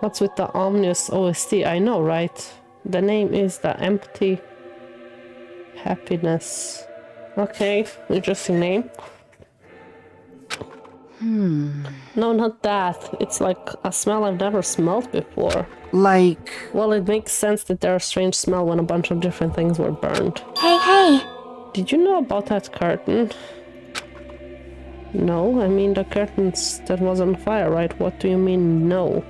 What's with the ominous OST? I know, right? The name is The Empty Happiness. Okay, interesting name. No, not that. It's like a smell I've never smelled before.
Like...
Well, it makes sense that there's a strange smell when a bunch of different things were burned.
Hey!
Did you know about that curtain? No, I mean the curtains that was on fire, right? What do you mean, no?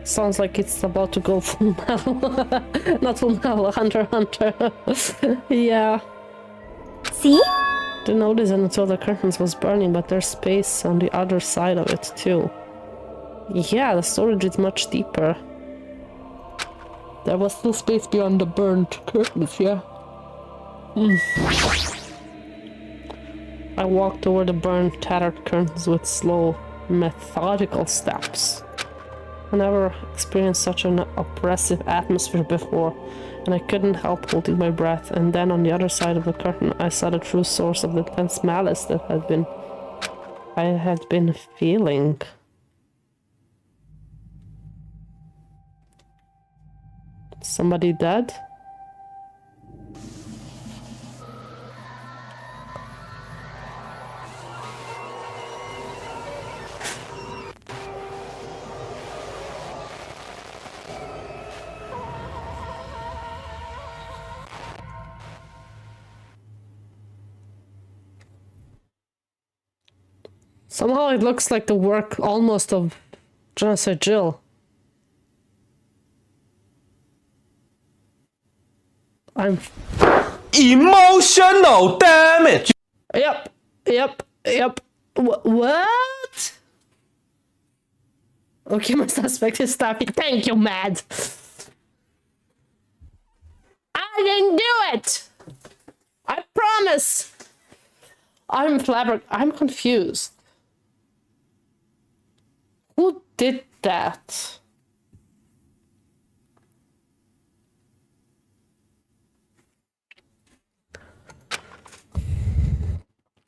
Sounds like it's about to go full metal. Not full metal, Hunter. Yeah.
See?
Didn't notice it until the curtains was burning, but there's space on the other side of it too. Yeah, the storage is much deeper. There was still space beyond the burned curtains, yeah. I walked over the burned, tattered curtains with slow, methodical steps. I never experienced such an oppressive atmosphere before, and I couldn't help holding my breath. And then on the other side of the curtain, I saw the true source of the intense malice that I had been feeling. Somebody dead? Somehow it looks like the work almost of Genocide Jill. I'm
emotional damage.
Yep. What? Okay, my suspect is stopping. Thank you, Mad. I didn't do it. I promise. I'm confused. Who did that?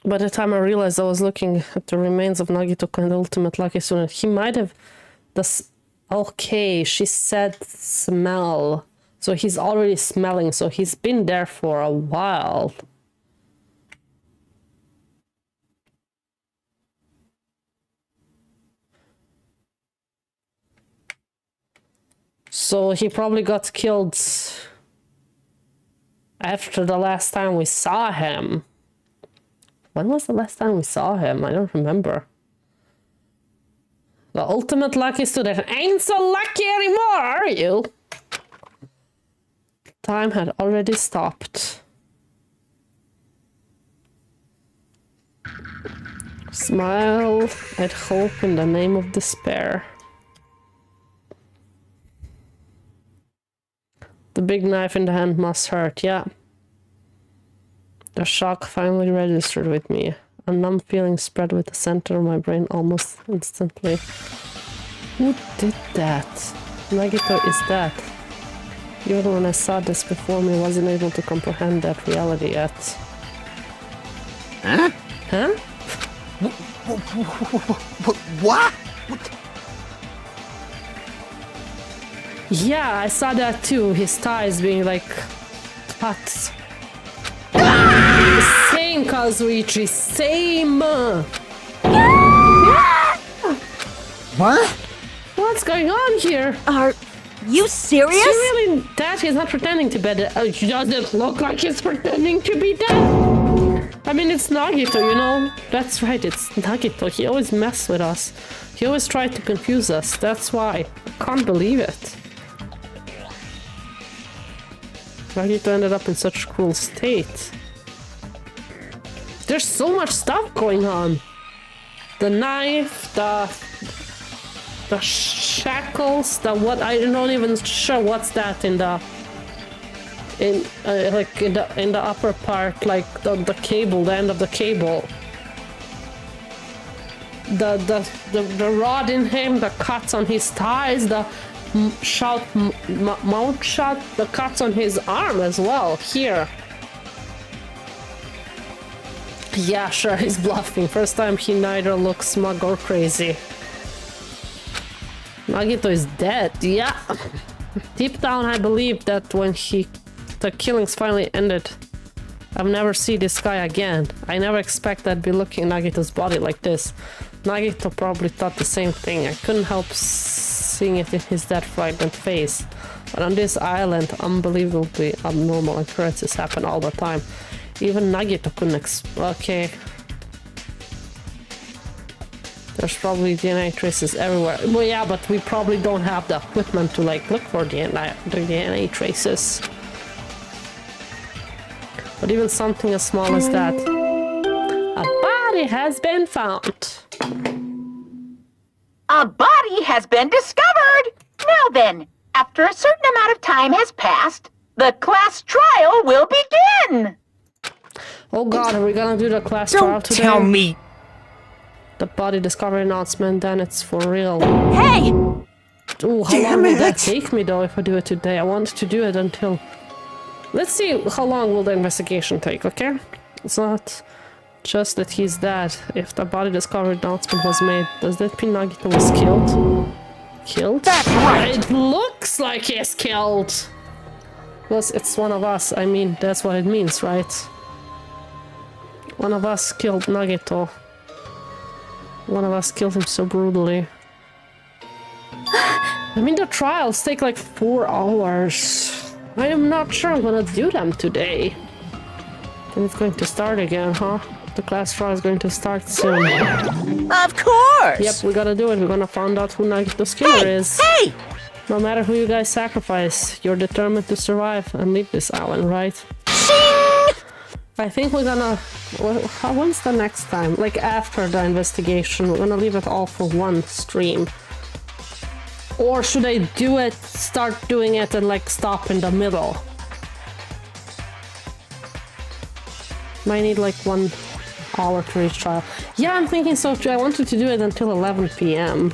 By the time I realized I was looking at the remains of Nagito and the ultimate lucky student, he might have okay, she said smell. So he's already smelling, so he's been there for a while. So he probably got killed after the last time we saw him. When was the last time we saw him? I don't remember. The ultimate lucky student ain't so lucky anymore, are you? Time had already stopped. Smile at hope in the name of despair. The big knife in the hand must hurt, yeah. The shock finally registered with me. A numb feeling spread with the center of my brain almost instantly. Who did that? Nagito is that. Even when I saw this before me, I wasn't able to comprehend that reality yet.
Huh?
Huh?
What?
Yeah, I saw that too. His thighs being like cut. Same, Kazuichi, same!
What?
What's going on here?
Are you serious?
Is he really dead? He's not pretending to be dead. He doesn't look like he's pretending to be dead. I mean, it's Nagito, you know? That's right, it's Nagito. He always messes with us. He always tried to confuse us. That's why. I can't believe it. Nagito ended up in such a cruel state. There's so much stuff going on. The knife, the shackles, the what? I'm not even sure what's that in the upper part, like the cable, the end of the cable. The rod in him, the cuts on his thighs, the mouth shot, the cuts on his arm as well. Here. Yeah, sure, he's bluffing. First time he neither looks smug or crazy. Nagito is dead, yeah. Deep down I believe that when the killings finally ended, I'll never see this guy again. I never expect I'd be looking at Nagito's body like this. Nagito probably thought the same thing. I couldn't help seeing it in his dead frightened face. But on this island, unbelievably abnormal occurrences happen all the time. Even Nagito couldn't okay. There's probably DNA traces everywhere. Well, yeah, but we probably don't have the equipment to like look for DNA traces. But even something as small as that. A body has been found.
A body has been discovered! Now then, after a certain amount of time has passed, the class trial will begin!
Oh god, are we gonna do the class trial today?
Don't tell me!
The body discovery announcement, then it's for real.
Hey!
Ooh, how long will that take me though if I do it today? I want to do it until... Let's see how long will the investigation take, okay? It's not just that he's dead. If the body discovery announcement was made, does that mean Nagito was killed? Killed?
That's right!
It looks like he's killed! Plus, it's one of us. I mean, that's what it means, right? One of us killed Nagito. One of us killed him so brutally. I mean, the trials take like 4 hours. I am not sure I'm gonna do them today. Then it's going to start again, huh? The class trial is going to start soon.
Of course!
Yep, we gotta do it. We're gonna find out who Nagito's killer is.
Hey!
No matter who you guys sacrifice, you're determined to survive and leave this island, right?
Shing!
I think we're gonna... When's the next time? Like after the investigation, we're gonna leave it all for one stream. Or should I do it, start doing it and like stop in the middle? Might need like 1 hour to reach trial. Yeah, I'm thinking so too. I wanted to do it until 11 PM.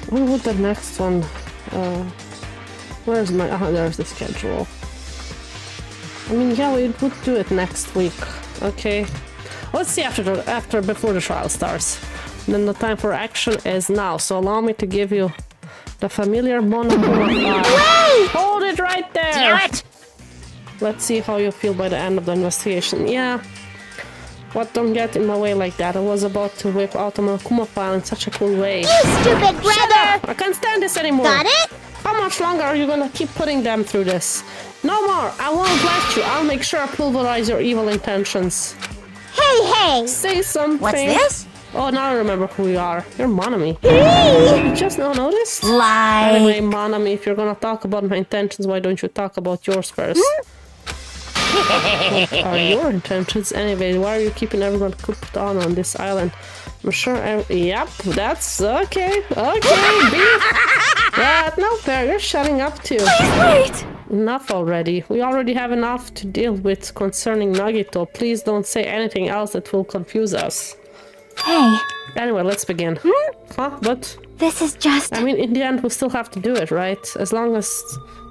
What would the next one? Where's my? Oh, there's the schedule. I mean, yeah, we would do it next week. Okay, let's see before the trial starts. Then the time for action is now. So allow me to give you the familiar monochrome file. Hold it right there.
Damn it!
Let's see how you feel by the end of the investigation. Yeah. What, don't get in my way like that. I was about to whip out a Monokuma file in such a cool way.
You stupid brother!
I can't stand this anymore.
Got it?
How much longer are you gonna keep putting them through this? No more! I won't let you. I'll make sure I pulverize your evil intentions.
Hey!
Say something.
What's this?
Oh, now I remember who you are. You're Monami.
Hey!
You just now noticed?
Lie.
Anyway, Monami, if you're gonna talk about my intentions, why don't you talk about yours first? What are your intentions anyway? Why are you keeping everyone cooped on this island? I'm sure yep, that's okay. Okay, beef. But no fair, you're shutting up too.
Please wait!
Enough already. We already have enough to deal with concerning Nagito. Please don't say anything else that will confuse us.
Hey.
Anyway, let's begin. Huh? But
This is just...
I mean, in the end, we still have to do it, right? As long as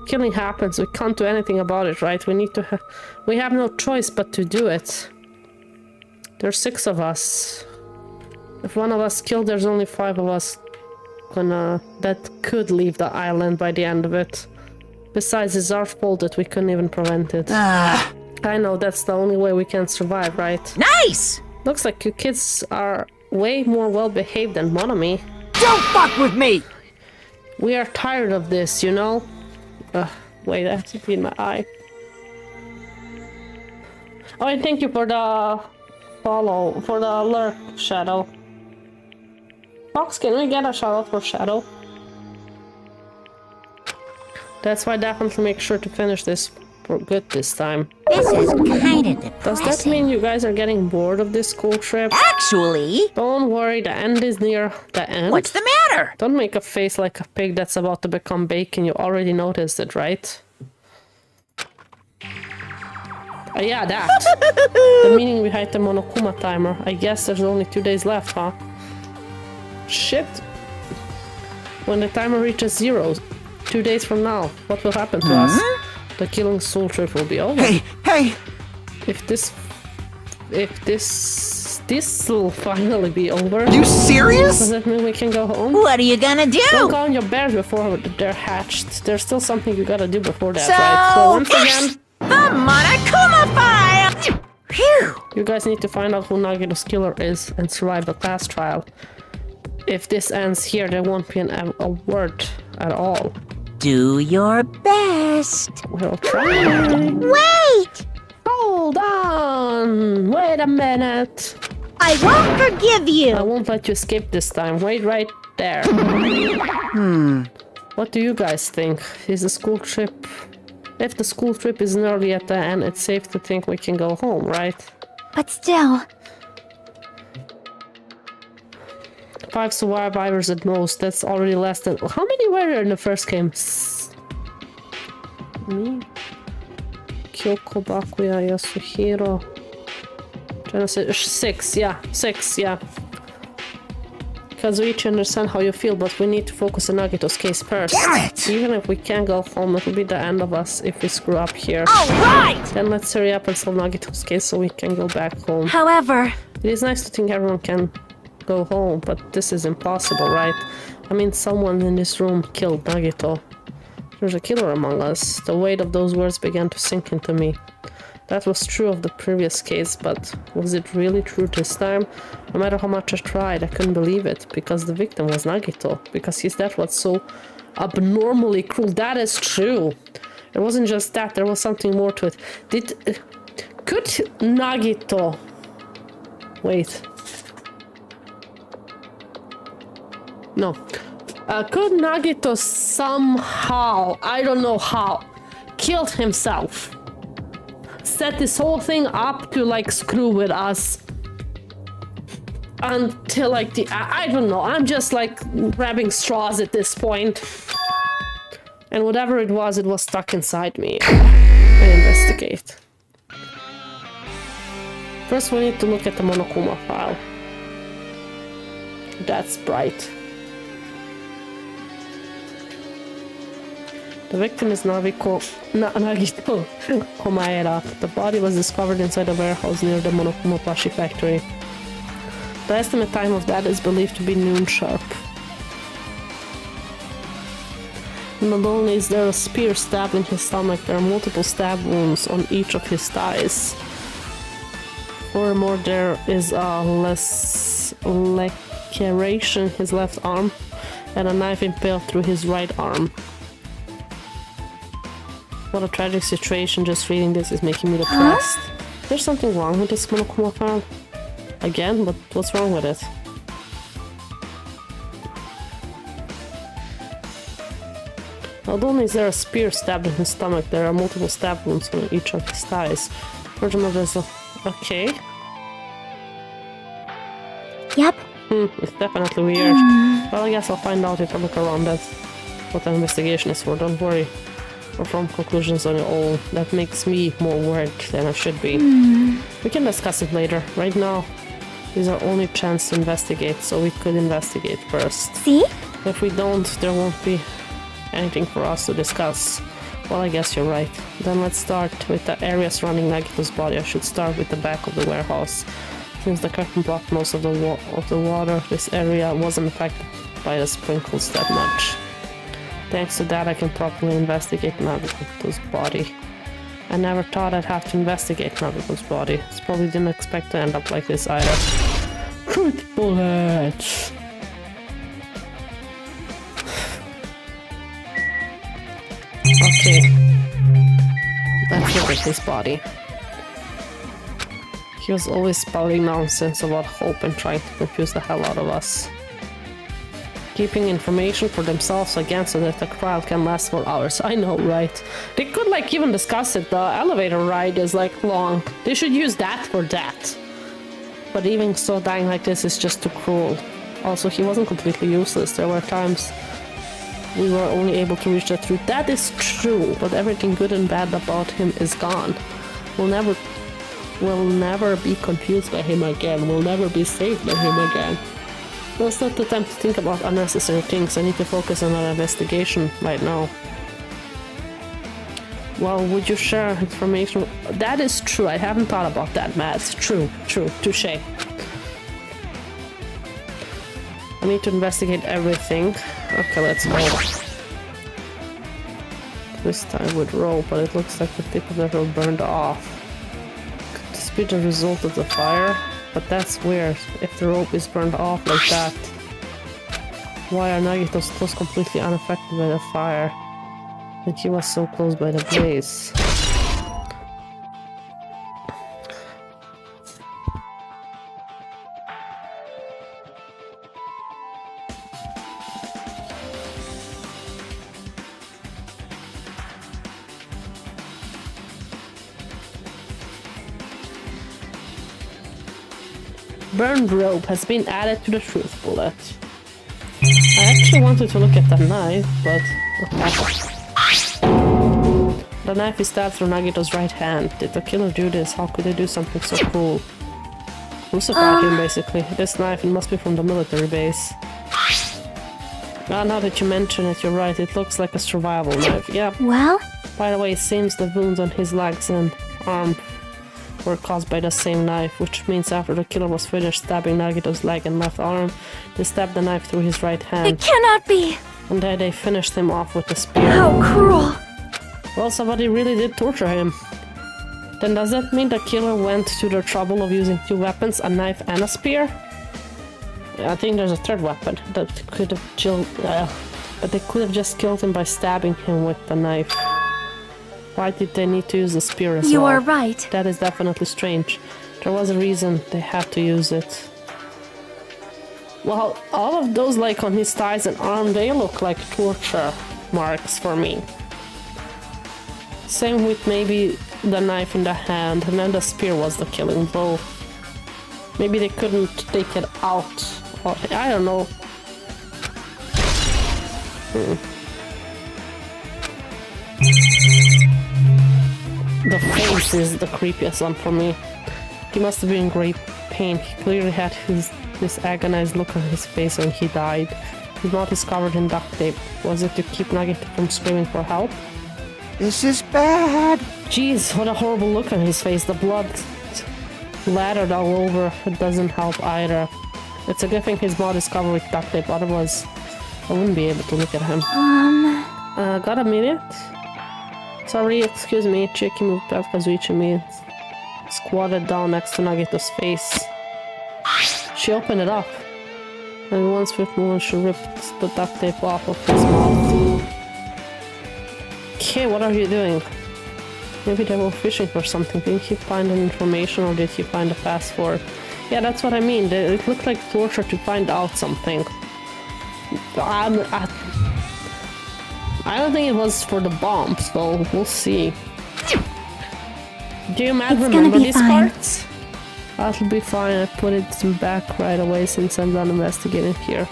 killing happens, we can't do anything about it, right? We need to we have no choice but to do it. There's 6 of us. If one of us killed, there's only 5 of us that could leave the island by the end of it. Besides, it's our fault that we couldn't even prevent it. I know, that's the only way we can survive, right?
Nice!
Looks like you kids are way more well-behaved than Monami.
Don't fuck with me!
We are tired of this, you know? Wait, I have to clean my eye. Oh, and thank you for the for the alert, Shadow. Fox, can we get a shout out for Shadow? That's why I definitely make sure to finish this for good this time.
This is kinda depressing.
Does that mean you guys are getting bored of this school trip?
Actually...
Don't worry, the end is near the end.
What's the matter?
Don't make a face like a pig that's about to become bacon. You already noticed it, right? Yeah, that. The meaning behind the Monokuma timer. I guess there's only 2 days left, huh? Shit. When the timer reaches 0, 2 days from now, what will happen to us? The killing soul trip will be over.
Hey!
If this will finally be over.
You serious?
Does that mean we can go home?
What are you gonna do?
Don't go on your bears before they're hatched. There's still something you gotta do before that, right? So once again,
the Monokuma file! Phew!
you guys need to find out who Nagito's killer is and survive the class trial. If this ends here, there won't be a word at all.
Do your best.
We'll try.
Wait!
Hold on! Wait a minute.
I won't forgive you.
I won't let you escape this time. Wait right there. What do you guys think? Is the school trip... If the school trip is nearly at the end, it's safe to think we can go home, right?
But still...
5 survivors at most. That's already less than... How many were there in the first game? Me? Kyoko, Bakuya, Yasuhiro... Trying to say 6, yeah. 6, yeah. Because we each understand how you feel, but we need to focus on Nagito's case first.
Damn it!
Even if we can't go home, it will be the end of us if we screw up here.
Alright!
Then let's hurry up and solve Nagito's case so we can go back home.
However...
It is nice to think everyone can go home, but this is impossible, right? I mean, someone in this room killed Nagito. There's a killer among us. The weight of those words began to sink into me. That was true of the previous case, but was it really true this time? No matter how much I tried, I couldn't believe it, because the victim was Nagito, because his death was so abnormally cruel. That is true. It wasn't just that, there was something more to it. Could Nagito... Wait. No. Could Nagito somehow, I don't know how, killed himself? Set this whole thing up to like screw with us until like I don't know, I'm just like grabbing straws at this point. And whatever it was stuck inside me. I investigate. First we need to look at the Monokuma file. That's bright. The victim is Nagito Komaera. The body was discovered inside a warehouse near the Monokuma Plushie factory. The estimate time of that is believed to be noon sharp. Not only is there a spear stabbed in his stomach, there are multiple stab wounds on each of his thighs. Furthermore, there is a laceration in his left arm and a knife impaled through his right arm. What a tragic situation, just reading this is making me depressed. There's something wrong with this Monokuma file. Again, but what's wrong with it? Not only is there a spear stabbed in his stomach, there are multiple stab wounds on each of his thighs. Furthermore, there's a... Okay.
Yep.
It's definitely weird. Well, I guess I'll find out if I look around. That's what the investigation is for, don't worry. Or from conclusions on your own. That makes me more worried than I should be. We can discuss it later. Right now, is our only chance to investigate, so we could investigate first.
See?
If we don't, there won't be anything for us to discuss. Well, I guess you're right. Then let's start with the area surrounding Nagito's body. I should start with the back of the warehouse. Since the curtain blocked most of the water, this area wasn't affected by the sprinkles that much. Thanks to that, I can properly investigate Nagito's body. I never thought I'd have to investigate Nagito's body. Probably didn't expect to end up like this either. Truth bullets! Okay. Let's look at his body. He was always spouting nonsense about hope and trying to confuse the hell out of us. Keeping information for themselves again so that the trial can last for hours. I know, right? They could like even discuss it. The elevator ride is like long. They should use that for that. But even so, dying like this is just too cruel. Also, he wasn't completely useless. There were times we were only able to reach the truth. That is true, but everything good and bad about him is gone. We'll never be confused by him again. We'll never be saved by him again. Let's not attempt to think about unnecessary things. I need to focus on our investigation right now. Well, would you share information? That is true. I haven't thought about that, Matt. True. Touche. I need to investigate everything. Okay, let's go. This time with rope, but it looks like the tip of it will burned off. Could this be the result of the fire? But that's weird. If the rope is burned off like that, why are Nagito's clothes completely unaffected by the fire? And he was so close by the blaze. Burned rope has been added to the truth bullet. I actually wanted to look at the knife, but okay. The knife is stabbed through Nagito's right hand. Did the killer do this? How could they do something so cruel? Crucify him, basically. This knife, it must be from the military base. Now that you mention it, you're right. It looks like a survival knife. Yep.
Well?
By the way, it seems the wounds on his legs and arm were caused by the same knife, which means after the killer was finished stabbing Nagito's leg and left arm, they stabbed the knife through his right hand.
It cannot be!
And then they finished him off with a spear.
How cruel!
Well, somebody really did torture him. Then does that mean the killer went to the trouble of using two weapons, a knife and a spear? I think there's a third weapon that could have But they could have just killed him by stabbing him with the knife. Why did they need to use the spear as well?
You are right.
That is definitely strange. There was a reason they had to use it. Well, all of those, like, on his thighs and arm, they look like torture marks for me. Same with maybe the knife in the hand, and then the spear was the killing blow. Maybe they couldn't take it out. Or, I don't know. The face is the creepiest one for me. He must have been in great pain. He clearly had this agonized look on his face when he died. His mouth is covered in duct tape. Was it to keep Nagito from screaming for help?
This is bad.
Jeez, what a horrible look on his face. The blood lattered all over. It doesn't help either. It's a good thing his mouth is covered with duct tape, otherwise I wouldn't be able to look at him. Got a minute? Sorry, excuse me. Chiki moved past Kazuichi squatted down next to Nagito's face. She opened it up, and in one swift movement she ripped the duct tape off of his mouth. Okay, what are you doing? Maybe they were fishing for something. Didn't he find an information, or did he find a password? Yeah, that's what I mean. It looked like torture to find out something. I don't think it was for the bomb, so we'll see. Do you remember these parts? That'll be fine. I put it back right away since I'm done investigating here.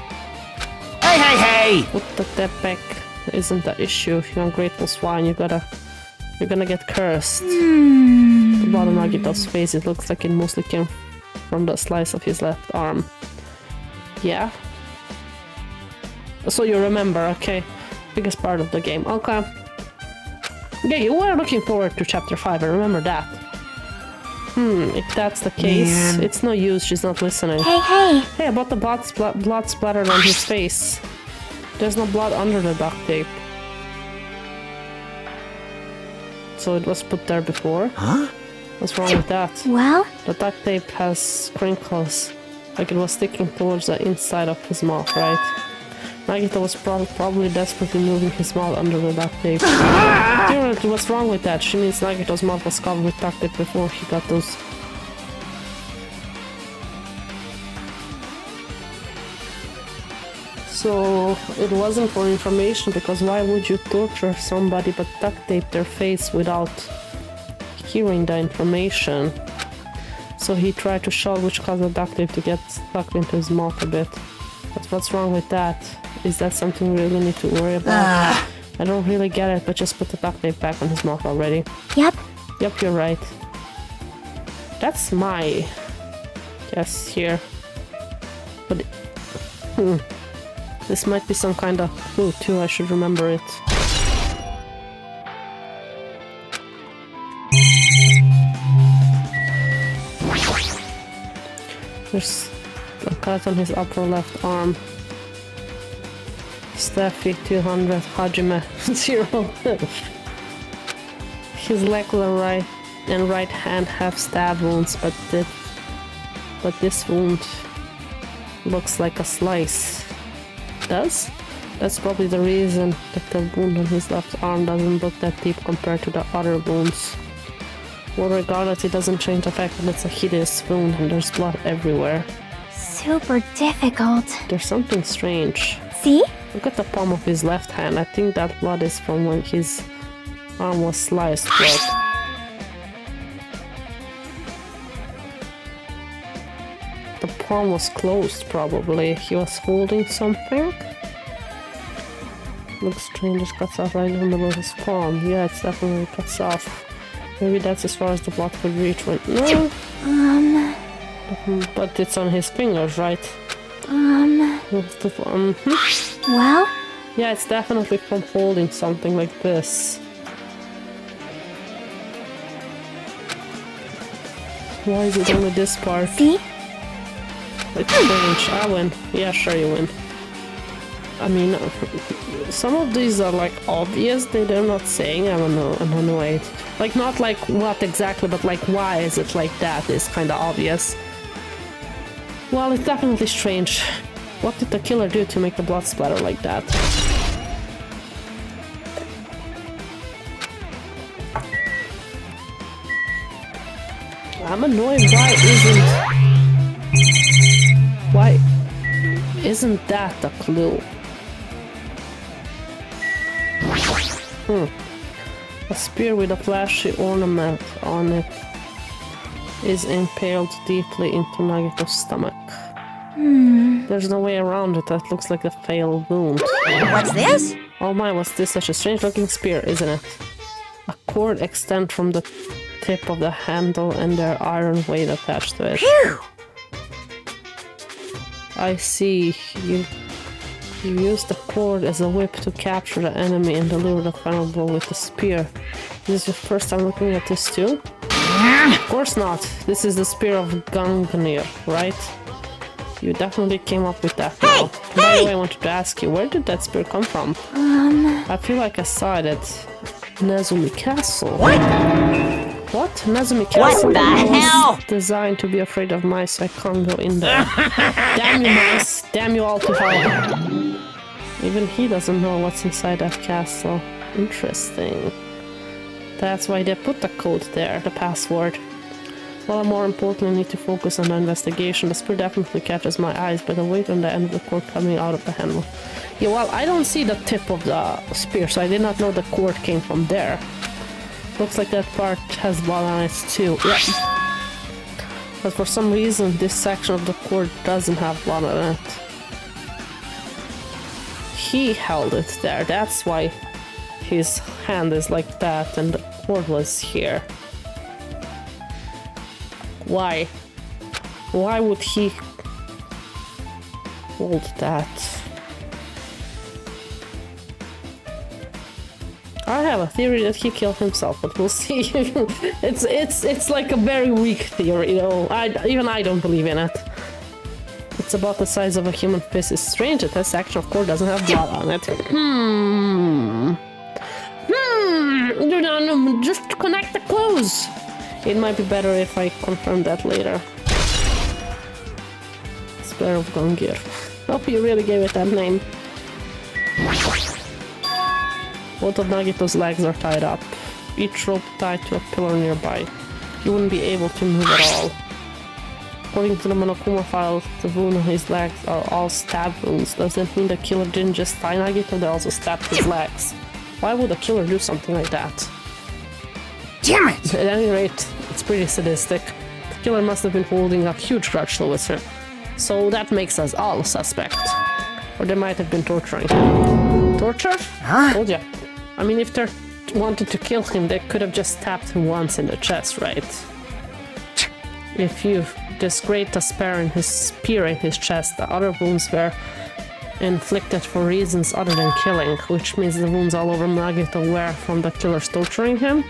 Hey, hey, hey!
Put that back. Isn't the issue. If you're ungrateful swine, you're gonna get cursed. The blood on Nagito's face, it looks like it mostly came from the slice of his left arm. Yeah? So you remember, okay. Biggest part of the game, okay. Yeah, you were looking forward to chapter 5, I remember that. If that's the case, it's no use, she's not listening.
Hey, hey!
Hey, about the blood splattered on his face. There's no blood under the duct tape. So it was put there before?
Huh?
What's wrong with that?
Well?
The duct tape has crinkles, like it was sticking towards the inside of his mouth, right? Nagito was probably desperately moving his mouth under the duct tape. Seriously, what's wrong with that? She means Nagito's mouth was covered with duct tape before he got those. So it wasn't for information, because why would you torture somebody but duct tape their face without hearing the information? So he tried to show which caused the duct tape to get stuck into his mouth a bit. But what's wrong with that? Is that something we really need to worry about? I don't really get it, but just put the duct tape back on his mouth already.
Yep.
Yep, you're right. That's my guess here. But this might be some kind of clue too, I should remember it. There's a cut on his upper left arm. Steffi 200, Hajime 0. His leg and right hand have stab wounds, but this wound looks like a slice. Does? That's probably the reason that the wound on his left arm doesn't look that deep compared to the other wounds. Well, regardless, it doesn't change the fact that it's a hideous wound and there's blood everywhere.
Super difficult.
There's something strange.
See?
Look at the palm of his left hand. I think that blood is from when his arm was sliced. The palm was closed, probably. He was holding something. Looks strange, it cuts off right in the middle of his palm. Yeah, it's definitely cuts off. Maybe that's as far as the blood could reach. No. But it's on his fingers, right?
Well?
Yeah, it's definitely from holding something like this. Why is it only this part?
See?
It's strange. I win. Yeah, sure you win. I mean, some of these are like obvious. They're not saying. I don't know why. Like not like what exactly, but like why is it like that is kind of obvious. Well, it's definitely strange. What did the killer do to make the blood splatter like that? I'm annoyed. Why isn't that a clue? A spear with a flashy ornament on it is impaled deeply into Nagito's stomach. There's no way around it. That looks like a failed wound.
What's this?
Oh my, what's this? Such a strange looking spear, isn't it? A cord extends from the tip of the handle and there are iron weight attached to it.
Phew!
I see. You use the cord as a whip to capture the enemy and deliver the final blow with the spear. Is this your first time looking at this too? Of course not. This is the spear of Gungnir, right? You definitely came up with that now. By the way, I wanted to ask you, where did that spear come from? I feel like I saw it at Nezumi Castle. What? Nezumi Castle?
What the hell?
Designed to be afraid of mice, I can't go in there. Damn you, mice! Damn you all to hell! Even he doesn't know what's inside that castle. Interesting. That's why they put the code there, the password. Well, more importantly, I need to focus on the investigation. The spear definitely catches my eyes by the weight on the end of the cord coming out of the handle. Yeah, well, I don't see the tip of the spear, so I did not know the cord came from there. Looks like that part has blood on it too. Yeah. But for some reason, this section of the cord doesn't have blood on it. He held it there. That's why his hand is like that and the cord was here. Why? Why would he hold that? I have a theory that he killed himself, but we'll see. it's like a very weak theory, you know. Even I don't believe in it. It's about the size of a human fist. It's strange that this section of cord doesn't have blood on it. Just connect the clues. It might be better if I confirm that later. Spear of Gungnir. Hope you really gave it that name. Both of Nagito's legs are tied up, each rope tied to a pillar nearby. He wouldn't be able to move at all. According to the Monokuma file, the wounds on his legs are all stab wounds. Does that mean the killer didn't just tie Nagito, they also stabbed his legs? Why would a killer do something like that?
Damn it!
At any rate, it's pretty sadistic. The killer must have been holding a huge grudge towards him. So that makes us all suspect. Or they might have been torturing him. Torture?
Huh?
Told ya. I mean, if they wanted to kill him, they could have just stabbed him once in the chest, right? If you disgraced a spear in his chest, the other wounds were inflicted for reasons other than killing, which means the wounds all over Nagito were from the killers torturing him.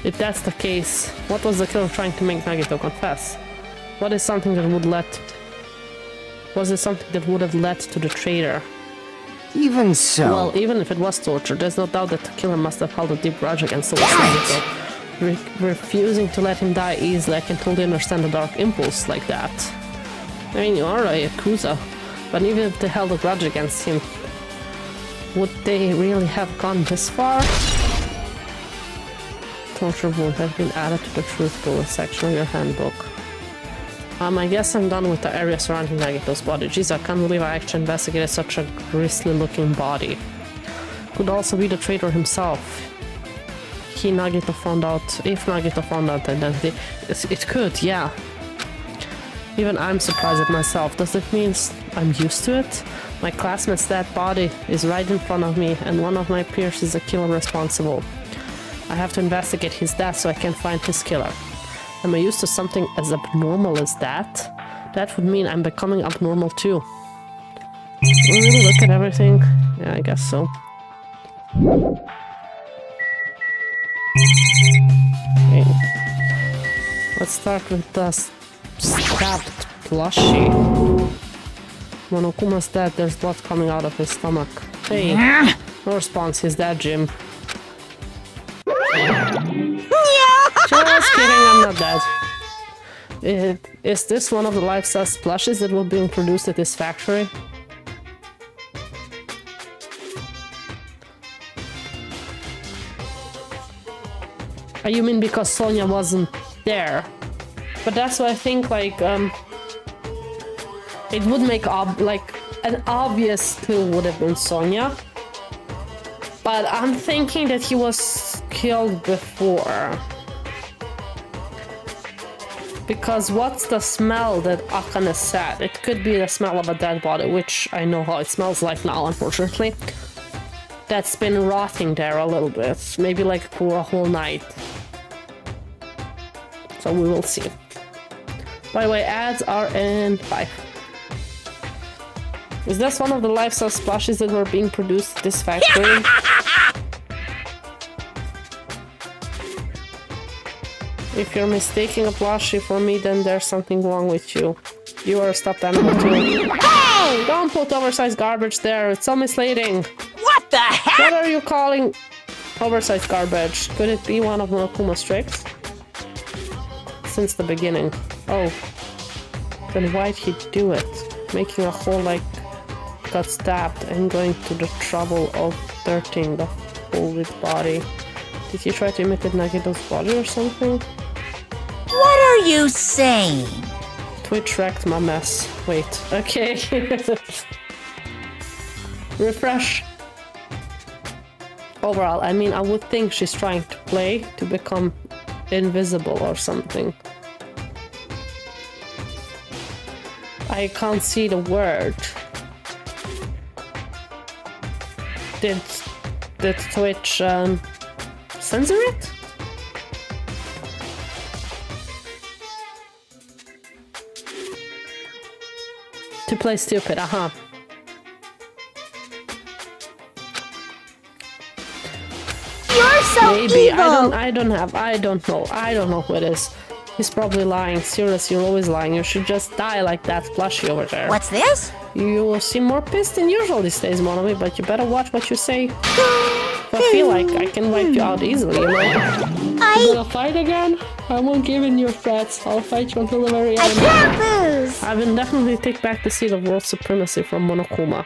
If that's the case, what was the killer trying to make Nagito confess? Was it something that would have led to the traitor?
Even so...
Well, even if it was torture, there's no doubt that the killer must have held a deep grudge against Nagito. Refusing to let him die easily, I can totally understand the dark impulse like that. I mean, you are a Yakuza, but even if they held a grudge against him, would they really have gone this far? Torture wound have been added to the truth bullet section of your handbook. I guess I'm done with the area surrounding Nagito's body. Jeez, I can't believe I actually investigated such a grisly looking body. Could also be the traitor himself. If Nagito found out the identity. It could, yeah. Even I'm surprised at myself. Does it mean I'm used to it? My classmate's dead body is right in front of me, and one of my peers is the killer responsible. I have to investigate his death so I can find his killer. Am I used to something as abnormal as that? That would mean I'm becoming abnormal too. We really look at everything? Yeah, I guess so. Okay. Let's start with the stabbed plushie. Monokuma's dead, there's blood coming out of his stomach. Hey, no response, he's dead, Jim. Just kidding, I'm not dead. Is this one of the life-size plushies that will be introduced at this factory? You mean because Sonia wasn't there? But that's why I think, like, it would make an obvious clue would have been Sonia. But I'm thinking that he was killed before. Because what's the smell that Akane said? It could be the smell of a dead body, which I know how it smells like now, unfortunately. That's been rotting there a little bit. Maybe like for a whole night. So we will see. By the way, ads are in 5. Is this one of the life-size splashes that were being produced at this factory? If you're mistaking a plushie for me, then there's something wrong with you. You are a stuffed animal too. Hey! Don't put oversized garbage there, it's so misleading.
What the heck?
What are you calling oversized garbage? Could it be one of Monokuma's tricks? Since the beginning. Oh. Then why'd he do it? Making a whole, like, got stabbed and going to the trouble of dirtying the whole with body. Did he try to imitate Nagito's body or something?
What are you saying?
Twitch wrecked my mess. Wait, okay. Refresh. Overall, I mean, I would think she's trying to play to become invisible or something. I can't see the word. Did Twitch censor it? To play stupid,
You're so
Maybe.
evil!
I don't know who it is. He's probably lying. Seriously, you're always lying. You should just die like that plushie over there.
What's this?
You will seem more pissed than usual these days, Monomi, but you better watch what you say. I feel like I can wipe you out easily, you know? You wanna fight again? I won't give in your threats. I'll fight you until the very end.
I can't lose!
I will definitely take back the seat of world supremacy from Monokuma.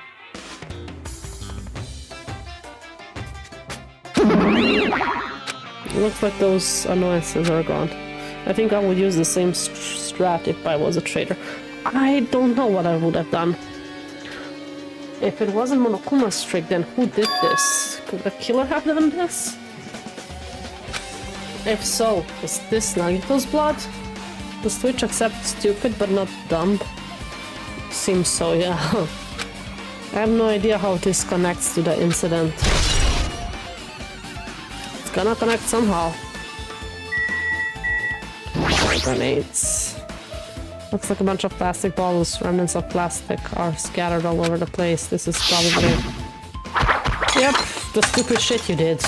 Looks like those annoyances are gone. I think I would use the same strat if I was a traitor. I don't know what I would have done. If it wasn't Monokuma's trick, then who did this? Could the killer have done this? If so, is this Nagito's blood? Does Twitch accept stupid but not dumb? Seems so, yeah. I have no idea how this connects to the incident. It's gonna connect somehow. Grenades. Looks like a bunch of plastic bottles, remnants of plastic are scattered all over the place. This is probably... Yep, the stupid shit you did.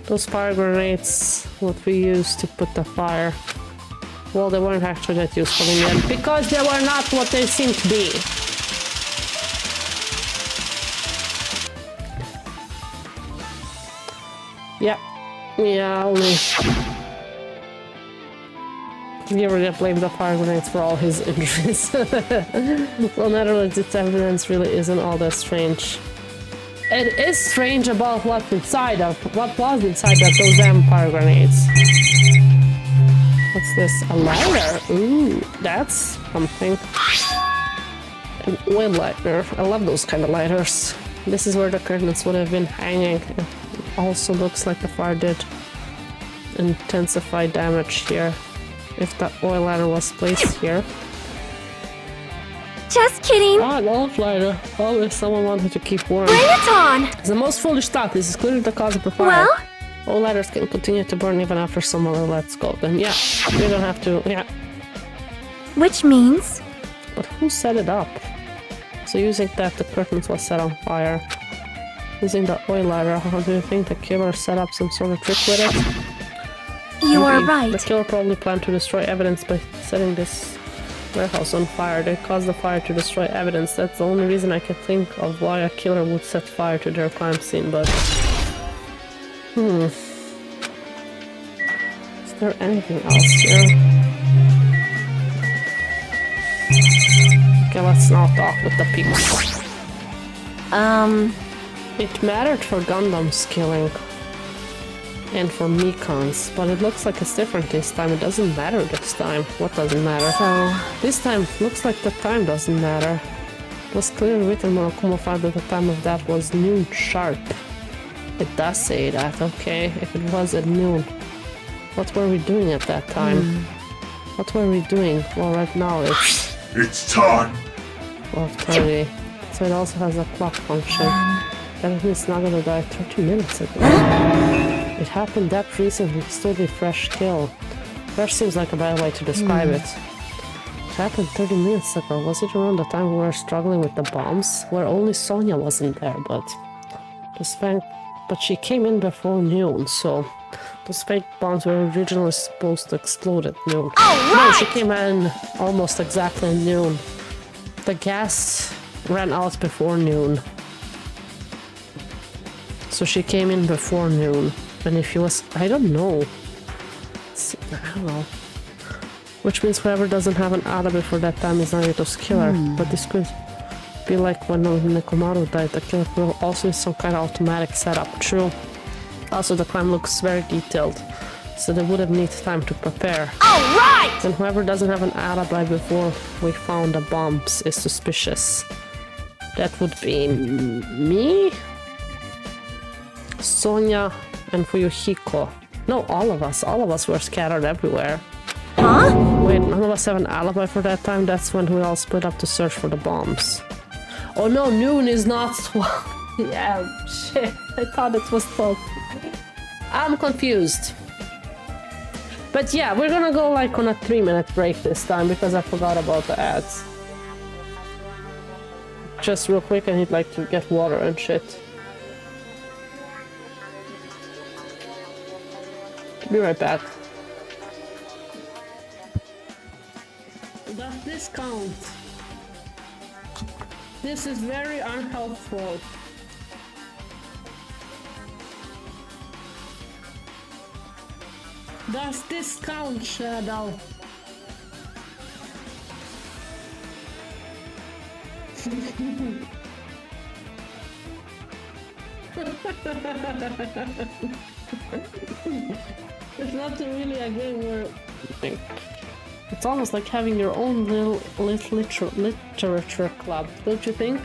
Those fire grenades, what we used to put the fire. Well, they weren't actually that useful in the end, because they were not what they seemed to be. Yep. Yeah, only... He really blamed the fire grenades for all his injuries. Well, Netherlands, its evidence really isn't all that strange. It is strange about what was inside of those damn fire grenades. What's this? A lighter? Ooh, that's something. An oil lighter. I love those kind of lighters. This is where the curtains would have been hanging. It also looks like the fire did intensify damage here. If the oil lighter was placed here.
Just kidding!
Ah, an oil lighter. Always someone wanted to keep warm.
Bring it on!
It's the most foolish thought. This is clearly the cause of the fire.
Well?
Oil lighters can continue to burn even after someone lets go. Then yeah, we don't have to, yeah.
Which means?
But who set it up? So using that, the curtains was set on fire. Using the oil lighter, how do you think the killer set up some sort of trick with it?
You are right.
The killer probably planned to destroy evidence by setting this warehouse on fire. They caused the fire to destroy evidence. That's the only reason I can think of why a killer would set fire to their crime scene, but... Is there anything else here? Okay, let's now talk with the peeps. It mattered for Gundam's killing. and for Mekons, but it looks like it's different this time. It doesn't matter this time. What doesn't matter? So this time looks like the time doesn't matter. It was clearly written on Akumo 5 that the time of that was noon sharp. It does say that, okay. If it was at noon, what were we doing at that time? What were we doing? Well, right now it's
time!
12:30. So it also has a clock function. That means Nagito died 30 minutes ago. It happened that recently, it's totally fresh kill. Fresh seems like a bad way to describe it. It happened 30 minutes ago. Was it around the time we were struggling with the bombs? Where only Sonia wasn't there, but she came in before noon, so those fake bombs were originally supposed to explode at noon. No, she came in almost exactly at noon. The gas ran out before noon. So she came in before noon. And if she was... I don't know. I don't know. Which means whoever doesn't have an alibi for that time is Nagito's killer. But this could be like when Nekomaru died. The killer will also is some kind of automatic setup. True. Also, the crime looks very detailed. So they would have needed time to prepare. Alright! And whoever doesn't have an alibi before we found the bombs is suspicious. That would be me, Sonia, and Fuyuhiko. No, all of us. All of us were scattered everywhere. Huh? Wait, none of us have an alibi for that time? That's when we all split up to search for the bombs. Oh no, noon is not 12. Yeah, shit. I thought it was 12. I'm confused. But yeah, we're gonna go like on a 3-minute break this time because I forgot about the ads. Just real quick, I need like to get water and shit. Be right back. Does this count? This is very unhelpful. Does this count, Shadow? It's not really a game where... It's almost like having your own little literature club, don't you think?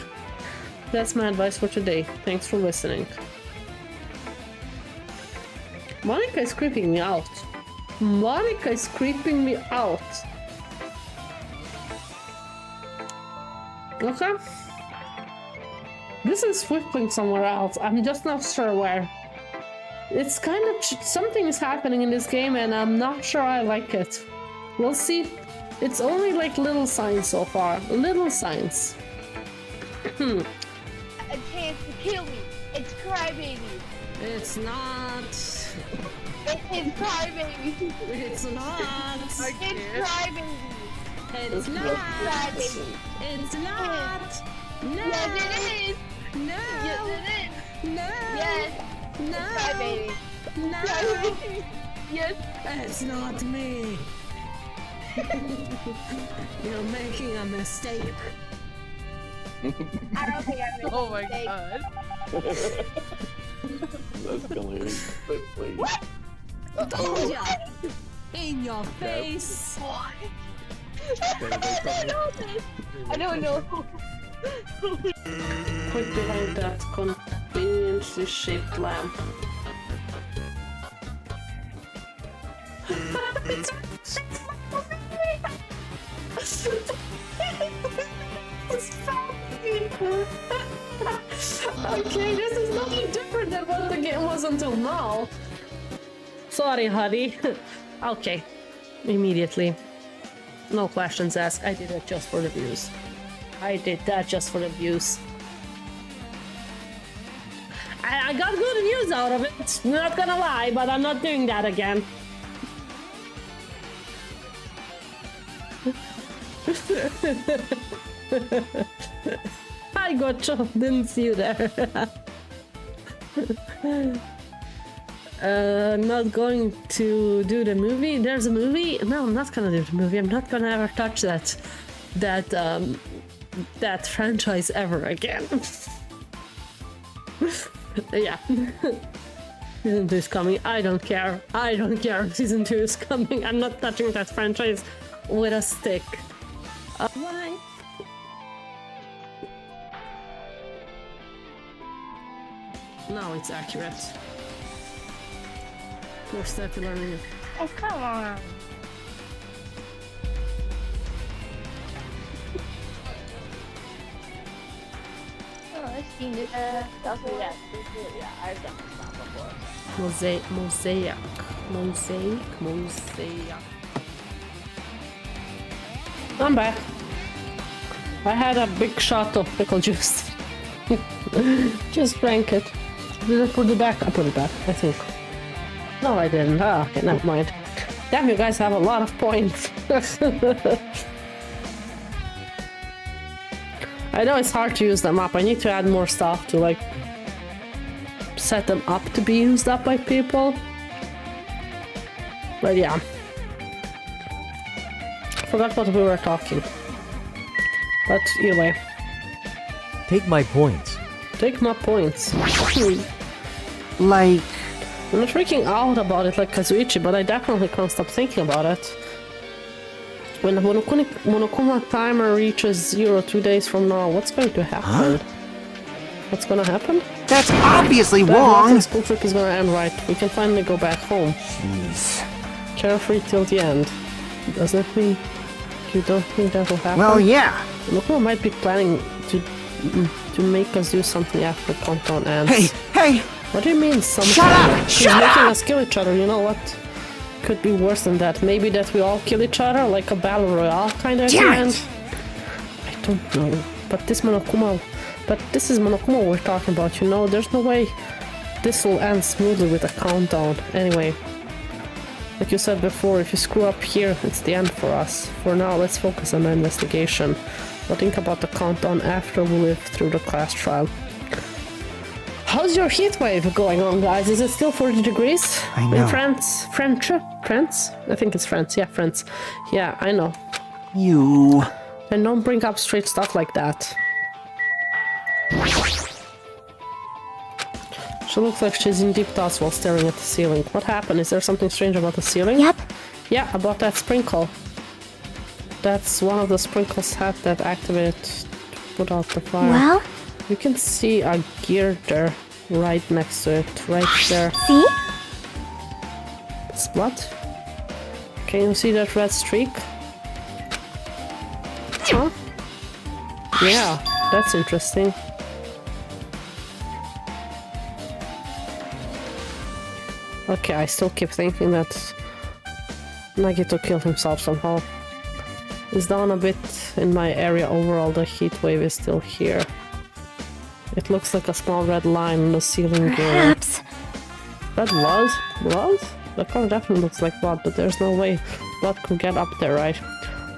That's my advice for today. Thanks for listening. Monica is creeping me out. Monica is creeping me out. Okay. This is whipping somewhere else. I'm just not sure where. It's kind of... something is happening in this game and I'm not sure I like it. We'll see. It's only like little signs so far. Little signs.
A chance to kill me. It's Crybaby.
It's not.
It is Crybaby.
It's not.
It's Crybaby.
It's not.
Crybaby.
It's not. No.
Yes, it is.
No.
Yes, it is.
No.
Yes.
No.
Crybaby.
No.
Crybaby. Yes.
It's not me. You're making a mistake.
I don't think I made
Oh my
mistake.
god.
That's hilarious. But wait.
Told ya! In your face!
I don't know.
Quick behind that conveniently shaped lamp. Okay, this is nothing different than what the game was until now. Sorry, honey. Okay, immediately. No questions asked. I did it just for the views. I did that just for the views. I got good views out of it. Not gonna lie, but I'm not doing that again. I gotcha. Didn't see you there. Not going to do the movie. There's a movie. No, I'm not gonna do the movie. I'm not gonna ever touch that franchise ever again. Yeah. Season 2 is coming. I don't care. I don't care if Season 2 is coming. I'm not touching that franchise with a stick. Why? Now it's accurate. Poor Steffi learning it.
Oh, come on.
Oh, I've seen it. Also, yeah, I've done this one before.
Mosaic. I'm back. I had a big shot of pickle juice. Just drank it. Did I put it back? I put it back, I think. No, I didn't. Ah, okay, never mind. Damn, you guys have a lot of points. I know it's hard to use them up. I need to add more stuff to, like, set them up to be used up by people. But yeah. Forgot what we were talking. But anyway.
Take my points.
Take my points.
Like...
I'm not freaking out about it like Kazuichi, but I definitely can't stop thinking about it. When the Monokuma timer reaches 0 2 days from now, what's going to happen? Huh? What's gonna happen?
That's obviously wrong!
The school trip is gonna end right. We can finally go back home.
Jeez.
Carefree till the end. Does that mean you don't think that will happen?
Well, yeah.
Monokuma might be planning to make us do something after the countdown ends.
Hey!
What do you mean something?
Shut up!
She's making us kill each other, you know what? Could be worse than that. Maybe that we all kill each other, like a battle royale kind of event. I don't know. But this is Monokuma we're talking about, you know? There's no way this will end smoothly with a countdown. Anyway, like you said before, if you screw up here, it's the end for us. For now, let's focus on the investigation. But think about the countdown after we live through the class trial. How's your heat wave going on, guys? Is it still 40 degrees?
I know.
In France? France? I think it's France. Yeah, France. Yeah, I know.
You...
And don't bring up straight stuff like that. She looks like she's in deep thoughts while staring at the ceiling. What happened? Is there something strange about the ceiling?
Yep.
Yeah, about that sprinkle. That's one of the sprinkles that activated to put out the fire.
Well?
You can see a girder right next to it, right there.
See?
It's blood. Can you see that red streak? Huh? Yeah, that's interesting. Okay, I still keep thinking that Nagito killed himself somehow. It's down a bit in my area overall, the heat wave is still here. It looks like a small red line on the ceiling.
Perhaps.
That blood? Blood? The color definitely looks like blood, but there's no way blood could get up there, right?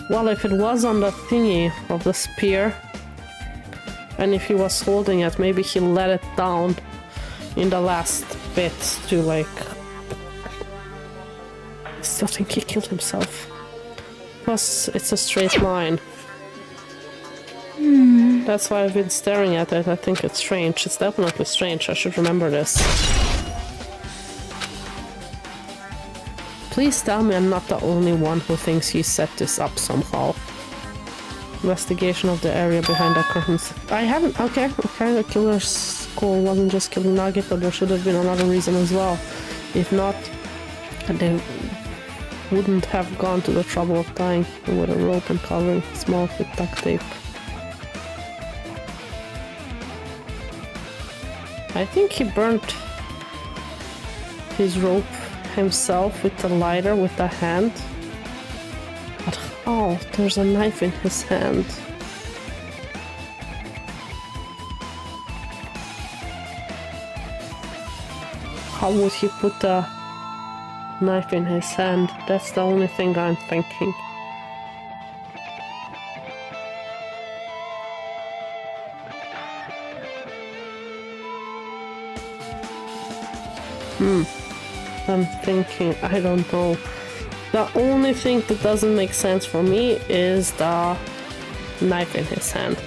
Well, if it was on the thingy of the spear, and if he was holding it, maybe he let it down in the last bit to, like... I still think he killed himself. Plus, it's a straight line. That's why I've been staring at it. I think it's strange. It's definitely strange. I should remember this. Please tell me I'm not the only one who thinks he set this up somehow. Investigation of the area behind the curtains. I haven't... Okay, the killer's goal wasn't just killing Nagito. There should have been another reason as well. If not, they wouldn't have gone to the trouble of tying him with a rope and covering his mouth with duct tape. I think he burnt his rope himself with the lighter with the hand. But how? There's a knife in his hand. How would he put a knife in his hand? That's the only thing I'm thinking. I'm thinking, I don't know. The only thing that doesn't make sense for me is the knife in his hand.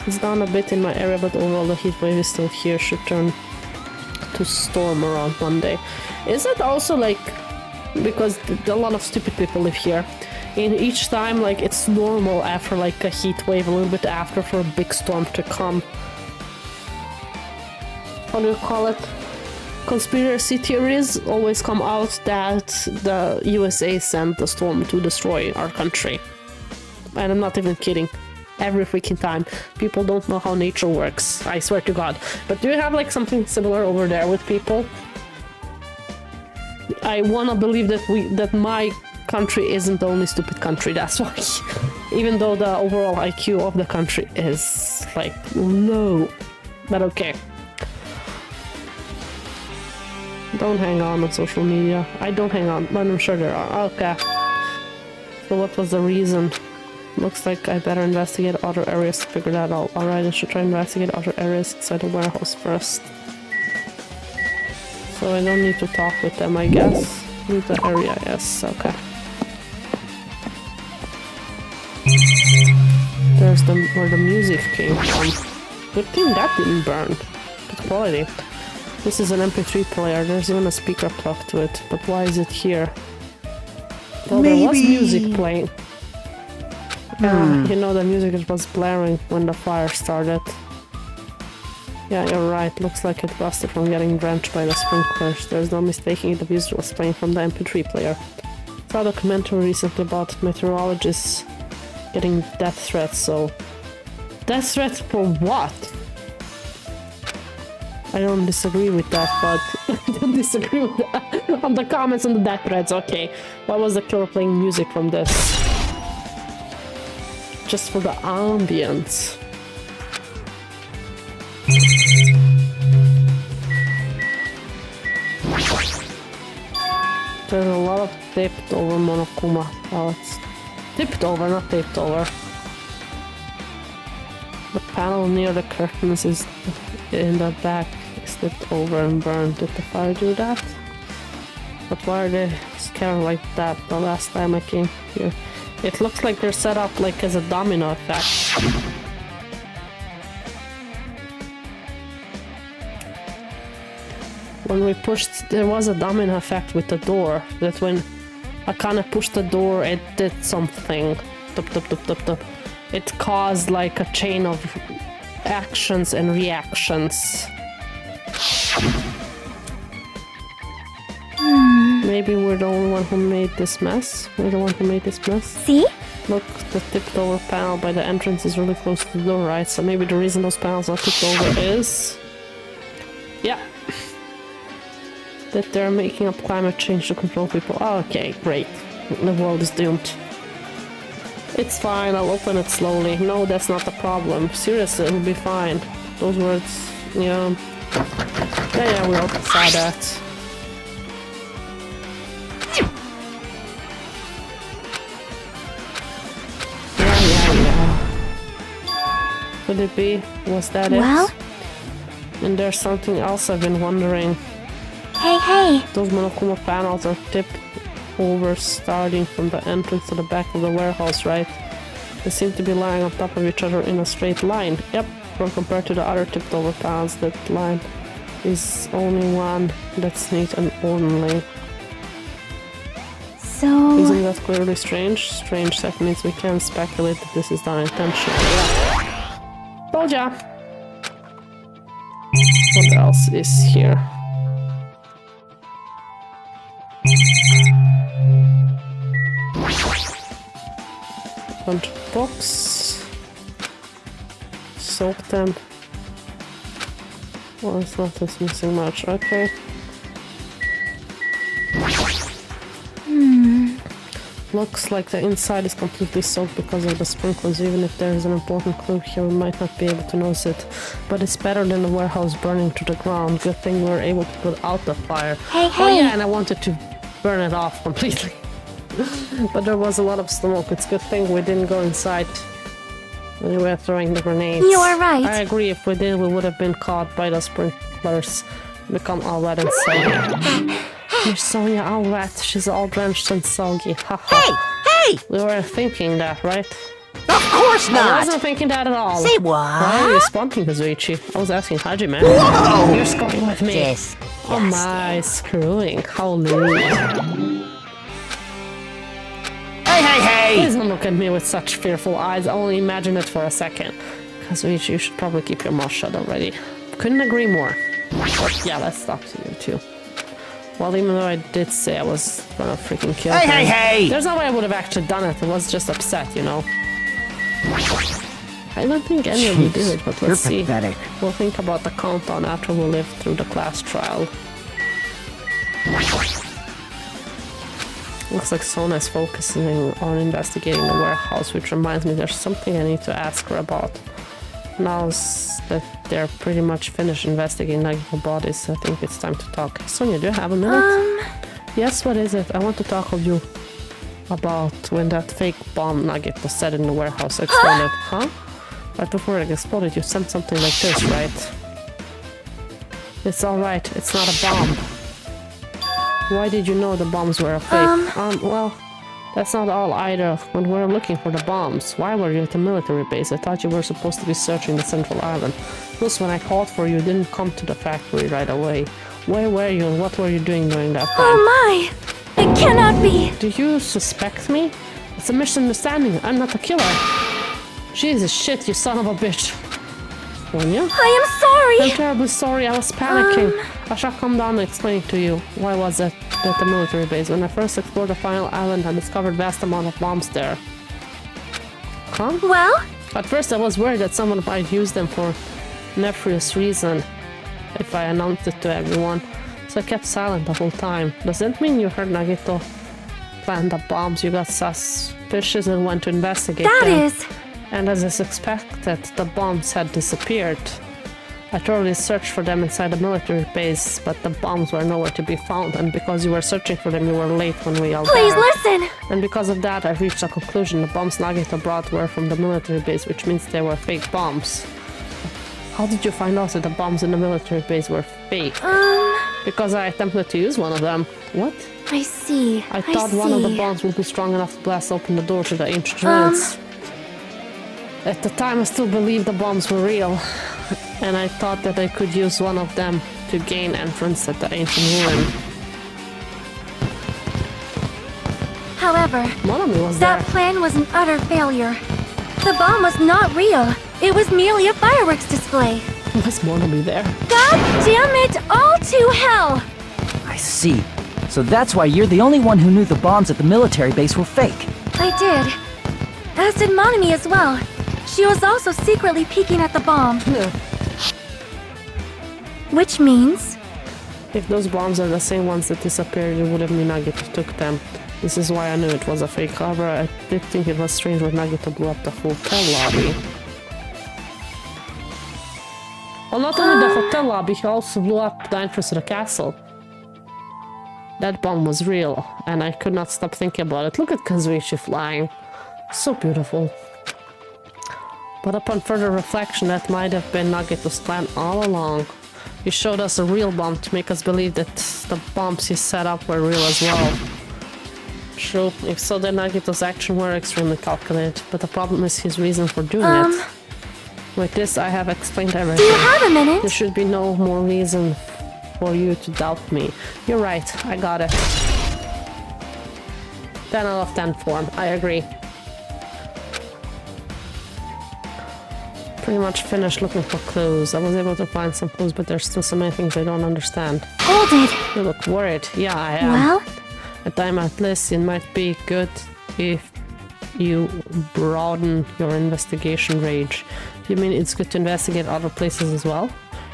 It's down a bit in my area, but overall the heat wave is still here. Should turn to storm around Monday. Is it also like, because a lot of stupid people live here, in each time like it's normal after like a heat wave, a little bit after, for a big storm to come. How do you call it? Conspiracy theories always come out that the USA sent the storm to destroy our country. And I'm not even kidding. Every freaking time. People don't know how nature works. I swear to God. But do you have like something similar over there with people? I wanna believe that my country isn't the only stupid country, that's why. Even though the overall IQ of the country is like low. But okay. Don't hang on social media. I don't hang on, but I'm sure there are. Okay. So what was the reason? Looks like I better investigate other areas to figure that out. Alright, I should try to investigate other areas inside the warehouse first. So I don't need to talk with them, I guess. Leave the area, yes, okay. There's where the music came from. Good thing that didn't burn. Good quality. This is an MP3 player, there's even a speaker plugged to it, but why is it here? Well, there was music playing. Yeah, you know the music was blaring when the fire started. Yeah, you're right, looks like it busted from getting drenched by the sprinklers. There's no mistaking it, the music was playing from the MP3 player. I saw a documentary recently about meteorologists getting death threats, so... Death threats for what? I don't disagree with that, but I don't disagree with that. On the comments on the death threads, okay. Why was the killer playing music from this? Just for the ambience. There's a lot of taped over Monokuma pallets. Tipped over, not taped over. The panel near the curtains is in the back. Slipped over and burned. Did the fire do that? But why are they scattered like that the last time I came here? It looks like they're set up like as a domino effect. When we pushed, there was a domino effect with the door, that when Akane pushed the door, it did something. Tup, tup, tup, tup, tup. It caused like a chain of actions and reactions. Maybe we're the only one who made this mess. We're the one who made this mess.
See?
Look, the tipped over panel by the entrance is really close to the door, right? So maybe the reason those panels are tipped over is... Yeah. That they're making up climate change to control people. Oh, okay, great. The world is doomed. It's fine, I'll open it slowly. No, that's not the problem. Seriously, it'll be fine. Those words, yeah. Yeah, we all saw that. Could it be? Was that it? And there's something else I've been wondering.
Hey!
Those Monokuma panels are tipped over starting from the entrance to the back of the warehouse, right? They seem to be lying on top of each other in a straight line. Yep, when compared to the other tipped over panels, that line is only one that's neat and orderly.
So...
Isn't that clearly strange? Strange, that means we can speculate that this is done intentionally. Yeah. Told ya! What else is here? Bunch of books. Soak them. Well, it's not just missing much, okay. Looks like the inside is completely soaked because of the sprinklers. Even if there is an important clue here, we might not be able to notice it. But it's better than the warehouse burning to the ground. Good thing we were able to put out the fire.
Hey!
Oh yeah, and I wanted to burn it off completely. But there was a lot of smoke. It's a good thing we didn't go inside when we were throwing the grenades.
You are right.
I agree, if we did, we would have been caught by the sprinklers. Become all wet and soggy. Here's Sonia all wet. She's all drenched and soggy. Haha.
Hey!
We were thinking that, right?
Of course
I
not!
wasn't thinking that at all.
Say what?
Why are you responding, Kazuichi? I was asking Hajime.
Whoa!
You're screwing with me. Oh my, screwing. Holy.
Hey!
Please don't look at me with such fearful eyes. I'll only imagine it for a second. Kazuichi, you should probably keep your mouth shut already. Couldn't agree more. But yeah, let's talk to you too. Well, even though I did say I was gonna freaking kill him.
Hey!
There's no way I would have actually done it. I was just upset, you know. I don't think any of you did it, but let's see.
Pathetic.
We'll think about the countdown after we live through the class trial. Looks like Sona is focusing on investigating the warehouse, which reminds me there's something I need to ask her about. Now that they're pretty much finished investigating Nagito bodies, I think it's time to talk. Sonia, do you have a minute? Yes, what is it? I want to talk with you about when that fake bomb Nagito set in the warehouse exploded. Huh? Right before it exploded, you sent something like this, right? It's alright, it's not a bomb. Why did you know the bombs were a fake? Well, that's not all either. When we were looking for the bombs, why were you at the military base? I thought you were supposed to be searching the central island. Plus, when I called for you, you didn't come to the factory right away. Where were you and what were you doing during that time?
Oh my! It cannot be!
Do you suspect me? It's a misunderstanding. I'm not the killer. Jesus shit, you son of a bitch. Sonia?
I am sorry!
I'm terribly sorry, I was panicking. I shall come down and explain to you. Why was it at the military base? When I first explored the final island, I discovered vast amount of bombs there. Huh?
Well?
At first I was worried that someone might use them for nefarious reason if I announced it to everyone. So I kept silent the whole time. Does that mean you heard Nagito plant the bombs? You got suspicious and went to investigate them?
That is...
And as I suspected, the bombs had disappeared. I thoroughly searched for them inside the military base, but the bombs were nowhere to be found, and because you were searching for them, you were late when we all
Please
gathered.
listen!
And because of that, I reached a conclusion. The bombs Nagito brought were from the military base, which means they were fake bombs. How did you find out that the bombs in the military base were fake? Because I attempted to use one of them. What?
I see.
I thought one of the bombs would be strong enough to blast open the door to the ancient ruins. At the time, I still believed the bombs were real, and I thought that I could use one of them to gain entrance at the ancient ruin.
However,
Monomi was
that
there.
plan was an utter failure. The bomb was not real. It was merely a fireworks display.
Was Monomi there?
God damn it all to hell!
I see. So that's why you're the only one who knew the bombs at the military base were fake.
I did. As did Monomi as well. She was also secretly peeking at the bomb. Which means...
If those bombs are the same ones that disappeared, it would have been Nagito took them. This is why I knew it was a fake. However, I did think it was strange when Nagito blew up the hotel lobby. Well, not only the hotel lobby, he also blew up the entrance to the castle. That bomb was real, and I could not stop thinking about it. Look at Kazuichi flying. So beautiful. But upon further reflection, that might have been Nagito's plan all along. He showed us a real bomb to make us believe that the bombs he set up were real as well. True, if so, then Nagito's actions were extremely calculated, but the problem is his reason for doing it. With this, I have explained everything.
Do you have a minute?
There should be no more reason for you to doubt me. You're right, I got it. 10 out of 10 form, I agree. Pretty much finished looking for clues. I was able to find some clues, but there's still so many things I don't understand.
Hold it!
You look worried. Yeah, I am.
Well?
At time at least, it might be good if you broaden your investigation range. You mean it's good to investigate other places as well?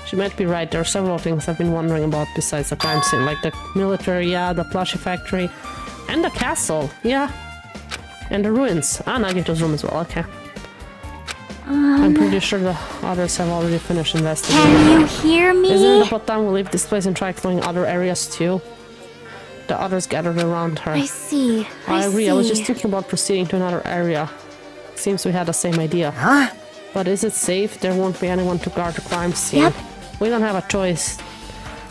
She might be right. There are several things I've been wondering about besides the crime scene, like the military, yeah, the plushie factory, and the castle, yeah, and the ruins. Ah, Nagito's room as well, okay. I'm pretty sure the others have already finished investigating.
Can you hear me?
Isn't it about time we leave this place and try exploring other areas too? The others gathered around her.
I see.
I agree. I was just thinking about proceeding to another area. Seems we had the same idea.
Huh?
But is it safe? There won't be anyone to guard the crime scene.
Yep.
We don't have a choice.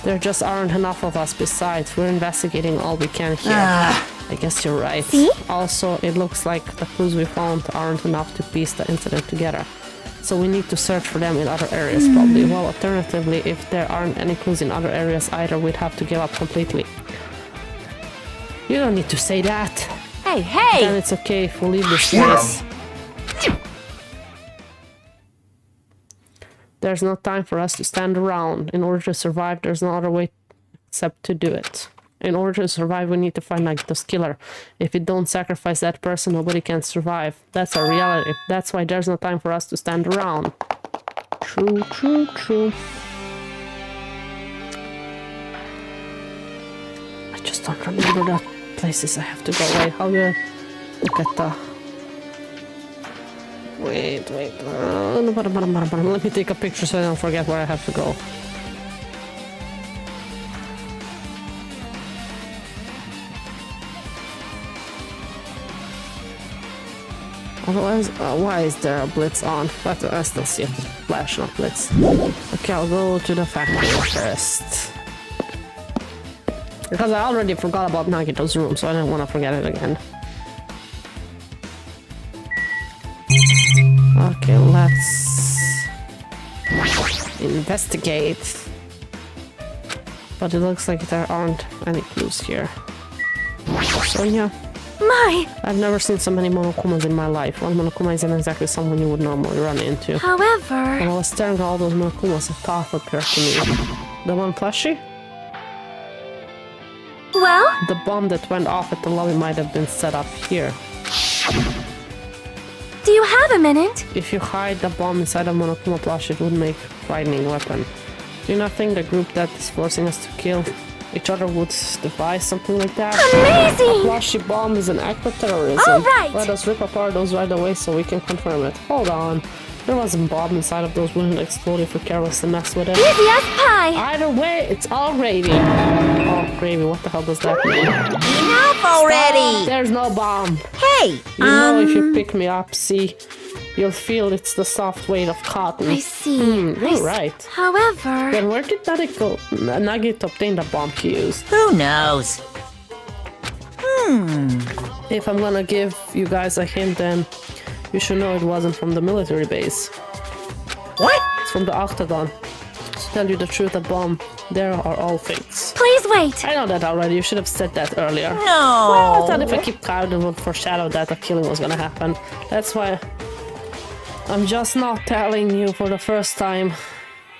There just aren't enough of us. Besides, we're investigating all we can here. I guess you're right.
See?
Also, it looks like the clues we found aren't enough to piece the incident together. So we need to search for them in other areas, probably. Well, alternatively, if there aren't any clues in other areas either, we'd have to give up completely. You don't need to say that.
Hey, hey!
Then it's okay if we leave this place. There's no time for us to stand around. In order to survive, there's no other way except to do it. In order to survive, we need to find Nagito's killer. If we don't sacrifice that person, nobody can survive. That's our reality. That's why there's no time for us to stand around. True, true, true. I just don't remember the places I have to go. Wait, how do I look at the... Wait. Let me take a picture so I don't forget where I have to go. Otherwise, why is there a blitz on? But I still see a flash, not blitz. Okay, I'll go to the factory first. Because I already forgot about Nagito's room, so I don't want to forget it again. Okay, let's investigate. But it looks like there aren't any clues here. So yeah.
My!
I've never seen so many Monokumas in my life. One Monokuma isn't exactly someone you would normally run into.
However...
When I was staring at all those Monokumas, a thought occurred to me. The one plushie?
Well?
The bomb that went off at the lobby might have been set up here.
Do you have a minute?
If you hide the bomb inside a Monokuma plushie, it would make a frightening weapon. Do you not think the group that is forcing us to kill each other would devise something like that?
Amazing!
A plushie bomb is an act of terrorism.
All right!
Let us rip apart those right away so we can confirm it. Hold on. There wasn't a bomb inside of those wouldn't explode if we're careless to mess with it.
Easy as pie!
Either way, it's all gravy. Oh, gravy, what the hell does that mean?
Enough already!
Stop. There's no bomb.
Hey!
You know if you pick me up, see, you'll feel it's the soft weight of cotton.
I see.
You're right.
However...
Then where did Nagito obtain the bomb he used?
Who knows?
If I'm gonna give you guys a hint, then you should know it wasn't from the military base.
What?
It's from the Octagon. To tell you the truth, a bomb there are all fakes.
Please wait!
I know that already. You should have said that earlier.
No!
Well, I thought if I keep quiet, it would foreshadow that a killing was gonna happen. That's why I'm just not telling you for the first time.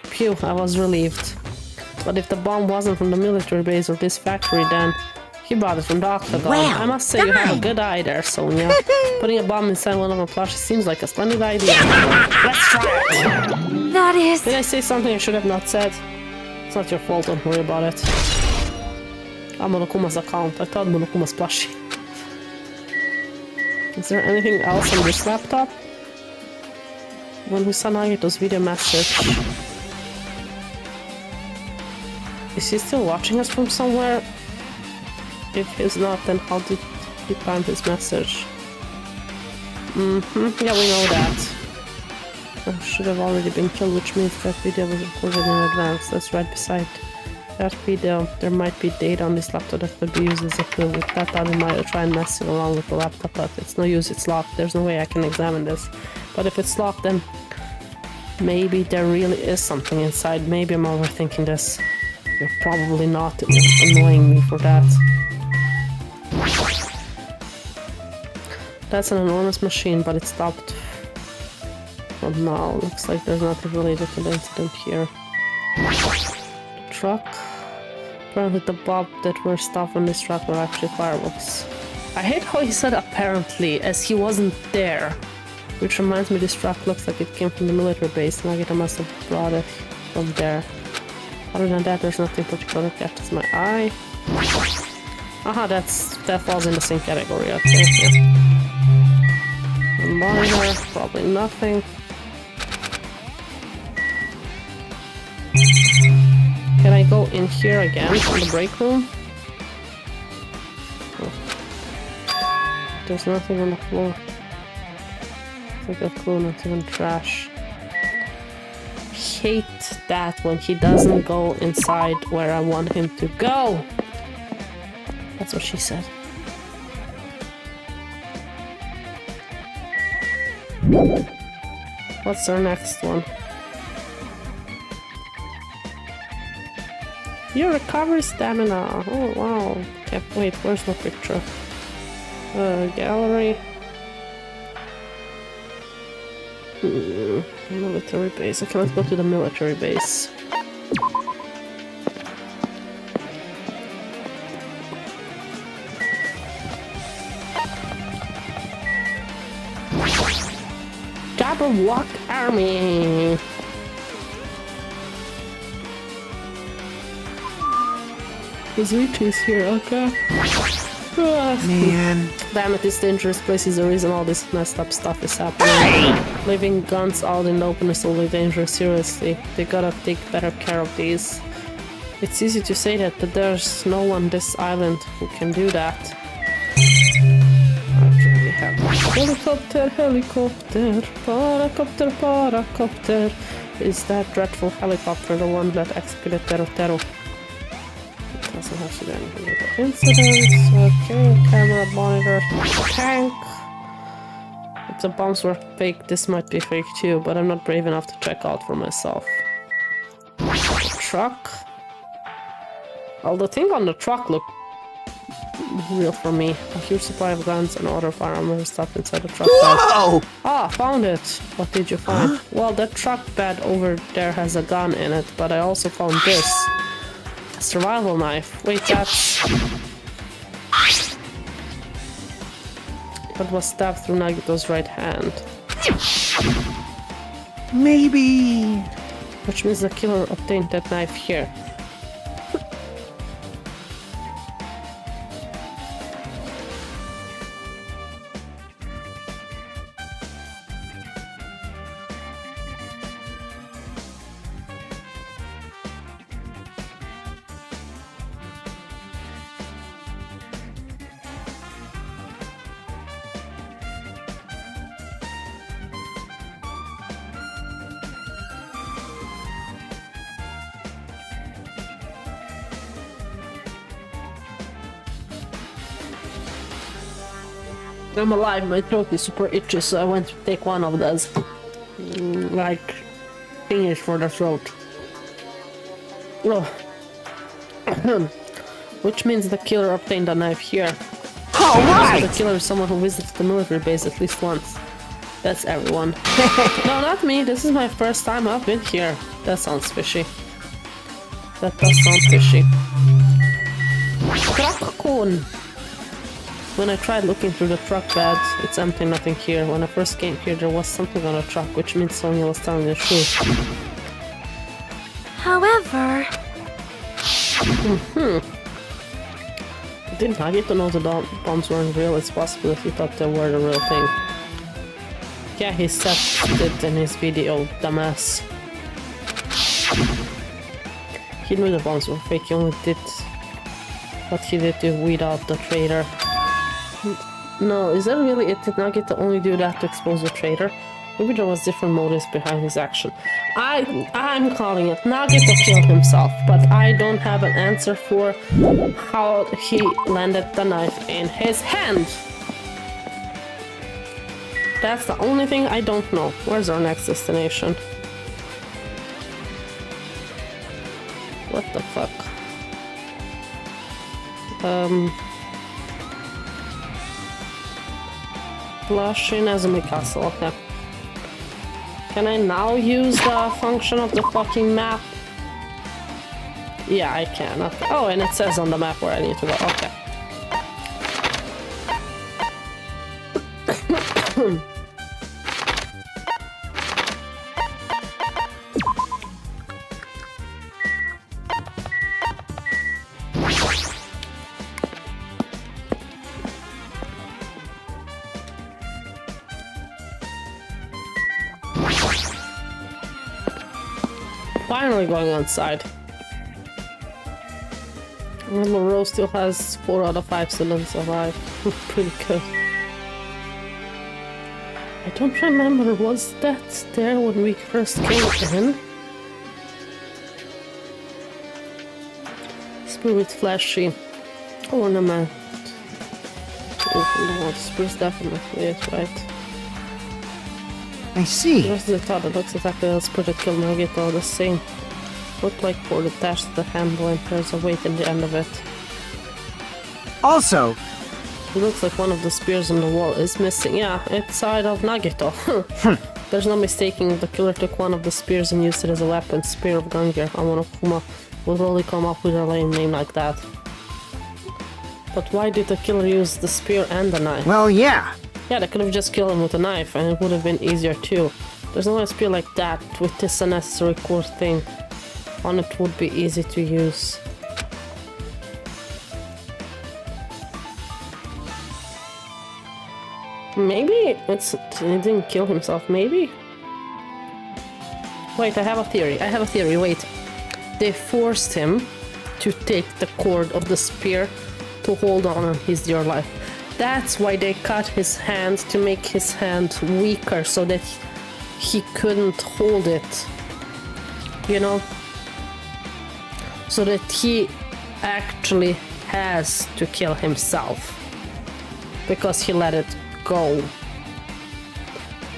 Phew, I was relieved. But if the bomb wasn't from the military base or this factory, then he brought it from the Octagon.
Well,
I must say you have a good eye there, Sonia. Putting a bomb inside one of our plushies seems like a splendid idea. Let's try it!
That is...
Did I say something I should have not said? It's not your fault, don't worry about it. I'm Monokuma's account. I thought Monokuma's plushie. Is there anything else on this laptop? When we saw Nagito's video message... Is he still watching us from somewhere? If he's not, then how did he find his message? Yeah, we know that. I should have already been killed, which means that video was recorded in advance. That's right beside that video. There might be data on this laptop that could be used as a clue. With that done, we might try and mess it along with the laptop, but it's no use, it's locked. There's no way I can examine this. But if it's locked, then maybe there really is something inside. Maybe I'm overthinking this. You're probably not annoying me for that. That's an enormous machine, but it stopped from now. Looks like there's nothing related to the incident here. The truck. Apparently the bomb that were stuffed on this truck were actually fireworks. I hate how he said apparently, as he wasn't there. Which reminds me, this truck looks like it came from the military base. Nagito must have brought it from there. Other than that, there's nothing particular that catches my eye. Aha, that falls in the same category, okay. Yeah. A monitor, probably nothing. Can I go in here again, in the break room? Oh. There's nothing on the floor. It's like a clue, not even trash. Hate that when he doesn't go inside where I want him to go. That's what she said. What's our next one? You recover stamina. Oh wow. Okay, wait, where's my picture? Gallery. Military base. Okay, let's go to the military base. Double walk army. Zuchi's here, okay.
Man.
Damn it, this dangerous place is the reason all this messed up stuff is happening. Leaving guns out in the open is only dangerous, seriously. They gotta take better care of these. It's easy to say that, but there's no one on this island who can do that. Okay, we have helicopter, helicopter, paracopter. Is that dreadful helicopter the one that executed Tero? Doesn't have to do anything with the incidents. Okay, camera, monitor, tank. If the bombs were fake, this might be fake too, but I'm not brave enough to check out for myself. Truck. Well, the thing on the truck looked real for me. A huge supply of guns and other firearms stuff inside the truck bed. Ah, found it. What did you find? Huh? Well, that truck bed over there has a gun in it, but I also found this. Survival knife. Wait, that's... That was stabbed through Nagito's right hand.
Maybe...
Which means the killer obtained that knife here. I'm alive, my throat is super itchy, so I went to take one of those, like, thingies for the throat. Oh. Which means the killer obtained a knife here. Alright! So the killer is someone who visits the military base at least once. That's everyone. No, not me, this is my first time I've been here. That sounds fishy. That does sound fishy. Truck-kun! When I tried looking through the truck beds, it's empty, nothing here. When I first came here, there was something on the truck, which means Sonia was telling the truth.
However...
Didn't Nagito know the bombs weren't real? It's possible if he thought they were the real thing. Yeah, he said it in his video, dumbass. He knew the bombs were fake, he only did what he did to weed out the traitor. No, is that really it? Did Nagito only do that to expose the traitor? Maybe there was different motives behind his action. I'm calling it. Nagito killed himself, but I don't have an answer for how he landed the knife in his hand. That's the only thing I don't know. Where's our next destination? What the fuck? Flush in Azumi Castle, okay. Can I now use the function of the fucking map? Yeah, I can. Okay. Oh, and it says on the map where I need to go. Okay. Finally going outside. Little Rose still has 4 out of 5 students alive. Pretty good. I don't remember, was that there when we first came in? Spirit flashy ornament. Oh no, the spirit's definitely is, right?
I see.
This is the thought that looks exactly as Spirit that killed Nagito, the same. Looked like cord attached to the handle and there's a weight in the end of it.
Also,
it looks like one of the spears on the wall is missing. Yeah, it's side of Nagito. There's no mistaking the killer took one of the spears and used it as a weapon. Spear of Gangir. Amonokuma would really come up with a lame name like that. But why did the killer use the spear and the knife?
well, yeah.
Yeah, they could have just killed him with a knife and it would have been easier too. There's no spear like that with this unnecessary core thing on it would be easy to use. Maybe he didn't kill himself, maybe? Wait, I have a theory, wait. They forced him to take the cord of the spear to hold on his dear life. That's why they cut his hand to make his hand weaker so that he couldn't hold it. You know? So that he actually has to kill himself. Because he let it go.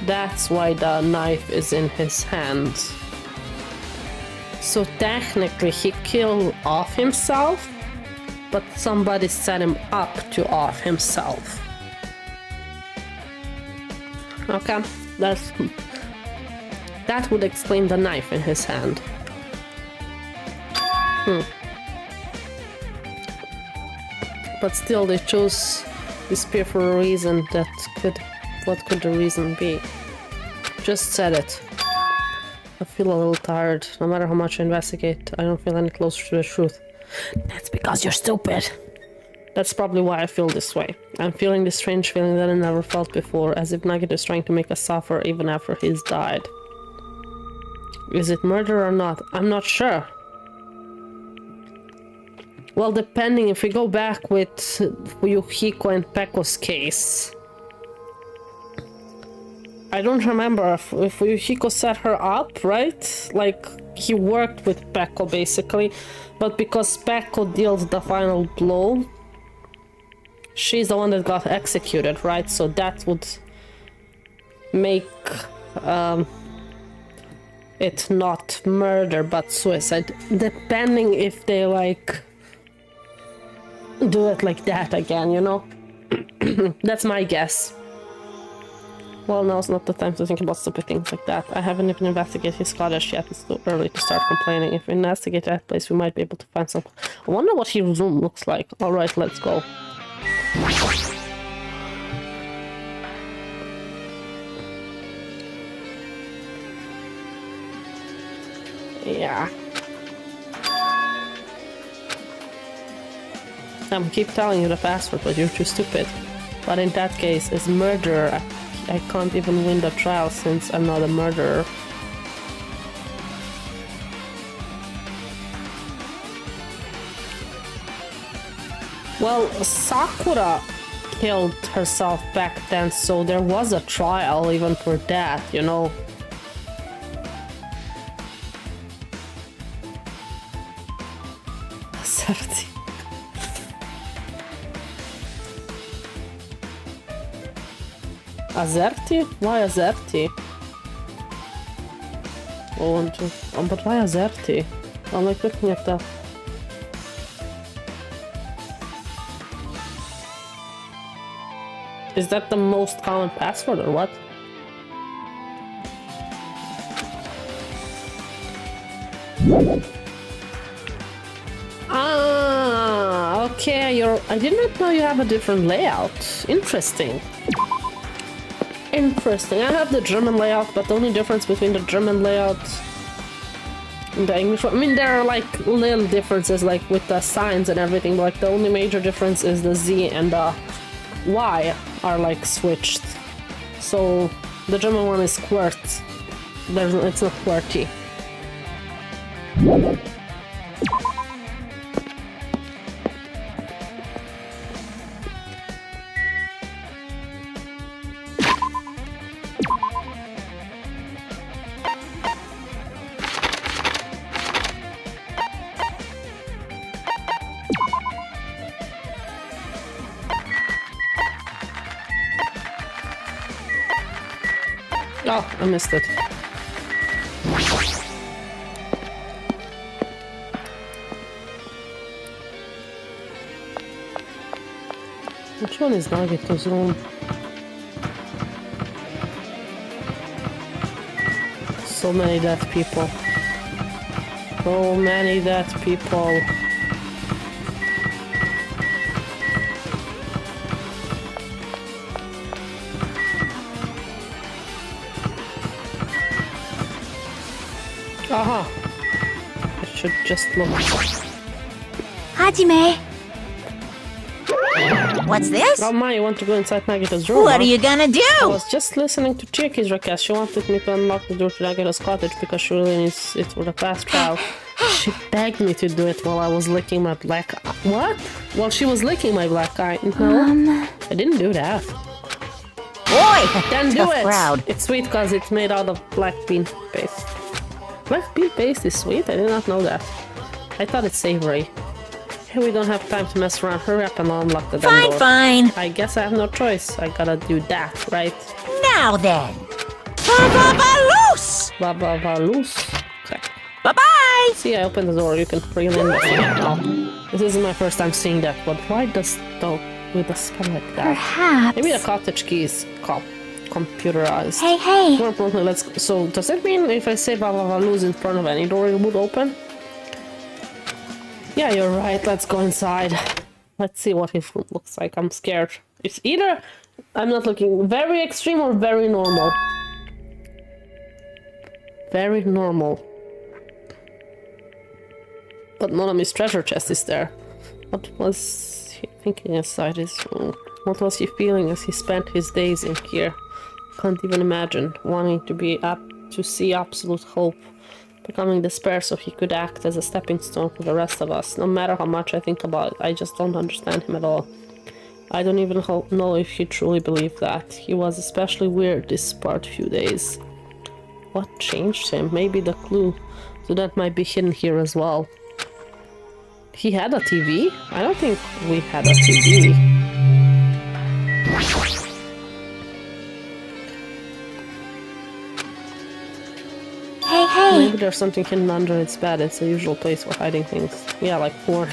That's why the knife is in his hand. So technically he killed off himself, but somebody set him up to off himself. Okay, that would explain the knife in his hand. But still, they chose the spear for a reason that what could the reason be? Just said it. I feel a little tired. No matter how much I investigate, I don't feel any closer to the truth. That's because you're stupid. That's probably why I feel this way. I'm feeling this strange feeling that I never felt before, as if Nagito is trying to make us suffer even after he's died. Is it murder or not? I'm not sure. Well, depending, if we go back with Yuhiko and Pekko's case, I don't remember if Yuhiko set her up, right? Like, he worked with Pekko, basically, but because Pekko dealt the final blow, she's the one that got executed, right? So that would make it not murder, but suicide, depending if they, like, do it like that again, you know? That's my guess. Well, now's not the time to think about stupid things like that. I haven't even investigated his cottage yet. It's too early to start complaining. If we investigate that place, we might be able to find some. I wonder what his room looks like. Alright, let's go. Yeah. I'm keep telling you the password, but you're too stupid. But in that case, as murderer, I can't even win the trial since I'm not a murderer. Well, Sakura killed herself back then, so there was a trial even for that, you know. Azerty. Azerty? Why Azerty? Oh, but why Azerty? I'm like looking at the... Is that the most common password or what? Ah, okay, I did not know you have a different layout. Interesting. Interesting. I have the German layout, but the only difference between the German layout and the English one, I mean, there are like little differences, like with the signs and everything, but like the only major difference is the Z and the Y are like switched. So the German one is QWERTY. It's not QWERTY. Oh, I missed it. Which one is Nagito's room? So many dead people. So many dead people. Aha! I should just look.
Hajime!
What's this?
Oh my, you want to go inside Nagito's room?
What
huh?
are you gonna do?
I was just listening to Chiki's request. She wanted me to unlock the door to Nagito's cottage because she really needs it for the fast travel. She begged me to do it while I was licking my black eye. What? While she was licking my black eye. No, I didn't do that.
Boy!
Then do
tough
it!
crowd.
It's sweet because it's made out of black bean paste. Black bean paste is sweet? I did not know that. I thought it's savory. Hey, we don't have time to mess around. Hurry up and unlock the damn door.
Fine.
I guess I have no choice. I gotta do that, right?
Now then. Ba-ba-ba-loose!
Ba-ba-ba-loose. Okay.
Bye-bye!
See, I opened the door. You can reel in this now. This isn't my first time seeing that, but why does the with a spell like that?
Perhaps.
Maybe the cottage key is computerized.
Hey!
More importantly, let's go. So, does it mean if I say ba-ba-ba-loose in front of any door, it would open? Yeah, you're right. Let's go inside. Let's see what his room looks like. I'm scared. It's either I'm not looking very extreme or very normal. Very normal. But none of his treasure chest is there. What was he thinking inside his room? What was he feeling as he spent his days in here? Can't even imagine wanting to see absolute hope. Becoming despair so he could act as a stepping stone for the rest of us. No matter how much I think about it, I just don't understand him at all. I don't even know if he truly believed that. He was especially weird this few days. What changed him? Maybe the clue to that might be hidden here as well. He had a TV? I don't think we had a TV.
Hey!
Maybe there's something hidden under its bed. It's a usual place for hiding things. Yeah, like porn.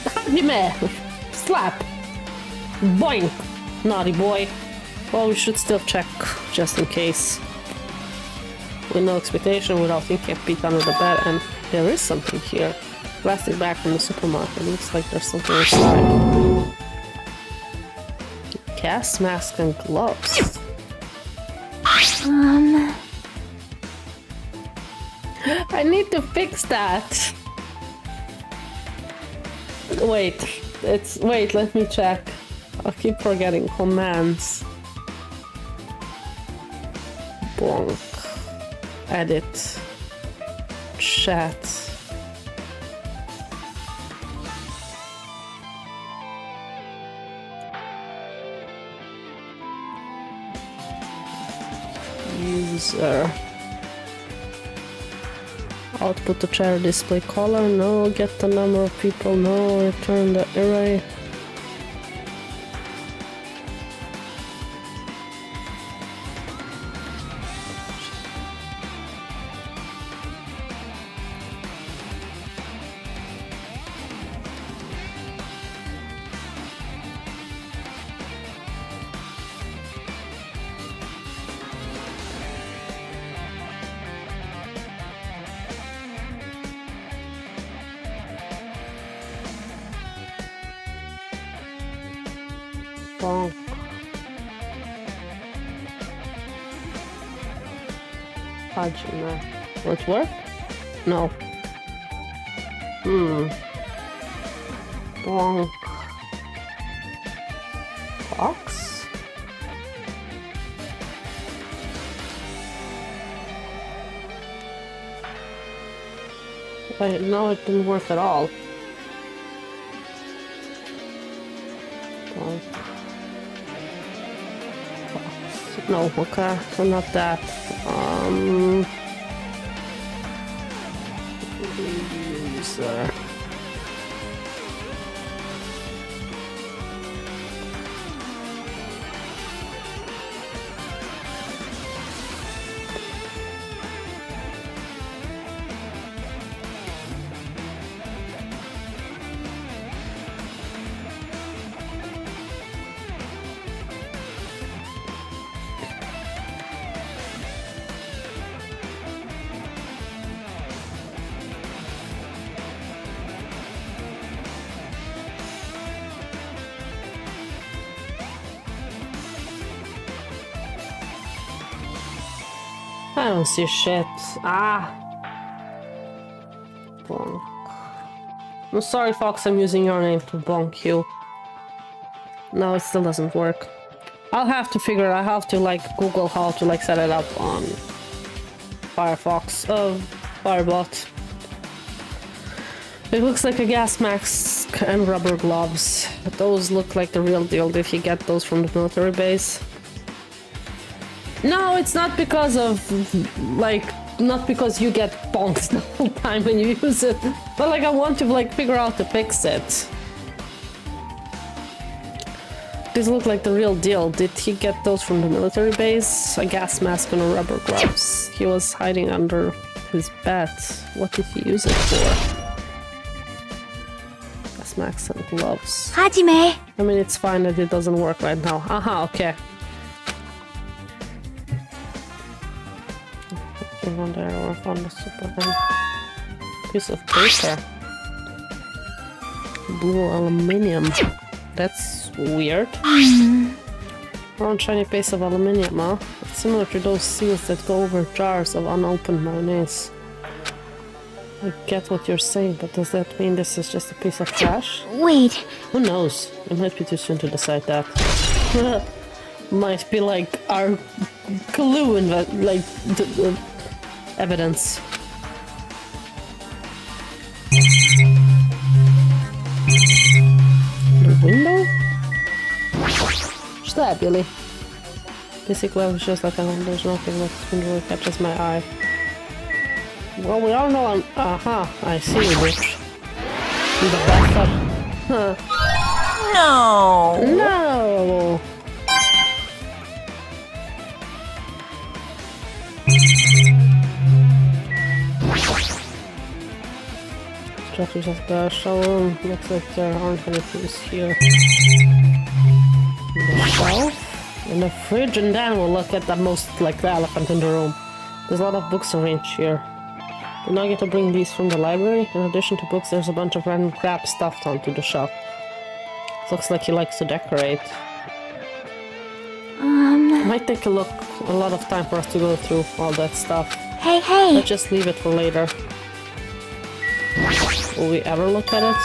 Hajime! Slap! Boing! Naughty boy. Well, we should still check, just in case. With no expectation, without thinking, a peek under the bed, and there is something here. Plastic bag from the supermarket. Looks like there's something inside. Gas mask and gloves. I need to fix that. Wait, let me check. I keep forgetting commands. Bonk. Edit. Chat. User. Output the chair display color, no. Get the number of people, no. Return the array. Bonk. Hajime. Will it work? No. Bonk. Box? Wait, no, it didn't work at all. Bonk. No, okay, so not that. User. don't see shit. Ah. Bonk. I'm sorry, Fox, I'm using your name to bonk you. No, it still doesn't work. I'll have to figure it out. I have to like Google how to like set it up on Firefox. Firebot. It looks like a gas mask and rubber gloves. Those look like the real deal. Did he get those from the military base? No, it's not because of like, not because you get bonked the whole time when you use it, but like I want to like figure out to fix it. These look like the real deal. Did he get those from the military base? A gas mask and a rubber gloves. He was hiding under his bed. What did he use it for? Gas masks and gloves.
Hajime!
I mean, it's fine that it doesn't work right now. Aha, okay. On there or on the Superman. Piece of paper. Blue aluminium. That's weird. Round shiny piece of aluminium, huh? It's similar to those seals that go over jars of unopened mayonnaise. I get what you're saying, but does that mean this is just a piece of trash?
Wait.
Who knows? It might be too soon to decide that. Might be like our clue in that, like, the evidence. The window? Stabily. Basically, I was just like, there's nothing that really catches my eye. Well, we all know I'm. Aha, I see you, bitch. In the bathtub. Huh.
No!
No! Just the showroom. Looks like there aren't any things here. The shelf? And the fridge, and then we'll look at the most, like, the elephant in the room. There's a lot of books arranged here. Did Nagito bring these from the library? In addition to books, there's a bunch of random crap stuffed onto the shelf. Looks like he likes to decorate. It might take a lot of time for us to go through all that stuff.
Hey!
Let's just leave it for later. Will we ever look at it?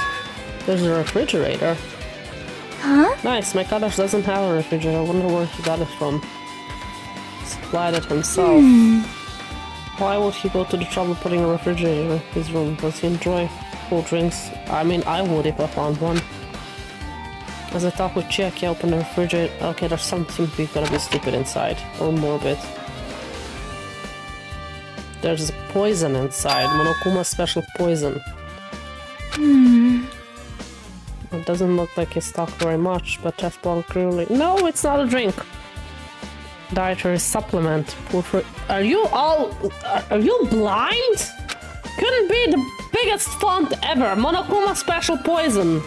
There's a refrigerator.
Huh?
Nice, my cottage doesn't have a refrigerator. I wonder where he got it from. Supplied it himself. Why would he go to the trouble of putting a refrigerator in his room? Does he enjoy cold drinks? I mean, I would if I found one. As I talk with Chiaki, I open the refrigerator. Okay, there's something gonna be stupid inside. Or morbid. There's poison inside. Monokuma's special poison. It doesn't look like it's talked very much, but that bottle clearly... No, it's not a drink! Dietary supplement. Are you all... Are you blind? Couldn't be the biggest font ever! Monokuma special poison!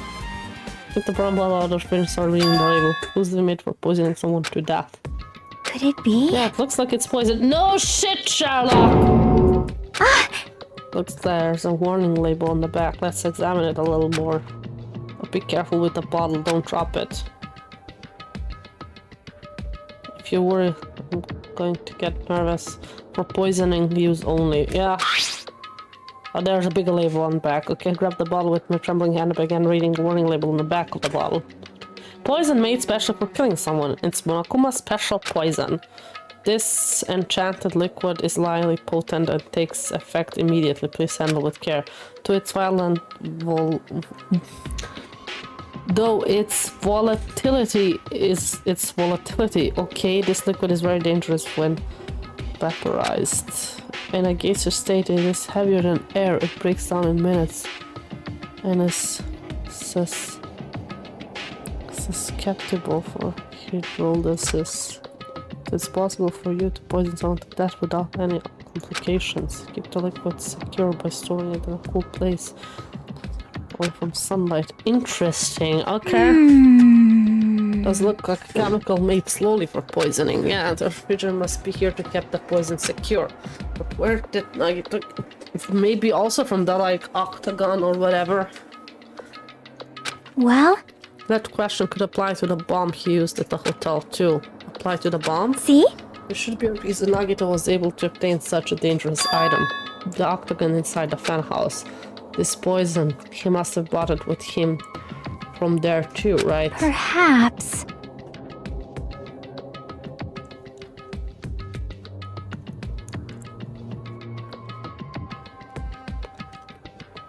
Took the brown bottle out of the fridge, started reading the label. Who's the made for poisoning someone to death?
Could it be?
Yeah, it looks like it's poison. No shit, Sherlock! Looks there's a warning label on the back. Let's examine it a little more. But be careful with the bottle, don't drop it. If you worry, I'm going to get nervous. For poisoning use only. Yeah. Oh, there's a bigger label on the back. Okay, grab the bottle with my trembling hand and began reading the warning label on the back of the bottle. Poison made special for killing someone. It's Monokuma's special poison. This enchanted liquid is highly potent and takes effect immediately. Please handle with care. To its violent though its volatility is its volatility. Okay, this liquid is very dangerous when vaporized. In a gaseous state, it is heavier than air. It breaks down in minutes and is susceptible for hydrolysis. It's possible for you to poison someone to death without any complications. Keep the liquid secure by storing it in a cool place away from sunlight. Interesting. Okay. Does look like a chemical made slowly for poisoning. Yeah, the refrigerator must be here to keep the poison secure. But where did Nagito... Maybe also from the, like, octagon or whatever.
Well?
That question could apply to the bomb he used at the hotel, too. Apply to the bomb?
See?
There should be a reason Nagito was able to obtain such a dangerous item. The octagon inside the fan house. This poison, he must have bought it with him from there too, right?
Perhaps.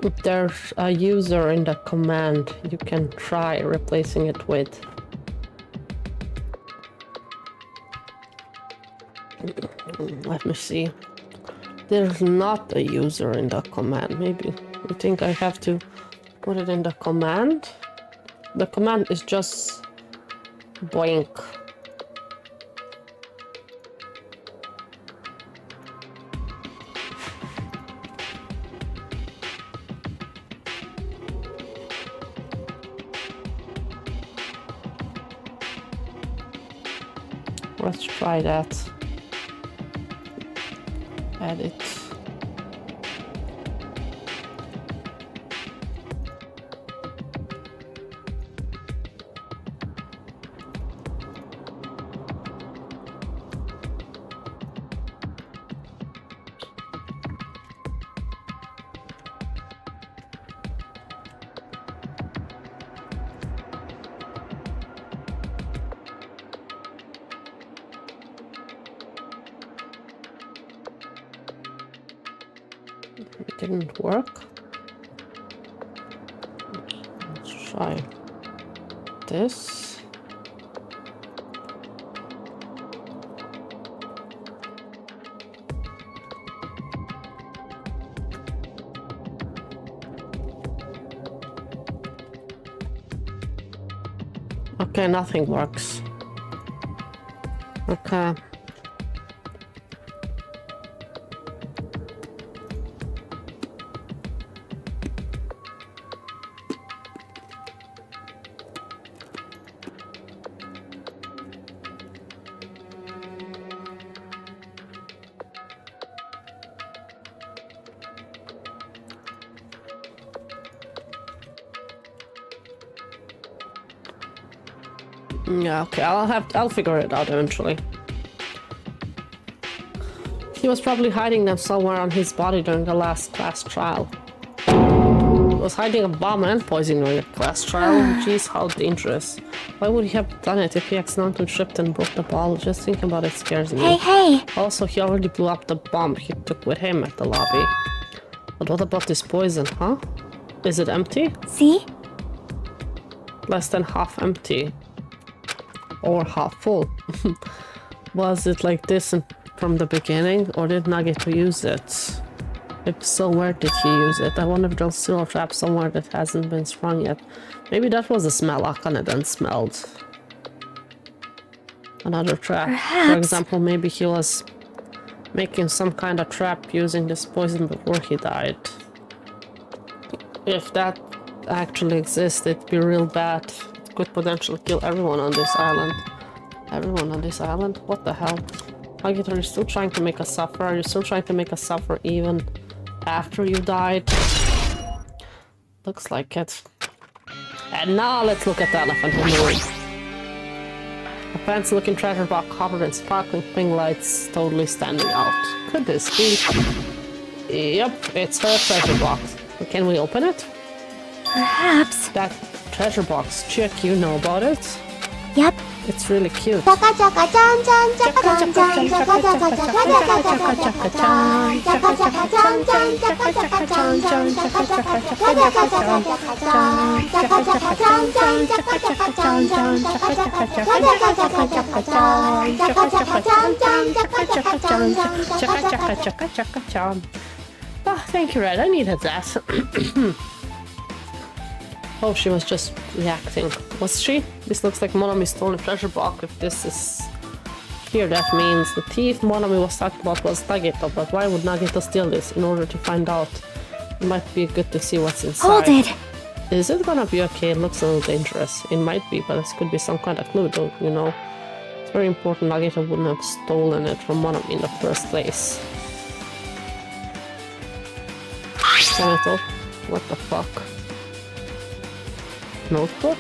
If there's a user in the command, you can try replacing it with. Let me see. There's not a user in the command. Maybe you think I have to put it in the command? The command is just boink. Let's try that. Edit. It didn't work. Let's try this. Okay, nothing works. Okay. Yeah, okay, I'll figure it out eventually. He was probably hiding them somewhere on his body during the last class trial. He was hiding a bomb and poison during the class trial. Jeez, how dangerous. Why would he have done it if he accidentally tripped and broke the ball? Just thinking about it scares me.
Hey!
Also, he already blew up the bomb he took with him at the lobby. But what about this poison, huh? Is it empty?
See?
Less than half empty. Or half full. Was it like this from the beginning, or did Nagito use it? If so, where did he use it? I wonder if there's still a trap somewhere that hasn't been sprung yet. Maybe that was a smell Akane then smelled. Another trap.
Perhaps.
For example, maybe he was making some kind of trap using this poison before he died. If that actually exists, it'd be real bad. Could potentially kill everyone on this island. Everyone on this island? What the hell? Nagito, are you still trying to make us suffer? Are you still trying to make us suffer even after you died? Looks like it. And now let's look at the elephant in the room. A fancy looking treasure box covered in sparkling pink lights totally standing out. Could this be? Yep, it's her treasure box. Can we open it?
Perhaps.
That treasure box chick, you know about it?
Yep.
It's really cute. Oh, thank you, Red. I needed that. Oh, she was just reacting. Was she? This looks like Monami's stolen treasure box. If this is here, that means the thief Monami was talking about was Nagito. But why would Nagito steal this? In order to find out. It might be good to see what's inside.
Hold it!
Is it gonna be okay? It looks a little dangerous. It might be, but this could be some kind of clue, though, you know. It's very important Nagito wouldn't have stolen it from Monami in the first place. Genital. What the fuck? Notebook?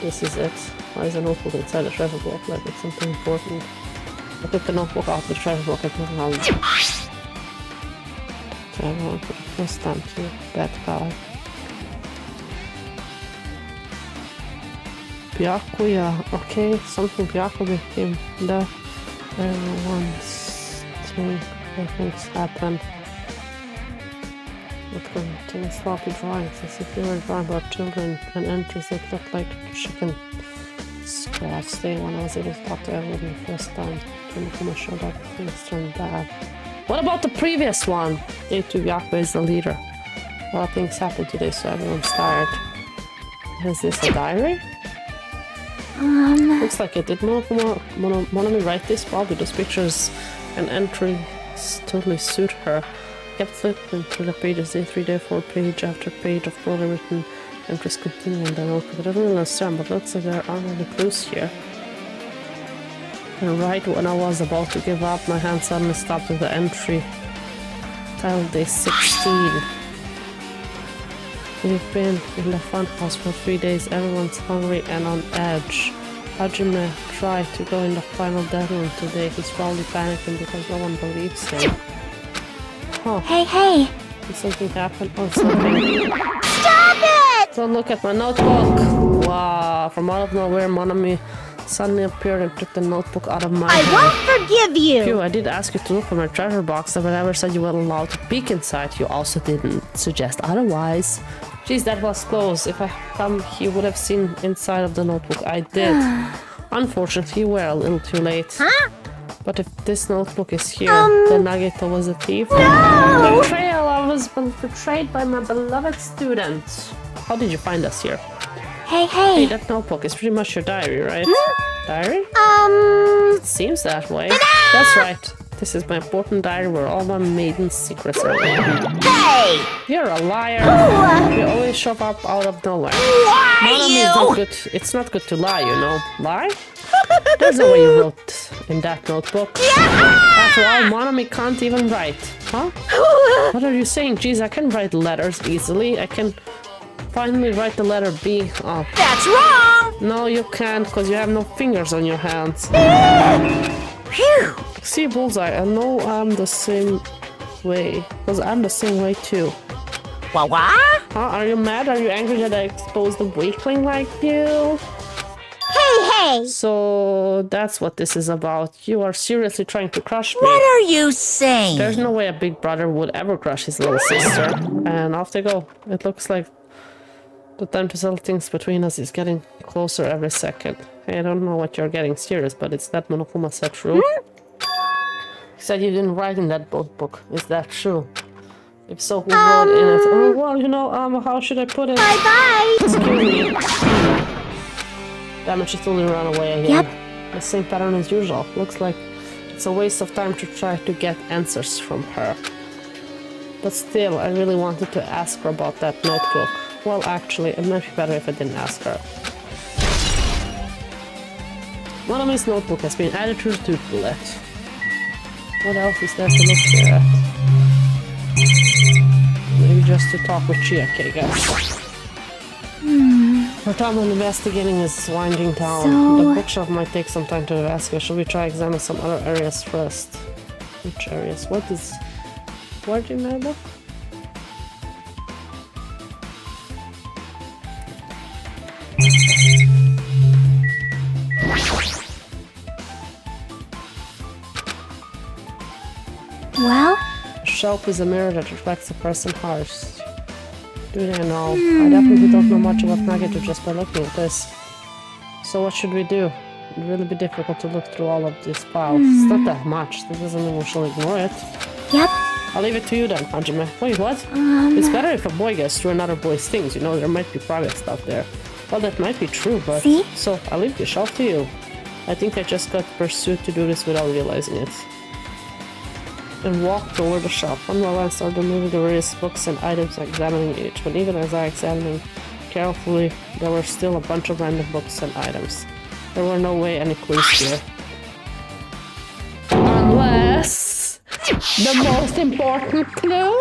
This is it. Why is a notebook inside a treasure block? Like it's something important. I took the notebook out of the treasure block and put it on. So everyone for the first time to that guy. Byakuya, okay, something Byakuya became the everyone's things happen. Looking sloppy drawings as if they were drawn about children and entries that looked like chicken scraps. Day when I was able to talk to everyone the first time. When I showed up, things turned bad. What about the previous one? Day 2 Byakuya is the leader. A lot of things happened today, so everyone's tired. Is this a diary? Looks like it. Did Monami write this? Probably. Those pictures and entries totally suit her. Kept flipping through the pages, day 3, day 4, page after page of poorly written entries continue in the notebook. I don't really understand, but looks like there aren't any clues here. And right when I was about to give up, my hand suddenly stopped with the entry titled Day 16. We've been in the funhouse for 3 days. Everyone's hungry and on edge. Hajime tried to go in the final deadline today. He's probably panicking because no one believes him. Huh.
Hey!
Did something happen or something?
Stop it!
Don't look at my notebook! Wow, from out of nowhere, Monami suddenly appeared and took the notebook out of my hand.
I won't forgive you!
Phew, I did ask you to look for my treasure box, but I never said you weren't allowed to peek inside. You also didn't suggest otherwise. Jeez, that was close. If I come, you would have seen inside of the notebook. I did. Unfortunately, you were a little too late.
Huh?
But if this notebook is here, then Nagito was a thief.
No!
Betrayal! I was betrayed by my beloved student. How did you find us here? Hey, that notebook is pretty much your diary, right? Diary? It seems that way. That's right. This is my important diary where all my maiden secrets are written.
Hey!
You're a liar. You always show up out of nowhere. It's not good to lie, you know. Lie? There's no way you wrote in that notebook. After all, Monami can't even write. Huh? What are you saying? Jeez, I can write letters easily. I can finally write the letter B. Oh.
That's wrong!
No, you can't, because you have no fingers on your hands.
Phew!
See, Bullseye, I know I'm the same way. Because I'm the same way too.
What?
Huh? Are you mad? Are you angry that I exposed a weakling like you?
Hey!
So that's what this is about. You are seriously trying to crush me.
What are you saying?
There's no way a big brother would ever crush his little sister. And off they go. It looks like the time to settle things between us is getting closer every second. Hey, I don't know what you're getting serious, but it's that Monokuma said true. He said you didn't write in that book. Is that true? If so, who wrote in it? Oh, well, you know, how should I put it?
Bye-bye!
Excuse me. Damn it, she totally ran away again.
Yep.
The same pattern as usual. Looks like it's a waste of time to try to get answers from her. But still, I really wanted to ask her about that notebook. Well, actually, it might be better if I didn't ask her. Monami's notebook has been added to the to-do list. What else is there to look here at? Maybe just to talk with Chiaki, I guess. Her time on investigating is winding down.
So...
The bookshop might take some time to investigate. Should we try examine some other areas first? Which areas? What is... What in my book?
Well?
A shelf is a mirror that reflects a person's heart. Do they know? I definitely don't know much about Nagito just by looking at this. So what should we do? It would really be difficult to look through all of this pile. It's not that much. That doesn't mean we shall ignore it.
Yep.
I'll leave it to you then, Hajime. Wait, what? It's better if a boy gets through another boy's things, you know, there might be progress stuff there. Well, that might be true, but...
See?
So, I'll leave the shelf to you. I think I just got pursued to do this without realizing it. And walked toward the shop. One by one started moving the various books and items, examining each. But even as I examined carefully, there were still a bunch of random books and items. There were no way any clues here. Unless... the most important clue?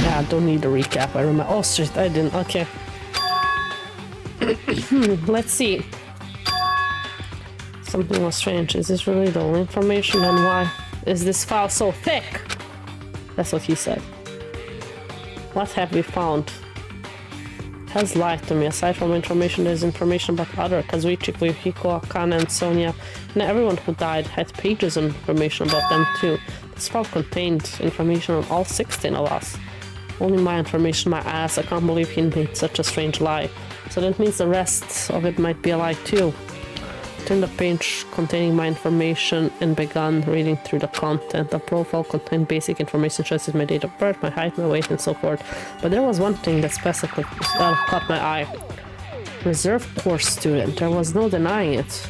Yeah, yeah, don't need a recap. I remember. Oh shit, I didn't. Okay. Let's see. Something was strange. Is this really the only information, and why is this file so thick? That's what he said. What have we found? Has lied to me. Aside from information, there's information about other Kazuichi, Hiko, Akane, and Sonia, and everyone who died had pages of information about them too. This file contained information on all 16 of us. Only my information, my ass. I can't believe he made such a strange lie. So that means the rest of it might be a lie too. Turned the page containing my information and began reading through the content. The profile contained basic information such as my date of birth, my height, my weight, and so forth. But there was one thing that specifically caught my eye. Reserve course student. There was no denying it.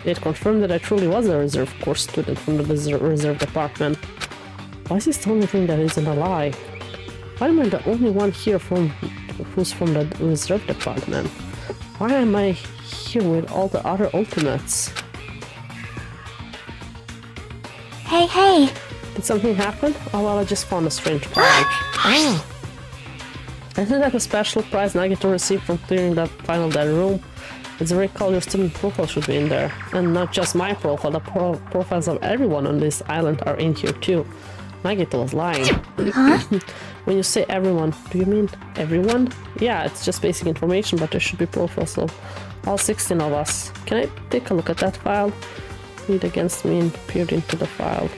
It confirmed that I truly was a reserve course student from the reserve department. Why is this the only thing that isn't a lie? Why am I the only one here who's from the reserve department? Why am I here with all the other ultimates?
Hey, hey!
Did something happen? Oh well, I just found a strange file. Ah! Isn't that a special prize Nagito received from clearing that final dead room? As I recall, your student profile should be in there. And not just my profile, the profiles of everyone on this island are in here too. Nagito was lying.
Huh?
When you say everyone, do you mean everyone? Yeah, it's just basic information, but there should be profiles of all 16 of us. Can I take a look at that file? Read against me and peered into the file.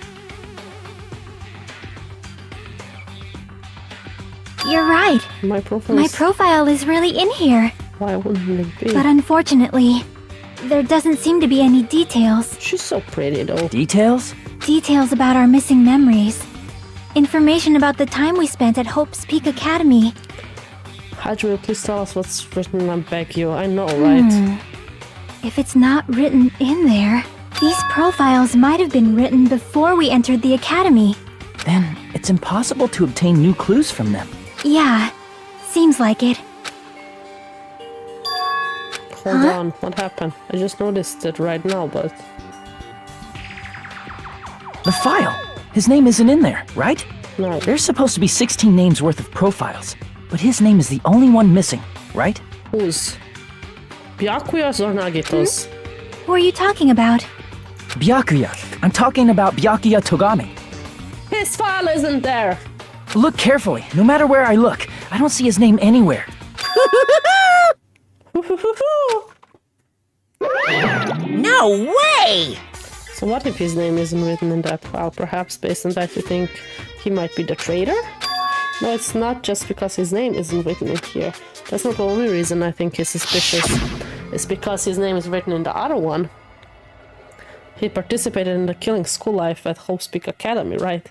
You're right.
My profile
is really in here.
Why wouldn't it be?
But unfortunately, there doesn't seem to be any details.
She's so pretty though.
Details?
Details about our missing memories. Information about the time we spent at Hope's Peak Academy.
Hajime, please tell us what's written, I beg you. I know, right?
If it's not written in there, these profiles might have been written before we entered the academy.
Then it's impossible to obtain new clues from them.
Yeah, seems like it.
Hold on, what happened? I just noticed it right now, but...
The file! His name isn't in there, right?
No.
There's supposed to be 16 names worth of profiles, but his name is the only one missing, right?
Whose? Byakuya's or Nagito's?
Who are you talking about?
Byakuya. I'm talking about Byakuya Togami.
His file isn't there!
Look carefully. No matter where I look, I don't see his name anywhere.
No way!
So what if his name isn't written in that file? Perhaps based on that you think he might be the traitor? No, it's not just because his name isn't written in here. That's not the only reason I think he's suspicious. It's because his name is written in the other one. He participated in the killing school life at Hope's Peak Academy, right?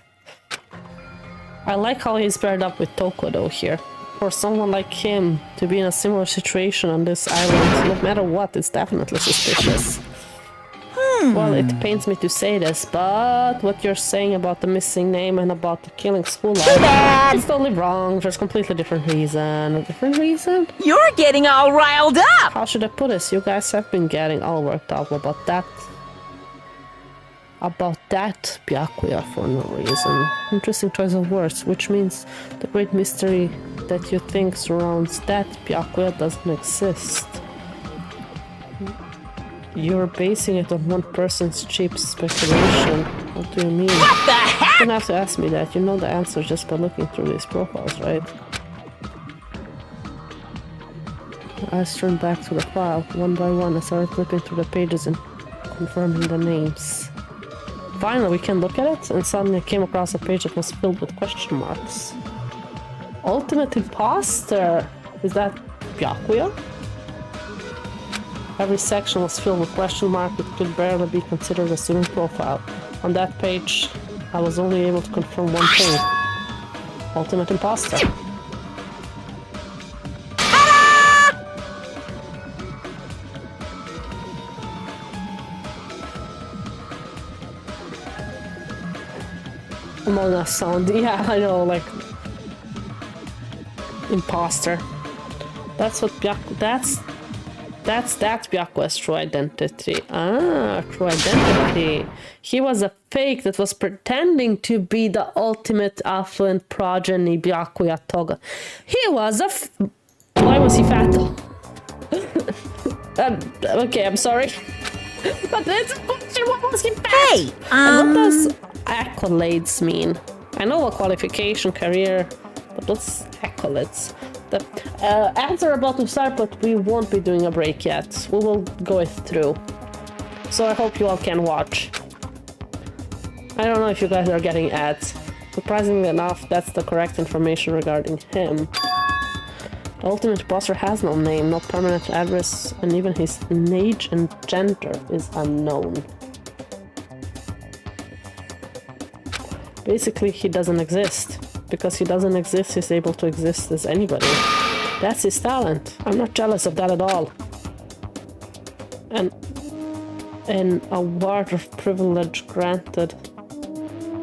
I like how he's paired up with Toko though here. For someone like him to be in a similar situation on this island, no matter what, it's definitely suspicious. Well, it pains me to say this, but what you're saying about the missing name and about the killing school life, it's totally wrong. There's a completely different reason. A different reason?
You're getting all riled up!
How should I put this? You guys have been getting all worked up about that. About that Byakuya for no reason. Interesting choice of words, which means the great mystery that you think surrounds that Byakuya doesn't exist. You're basing it on one person's cheap speculation. What do you mean?
What the heck?
You don't have to ask me that. You know the answer just by looking through these profiles, right? I turned back to the file. One by one, I started flipping through the pages and confirming the names. Finally, we can look at it, and suddenly I came across a page that was filled with question marks. Ultimate Imposter! Is that Byakuya? Every section was filled with question marks that could barely be considered a student profile. On that page, I was only able to confirm one thing. Ultimate Imposter. Among Us sound. Yeah, I know, like... Imposter. That's what That's Byakuya's true identity. Ah, true identity. He was a fake that was pretending to be the ultimate affluent progeny Byakuya Toga. He was a Why was he fat? Okay, I'm sorry. But it's bullshit. What was he fat?
Hey,
And what does accolades mean? I know a qualification, career, but what's accolades? The ads are about to start, but we won't be doing a break yet. We will go it through. So I hope you all can watch. I don't know if you guys are getting ads. Surprisingly enough, that's the correct information regarding him. The ultimate bosser has no name, no permanent address, and even his age and gender is unknown. Basically, he doesn't exist. Because he doesn't exist, he's able to exist as anybody. That's his talent. I'm not jealous of that at all. And an award of privilege granted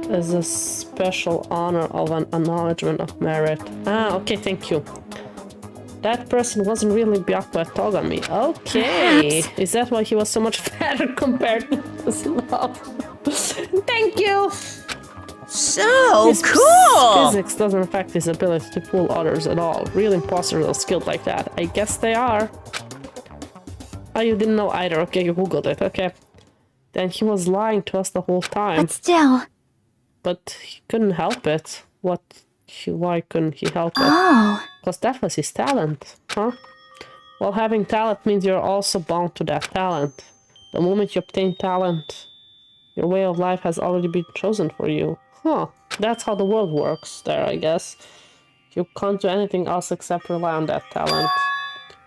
as a special honor of an acknowledgement of merit. Ah, okay, thank you. That person wasn't really Byakuya Togami. Okay. Perhaps. Is that why he was so much fatter compared to his love? Thank you!
So
his
cool!
Physics doesn't affect his ability to fool others at all. Real imposters are skilled like that. I guess they are. Oh, you didn't know either. Okay, you googled it. Okay. Then he was lying to us the whole time.
But still...
But he couldn't help it. Why couldn't he help it?
Oh.
Because that was his talent, huh? Well, having talent means you're also bound to that talent. The moment you obtain talent, your way of life has already been chosen for you. Huh. That's how the world works there, I guess. You can't do anything else except rely on that talent.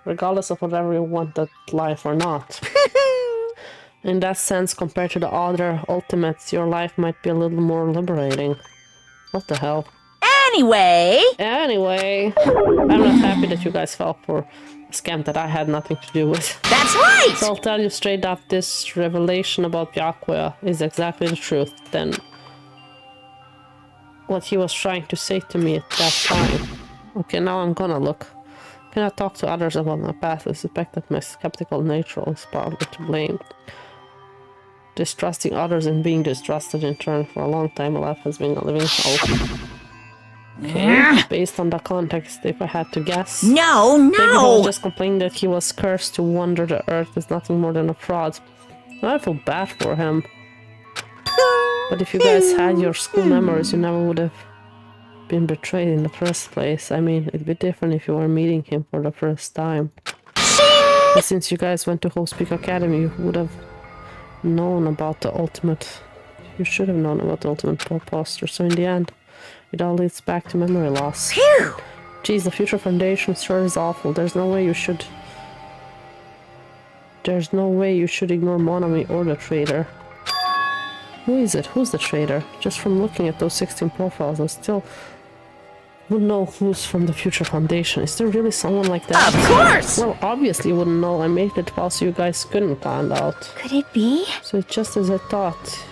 Regardless of whether you want that life or not. In that sense, compared to the other ultimates, your life might be a little more liberating. What the hell?
Anyway,
I'm not happy that you guys fell for a scam that I had nothing to do with.
That's right!
So I'll tell you straight up, this revelation about Byakuya is exactly the truth. Then what he was trying to say to me at that time. Okay, now I'm gonna look. Can I talk to others about my past? I suspect that my skeptical nature is partly to blame. Distrusting others and being distrusted in turn for a long time, my life has been a living hope. Okay, based on the context, if I had to guess...
No!
Maybe he was just complaining that he was cursed to wander the earth is nothing more than a fraud. I feel bad for him. But if you guys had your school memories, you never would have been betrayed in the first place. I mean, it'd be different if you were meeting him for the first time. But since you guys went to Hope Peak Academy, you would have known about the ultimate... You should have known about the ultimate imposter, so in the end... It all leads back to memory loss.
Phew!
Geez, the Future Foundation sure is awful. There's no way you should ignore Monami or the traitor. Who is it? Who's the traitor? Just from looking at those 16 profiles, I still wouldn't know who's from the Future Foundation. Is there really someone like that?
Of course!
Well, obviously you wouldn't know. I made it while so you guys couldn't find out.
Could it be?
So it's just as I thought.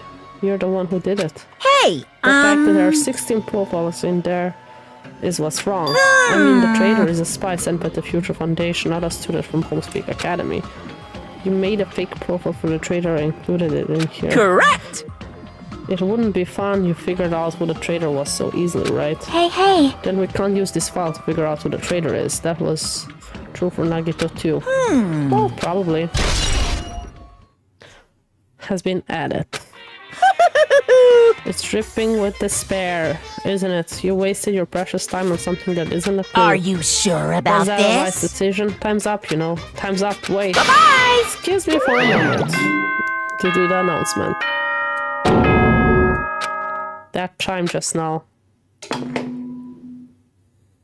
You're the one who did it.
Hey,
the fact that there are 16 profiles in there is what's wrong. I mean, the traitor is a spy sent by the Future Foundation, not a student from Hope Peak Academy. You made a fake profile for the traitor and included it in here.
Correct!
It wouldn't be fun you figured out who the traitor was so easily, right?
Hey!
Then we can't use this file to figure out who the traitor is. That was true for Nagito too. Well, probably. Has been added. It's dripping with despair, isn't it? You wasted your precious time on something that isn't a clue.
Are you sure about
Was that a wise
this?
decision? Time's up, you know. Time's up. Wait.
Bye-bye!
Excuse me for a moment to do the announcement. That chime just now.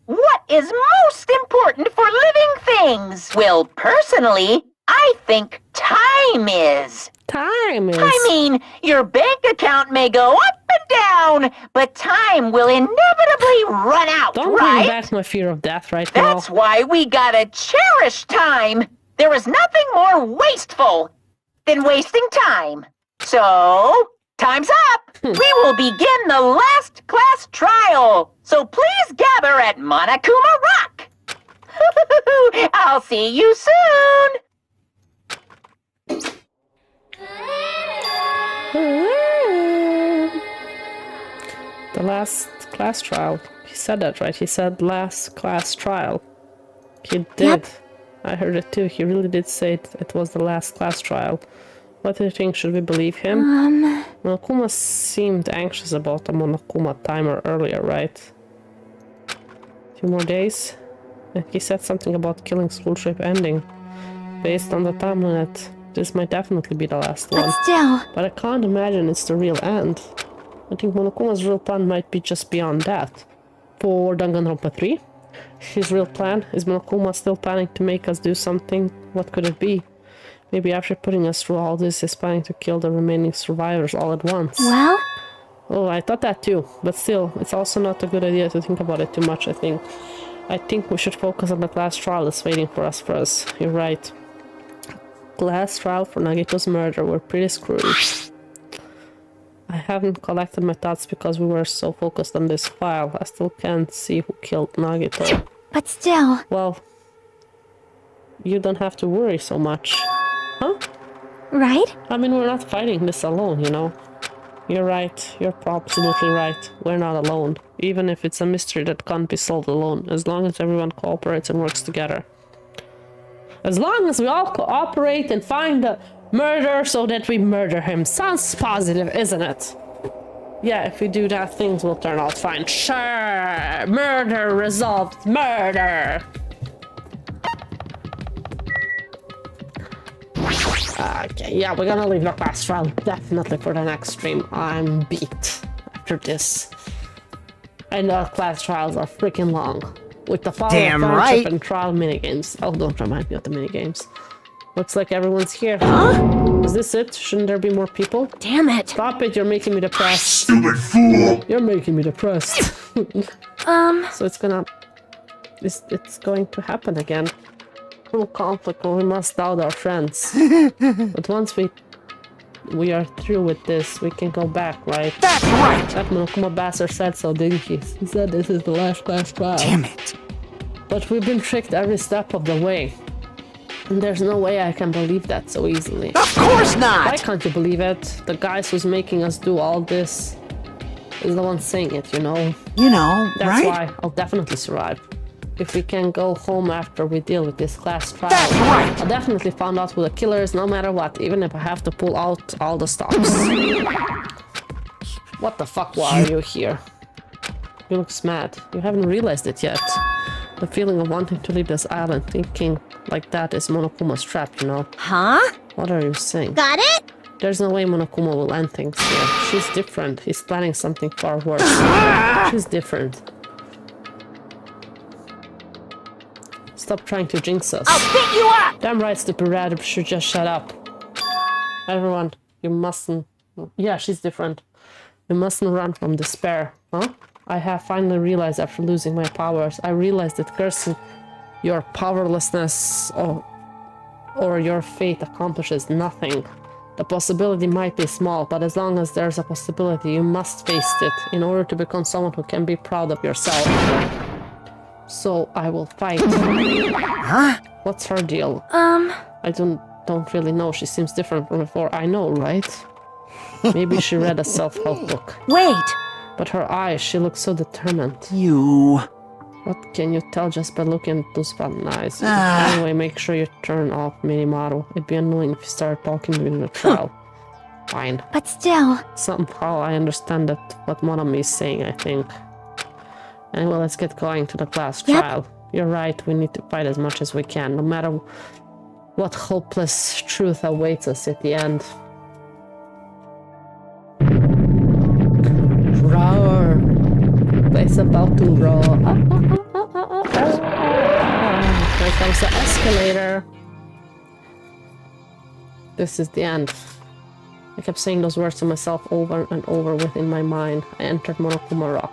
What is most important for living things? Well, personally, I think time is.
Time is.
I mean, your bank account may go up and down, but time will inevitably run out,
Don't
right?
bring back my fear of death right now.
That's why we gotta cherish time. There is nothing more wasteful than wasting time. So, time's up. We will begin the last class trial. So please gather at Monokuma Rock. I'll see you soon.
The last class trial. He said that, right? He said last class trial. He did.
Yep.
I heard it too. He really did say it was the last class trial. What do you think? Should we believe him? Monokuma seemed anxious about the Monokuma timer earlier, right? 2 more days? And he said something about killing school trip ending. Based on the time limit, this might definitely be the last one.
But still...
But I can't imagine it's the real end. I think Monokuma's real plan might be just beyond that. For Danganronpa 3, his real plan, is Monokuma still planning to make us do something? What could it be? Maybe after putting us through all this, he's planning to kill the remaining survivors all at once.
Well?
Oh, I thought that too. But still, it's also not a good idea to think about it too much, I think. I think we should focus on the class trial that's waiting for us first. You're right. Class trial for Nagito's murder. We're pretty screwed. I haven't collected my thoughts because we were so focused on this file. I still can't see who killed Nagito.
But still...
Well, you don't have to worry so much. Huh?
Right?
I mean, we're not fighting this alone, you know? You're right. You're absolutely right. We're not alone. Even if it's a mystery that can't be solved alone. As long as everyone cooperates and works together. As long as we all cooperate and find the murderer so that we murder him. Sounds positive, isn't it? Yeah, if we do that, things will turn out fine. Sure! Murder resolved. Murder! Okay, yeah, we're gonna leave the class trial definitely for the next stream. I'm beat after this. And the class trials are freaking long. With the follow-up friendship and trial minigames. Oh, don't remind me of the minigames. Looks like everyone's here. Huh? Is this it? Shouldn't there be more people?
Damn it!
Stop it, you're making me depressed. Stupid fool! You're making me depressed. So it's gonna... It's going to happen again. Little conflict where we must doubt our friends. But once we are through with this, we can go back, right?
That's right!
That Monokuma bastard said so, didn't he? He said this is the last class trial.
Damn it!
But we've been tricked every step of the way. And there's no way I can believe that so easily.
Of course not!
Why can't you believe it? The guys who's making us do all this is the one saying it, you know?
You know,
That's
right?
why I'll definitely survive. If we can go home after we deal with this class trial.
That's right!
I'll definitely find out who the killer is no matter what, even if I have to pull out all the stops. What the fuck, why are you here? You look mad. You haven't realized it yet. The feeling of wanting to leave this island, thinking like that is Monokuma's trap, you know?
Huh?
What are you saying?
Got it?
There's no way Monokuma will end things here. She's different. He's planning something far worse. She's different. Stop trying to jinx us.
I'll pick you up!
Damn right, stupid rat, should just shut up. Everyone, you mustn't... Yeah, she's different. You mustn't run from despair, huh? I have finally realized after losing my powers, I realized that cursing your powerlessness or your fate accomplishes nothing. The possibility might be small, but as long as there's a possibility, you must face it in order to become someone who can be proud of yourself. So I will fight.
Huh?
What's her deal? I don't really know. She seems different from before. I know, right? Maybe she read a self-help book.
Wait!
But her eyes, she looks so determined.
You...
What can you tell just by looking at those button eyes? Anyway, make sure you turn off Minimaru. It'd be annoying if you start talking during the trial. Fine.
But still...
Somehow I understand that what Monami is saying, I think. Anyway, let's get going to the class trial. You're right, we need to fight as much as we can, no matter what hopeless truth awaits us at the end. Roar! Place about to roar. Here comes the escalator. This is the end. I kept saying those words to myself over and over within my mind. I entered Monokuma Rock.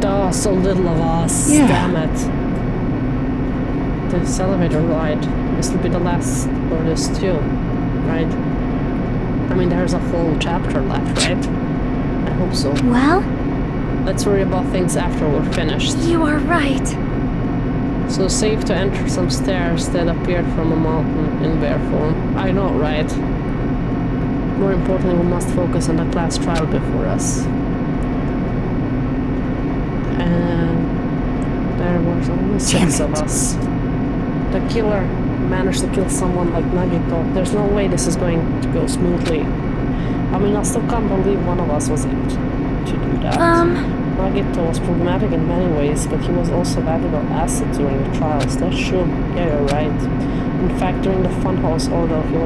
Oh, so little of us.
Yeah.
Damn it. This elevator ride. This will be the last for this too, right? I mean, there's a whole chapter left, right? I hope so.
Well?
Let's worry about things after we're finished.
You are right.
So safe to enter some stairs that appeared from a mountain in bear form. I know, right? More importantly, we must focus on the class trial before us. And there was only 6 of us. The killer managed to kill someone like Nagito. There's no way this is going to go smoothly. I mean, I still can't believe one of us was able to do that. Nagito was problematic in many ways, but he was also a valuable asset during the trials. That's true. Yeah, you're right. In fact, during the funhouse order, we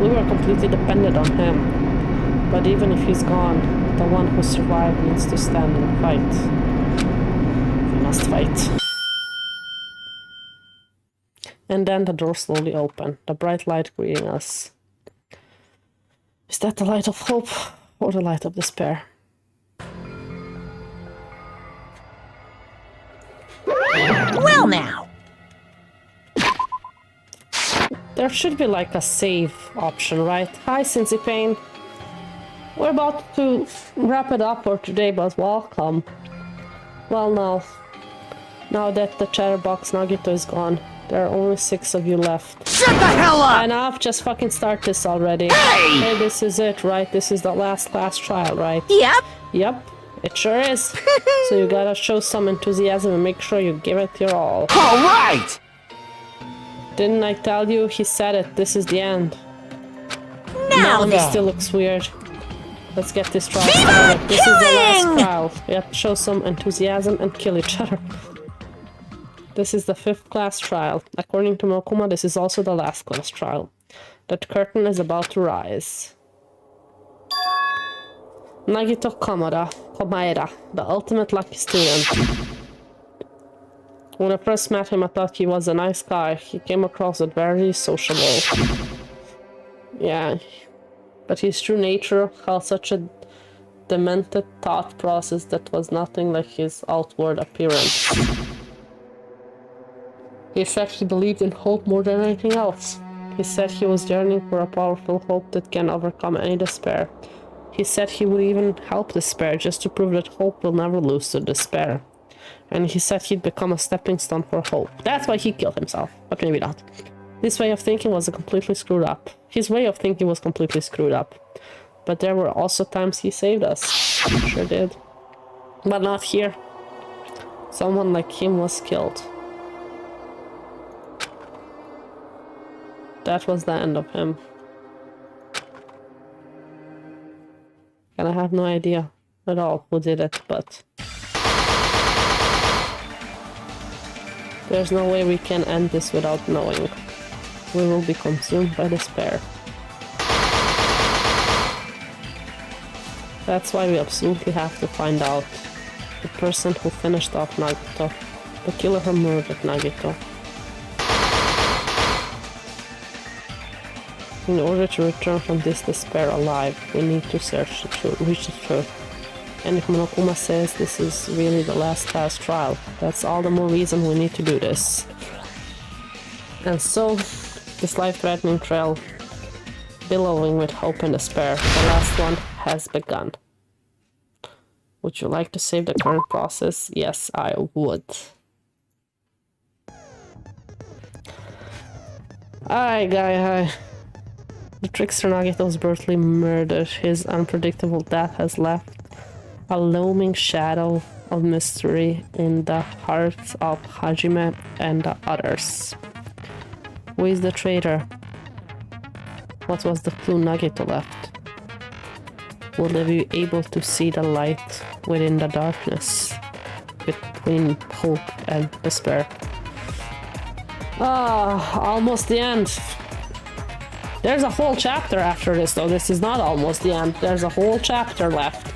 were completely dependent on him. But even if he's gone, the one who survived needs to stand and fight. We must fight. And then the door slowly opened, the bright light greeting us. Is that the light of hope or the light of despair?
Well now!
There should be like a save option, right? Hi, Cincy Payne. We're about to wrap it up for today, but welcome. Well, now that the chatterbox Nagito is gone, there are only 6 of you left.
Shut the hell up!
Enough, just fucking start this already.
Hey,
this is it, right? This is the last class trial, right?
Yep.
Yep, it sure is. So you gotta show some enthusiasm and make sure you give it your all.
Alright!
Didn't I tell you? He said it. This is the end.
Now
he
then.
still looks weird. Let's get this trial started. This is the last trial. We have to show some enthusiasm and kill each other. This is the 5th class trial. According to Mokuma, this is also the last class trial. That curtain is about to rise. Nagito Komaeda, the ultimate lucky student. When I first met him, I thought he was a nice guy. He came across as very sociable. Yeah, but his true nature held such a demented thought process that was nothing like his outward appearance. He said he believed in hope more than anything else. He said he was yearning for a powerful hope that can overcome any despair. He said he would even help despair just to prove that hope will never lose to despair. And he said he'd become a stepping stone for hope. That's why he killed himself, but maybe not. This way of thinking was completely screwed up. His way of thinking was completely screwed up. But there were also times he saved us. Sure did. But not here. Someone like him was killed. That was the end of him. And I have no idea at all who did it, but... there's no way we can end this without knowing. We will be consumed by despair. That's why we absolutely have to find out the person who finished off Nagito, the killer who murdered Nagito. In order to return from this despair alive, we need to search the truth, reach the truth. And if Monokuma says this is really the last class trial, that's all the more reason we need to do this. And so, this life-threatening trail, billowing with hope and despair, the last one has begun. Would you like to save the current process? Yes, I would. Aye, guy. The trickster Nagito was brutally murdered. His unpredictable death has left a looming shadow of mystery in the hearts of Hajime and the others. Who is the traitor? What was the clue Nagito left? Will they be able to see the light within the darkness, between hope and despair? Almost the end. There's a whole chapter after this, though. This is not almost the end. There's a whole chapter left.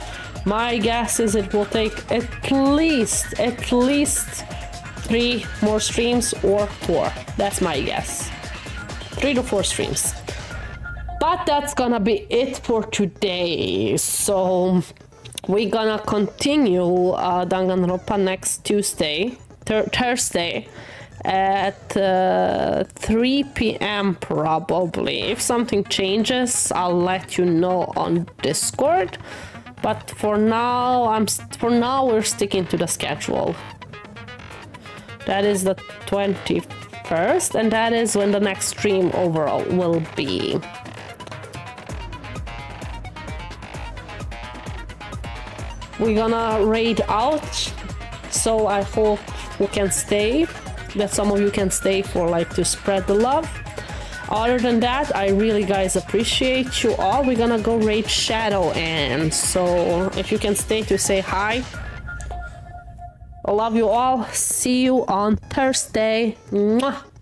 My guess is it will take at least 3 more streams or 4. That's my guess. 3 to 4 streams. But that's gonna be it for today. So we're gonna continue Danganronpa next Thursday at 3 p.m. probably. If something changes, I'll let you know on Discord. But for now, we're sticking to the schedule. That is the 21st, and that is when the next stream overall will be. We're gonna raid out, so I hope you can stay, that some of you can stay for like to spread the love. Other than that, I really guys appreciate you all. We're gonna go raid Shadow, and so if you can stay to say hi. I love you all. See you on Thursday. Mwah.